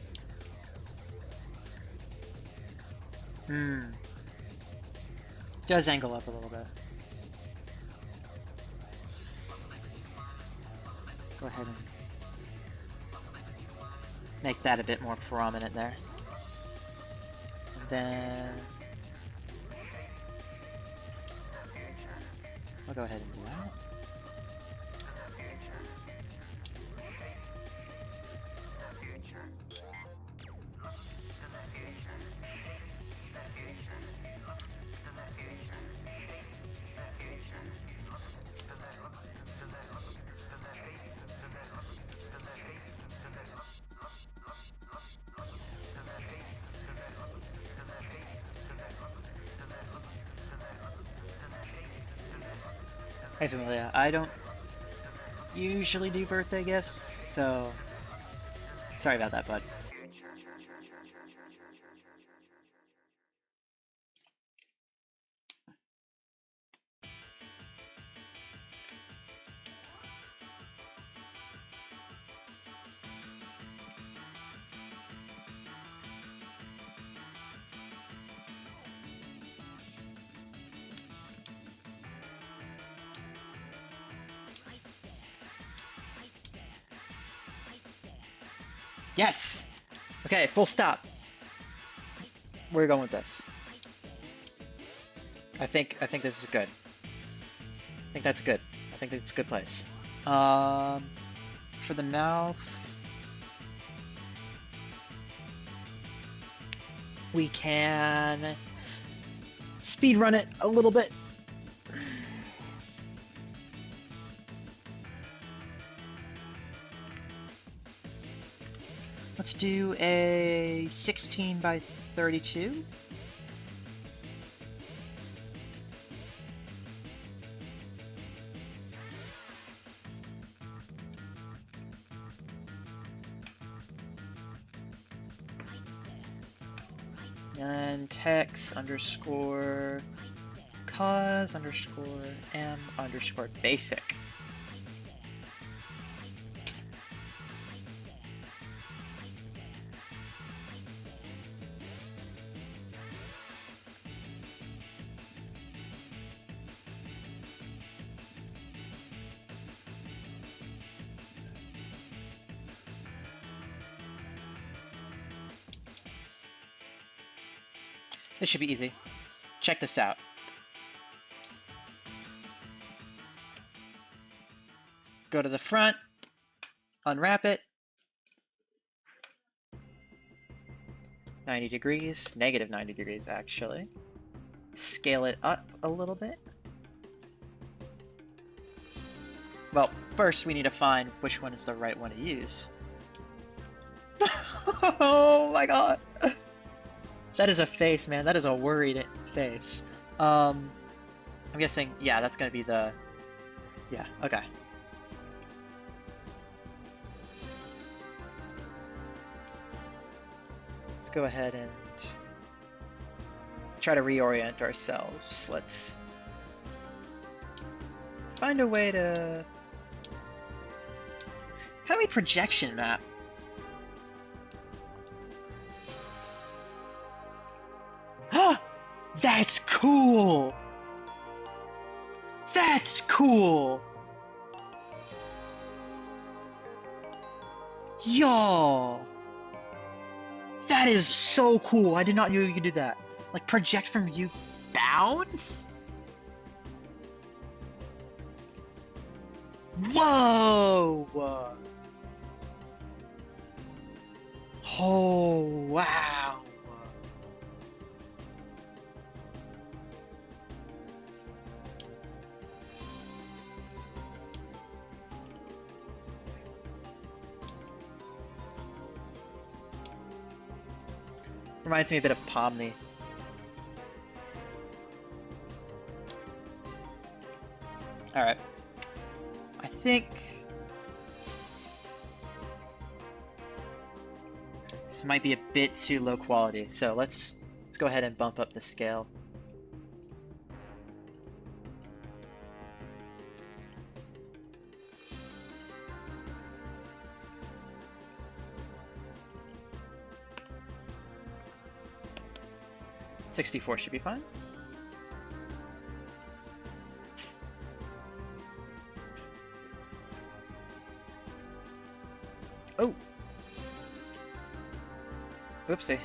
Does angle up a little bit. Go ahead and make that a bit more prominent there. And then I'll go ahead and do that. Hey Familia, I don't usually do birthday gifts, so sorry about that, bud. Yes! Okay, full stop. Where are we going with this? I think this is good. I think that's good. I think it's a good place. For the mouth, we can speed run it a little bit. Let's do a 16 by 32. And text underscore cos underscore m underscore basic. This should be easy. Check this out. Go to the front, unwrap it. 90 degrees, negative 90 degrees actually. Scale it up a little bit. Well, first we need to find which one is the right one to use. Oh my god! That is a face, man. That is a worried face. I'm guessing, yeah, that's gonna be the... Yeah, okay. Let's go ahead and try to reorient ourselves. Let's find a way to... How do we projection map? Ah! That's cool! That's cool! Yo! That is so cool! I did not know you could do that. Like, project from you bounds? Whoa! Oh, wow! Reminds me a bit of Pomni. Alright. I think... this might be a bit too low quality, so let's go ahead and bump up the scale. $64 should be fine. Oh! Oopsie.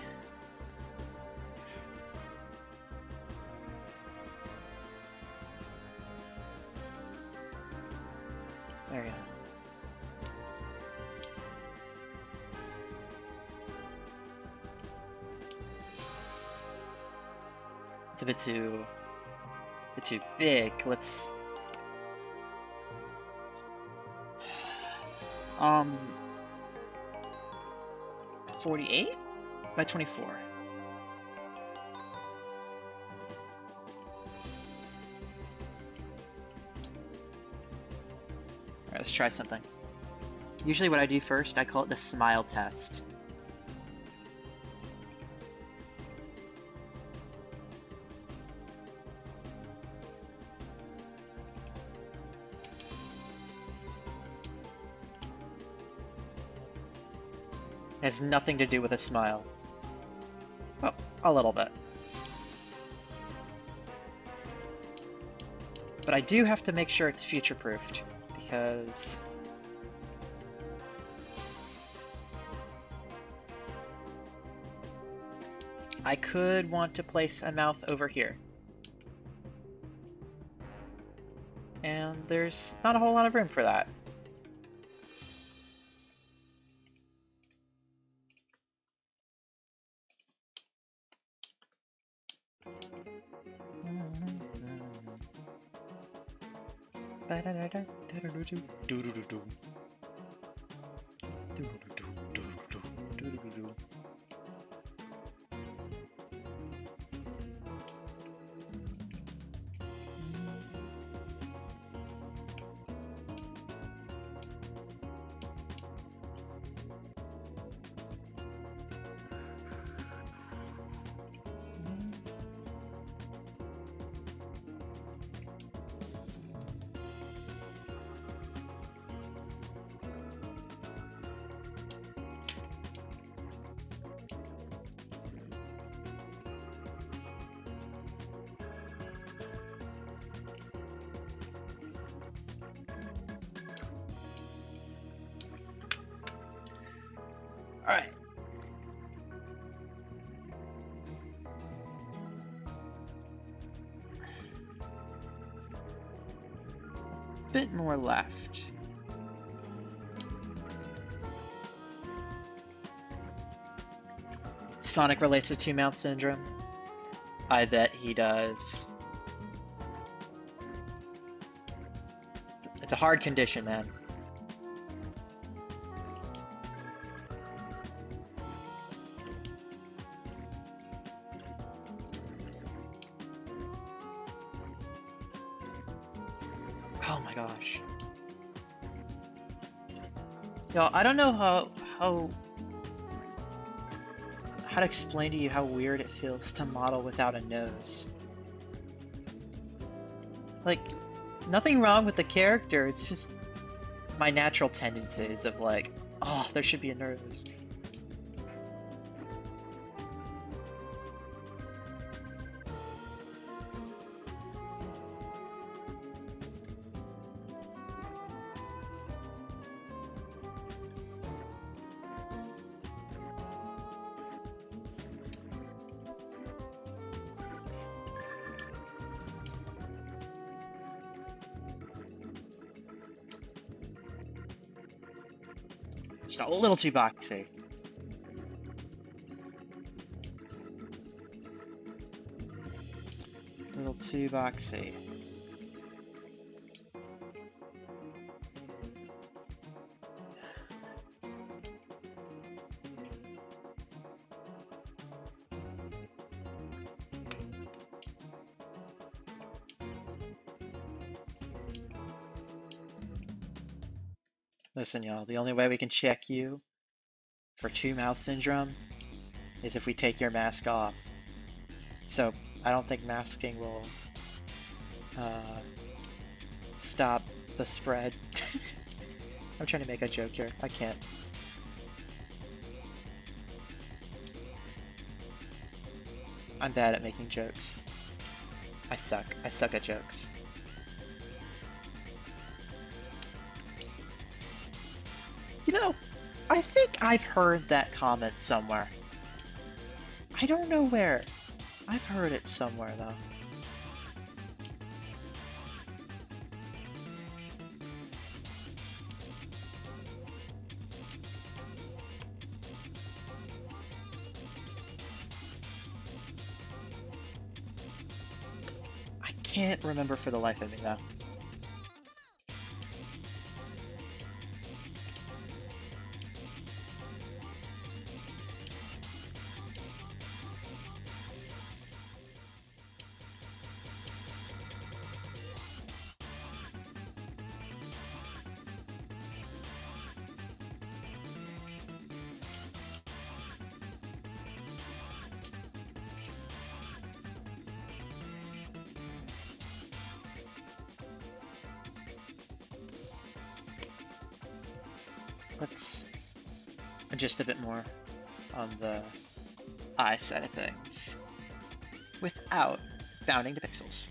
There we go. It's a bit too big. Let's 48 by 24. All right, let's try something. Usually what I do first, I call it the smile test. It has nothing to do with a smile. Well, a little bit. But I do have to make sure it's future-proofed, because... I could want to place a mouth over here. And there's not a whole lot of room for that. Alright. Bit more left. Sonic relates to two-mouth syndrome. I bet he does. It's a hard condition, man. Oh my gosh. Y'all, I don't know how how to explain to you how weird it feels to model without a nose. Like, nothing wrong with the character, it's just my natural tendencies of like, oh, there should be a nose. Just a little too boxy. A little too boxy. Listen, y'all, the only way we can check you for two mouth syndrome is if we take your mask off. So I don't think masking will stop the spread. I'm trying to make a joke here. I can't. I'm bad at making jokes. I suck. I suck at jokes. You know, I think I've heard that comment somewhere. I don't know where. I've heard it somewhere, though. I can't remember for the life of me, though. Let's adjust a bit more on the eye side of things without bounding to pixels.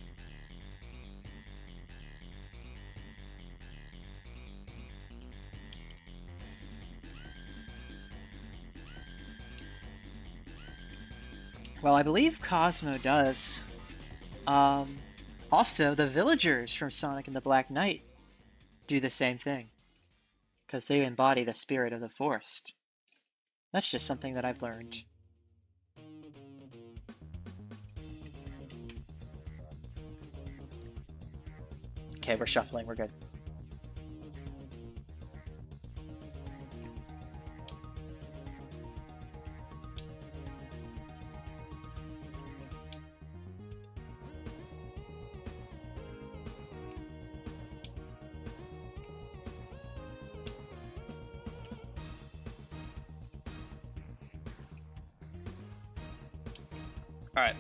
Well, I believe Cosmo does. Also, the villagers from Sonic and the Black Knight do the same thing, because they embody the spirit of the forest. That's just something that I've learned. Okay, we're shuffling, we're good. Alright,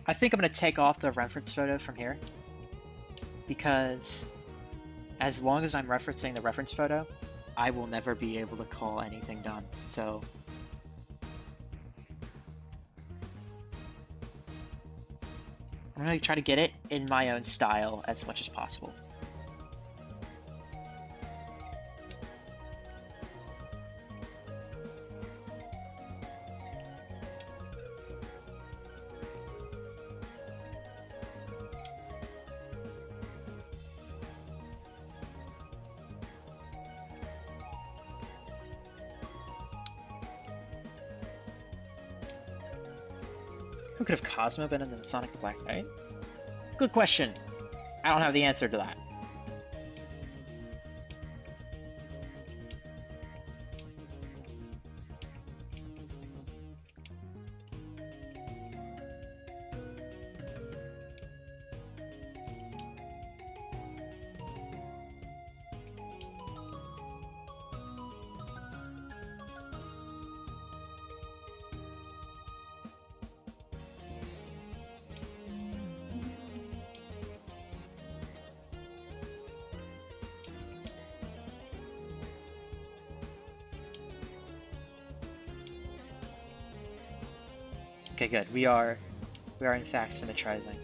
I think I'm going to take off the reference photo from here, because as long as I'm referencing the reference photo, I will never be able to call anything done, so... I'm going to try to get it in my own style as much as possible. Who could have Cosmo been in the Sonic the Black Knight? Good question. I don't have the answer to that. Okay, good. We are in fact symmetrizing.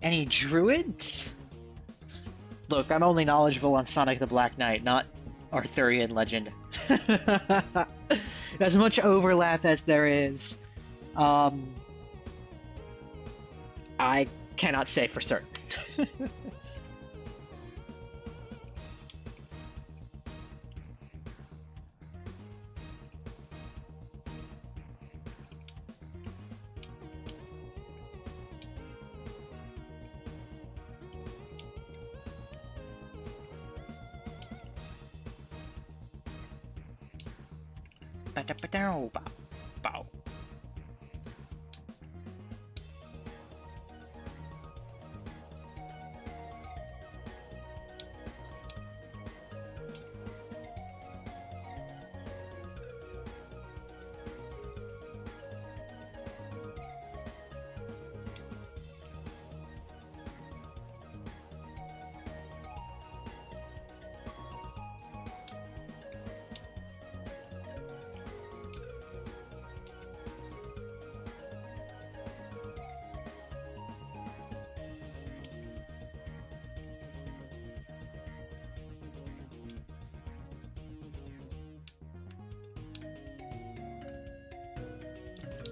Any druids? Look, I'm only knowledgeable on Sonic the Black Knight, not Arthurian legend. As much overlap as there is, um, I cannot say for certain. Ba-da-ba-dow, bow, bow.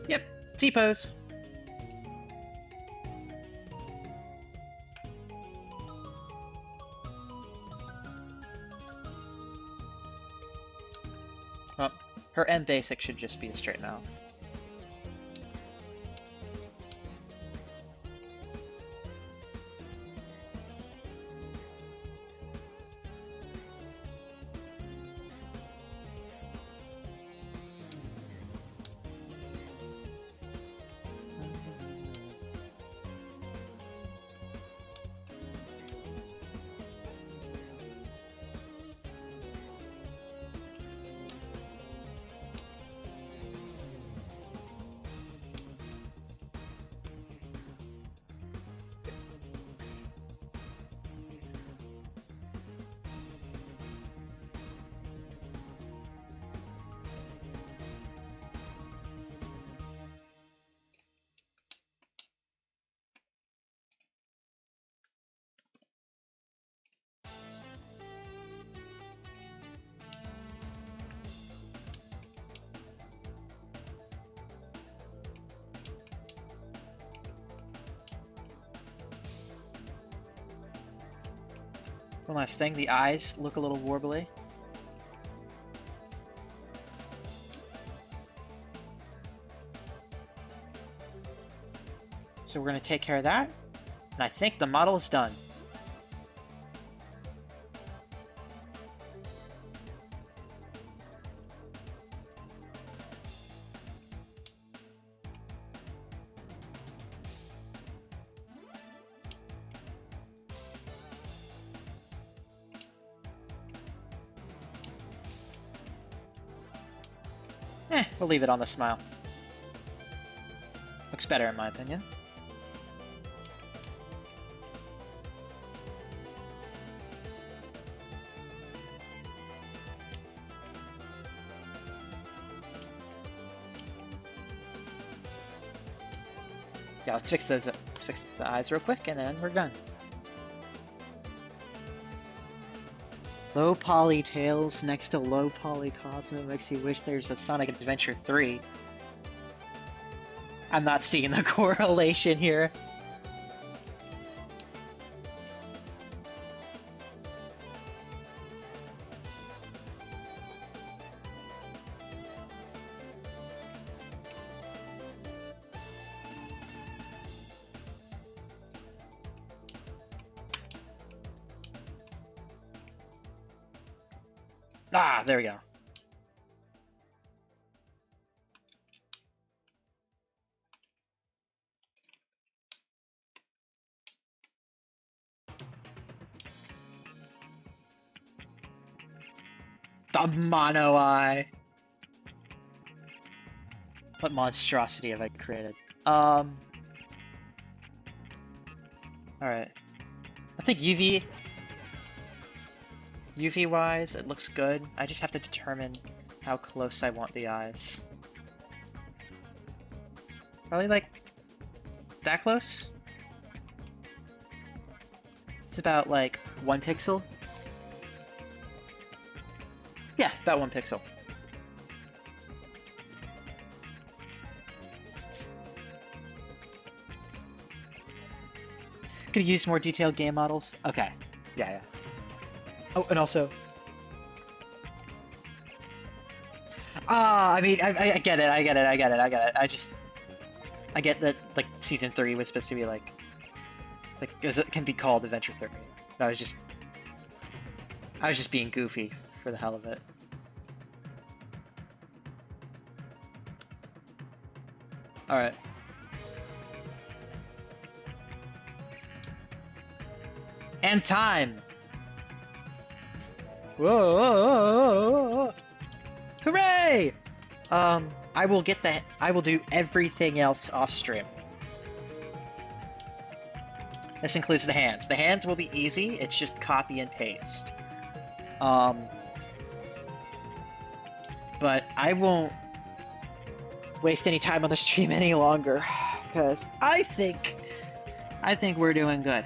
Yep, T-pose. Well, her M basic should just be a straight mouth. One last thing, the eyes look a little warbly. So we're going to take care of that, and I think the model is done. We'll leave it on the smile. Looks better in my opinion. Yeah, let's fix those. Let's fix the eyes real quick, and then we're done. Low poly Tails next to low poly Cosmo makes you wish there's a Sonic Adventure 3. I'm not seeing the correlation here. Ah, there we go. The mono eye. What monstrosity have I created? Alright. I think UV wise, it looks good. I just have to determine how close I want the eyes. Probably like that close? It's about like 1 pixel. Yeah, about 1 pixel. Could use more detailed game models. Okay. Yeah. Oh, and also... I mean, I get it, I get it. I get that, like, Season 3 was supposed to be, like, it can be called Adventure 3. I was just being goofy for the hell of it. Alright. And time! Whoa! Hooray! I will do everything else off stream. This includes the hands. The hands will be easy, it's just copy and paste. But I won't waste any time on the stream any longer, because I think we're doing good.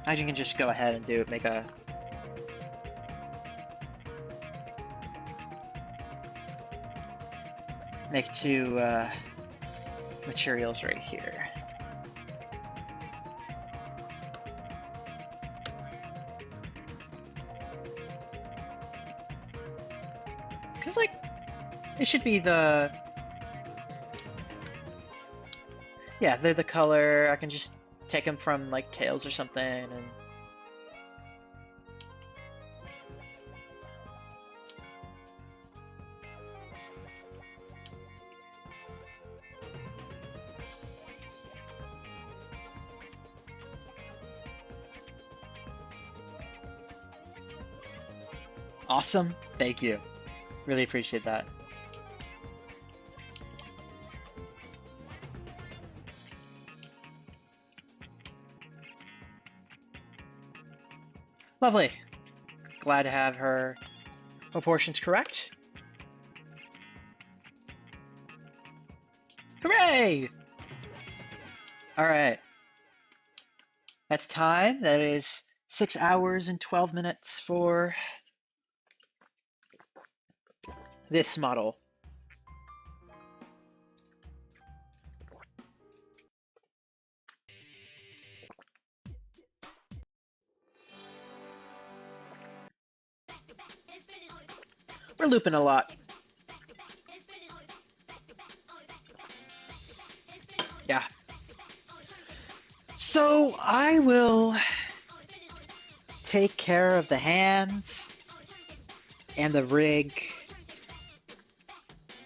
I can just go ahead and make two materials right here. Cause like, it should be they're the color. I can just take them from like Tails or something and awesome. Thank you. Really appreciate that. Lovely. Glad to have her proportions correct. Hooray! Alright. That's time. That is 6 hours and 12 minutes for this model. We're looping a lot. Yeah. So I will take care of the hands and the rig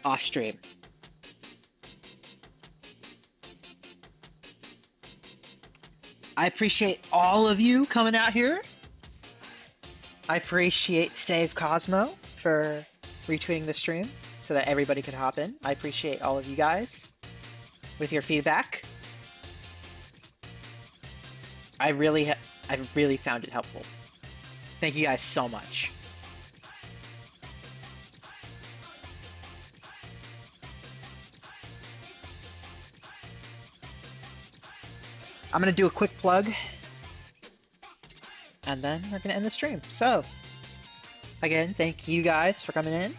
off stream. I appreciate all of you coming out here. I appreciate Save Cosmo for retweeting the stream so that everybody could hop in. I appreciate all of you guys with your feedback. I really found it helpful. Thank you guys so much. I'm gonna do a quick plug, and then we're gonna end the stream. So, again, thank you guys for coming in.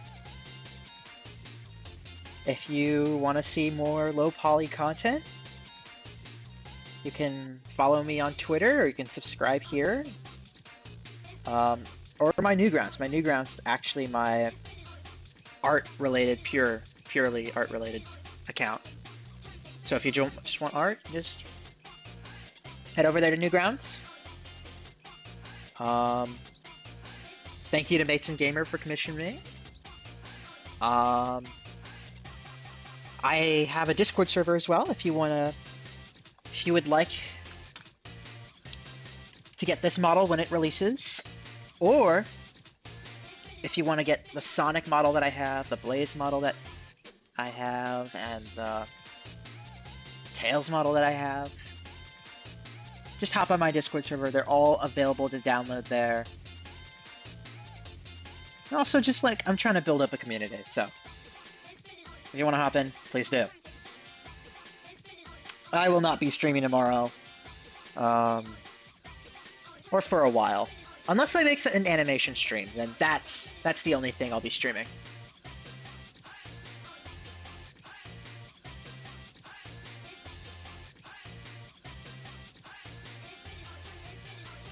If you want to see more low poly content, you can follow me on Twitter, or you can subscribe here. Or my Newgrounds. My Newgrounds is actually my art-related, purely art-related account. So if you just want art, just head over there to Newgrounds. Thank you to TheMasonGamer for commissioning me. I have a Discord server as well. If you would like to get this model when it releases, Or if you want to get the Sonic model that I have, the Blaze model that I have, and the Tails model that I have, just hop on my Discord server. They're all available to download there. And also, just like, I'm trying to build up a community, so if you want to hop in, please do. I will not be streaming tomorrow, or for a while. Unless I make an animation stream, then that's the only thing I'll be streaming.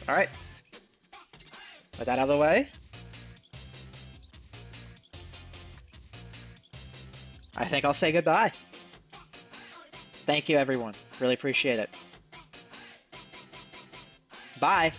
Alright. With that out of the way, I think I'll say goodbye. Thank you, everyone. Really appreciate it. Bye!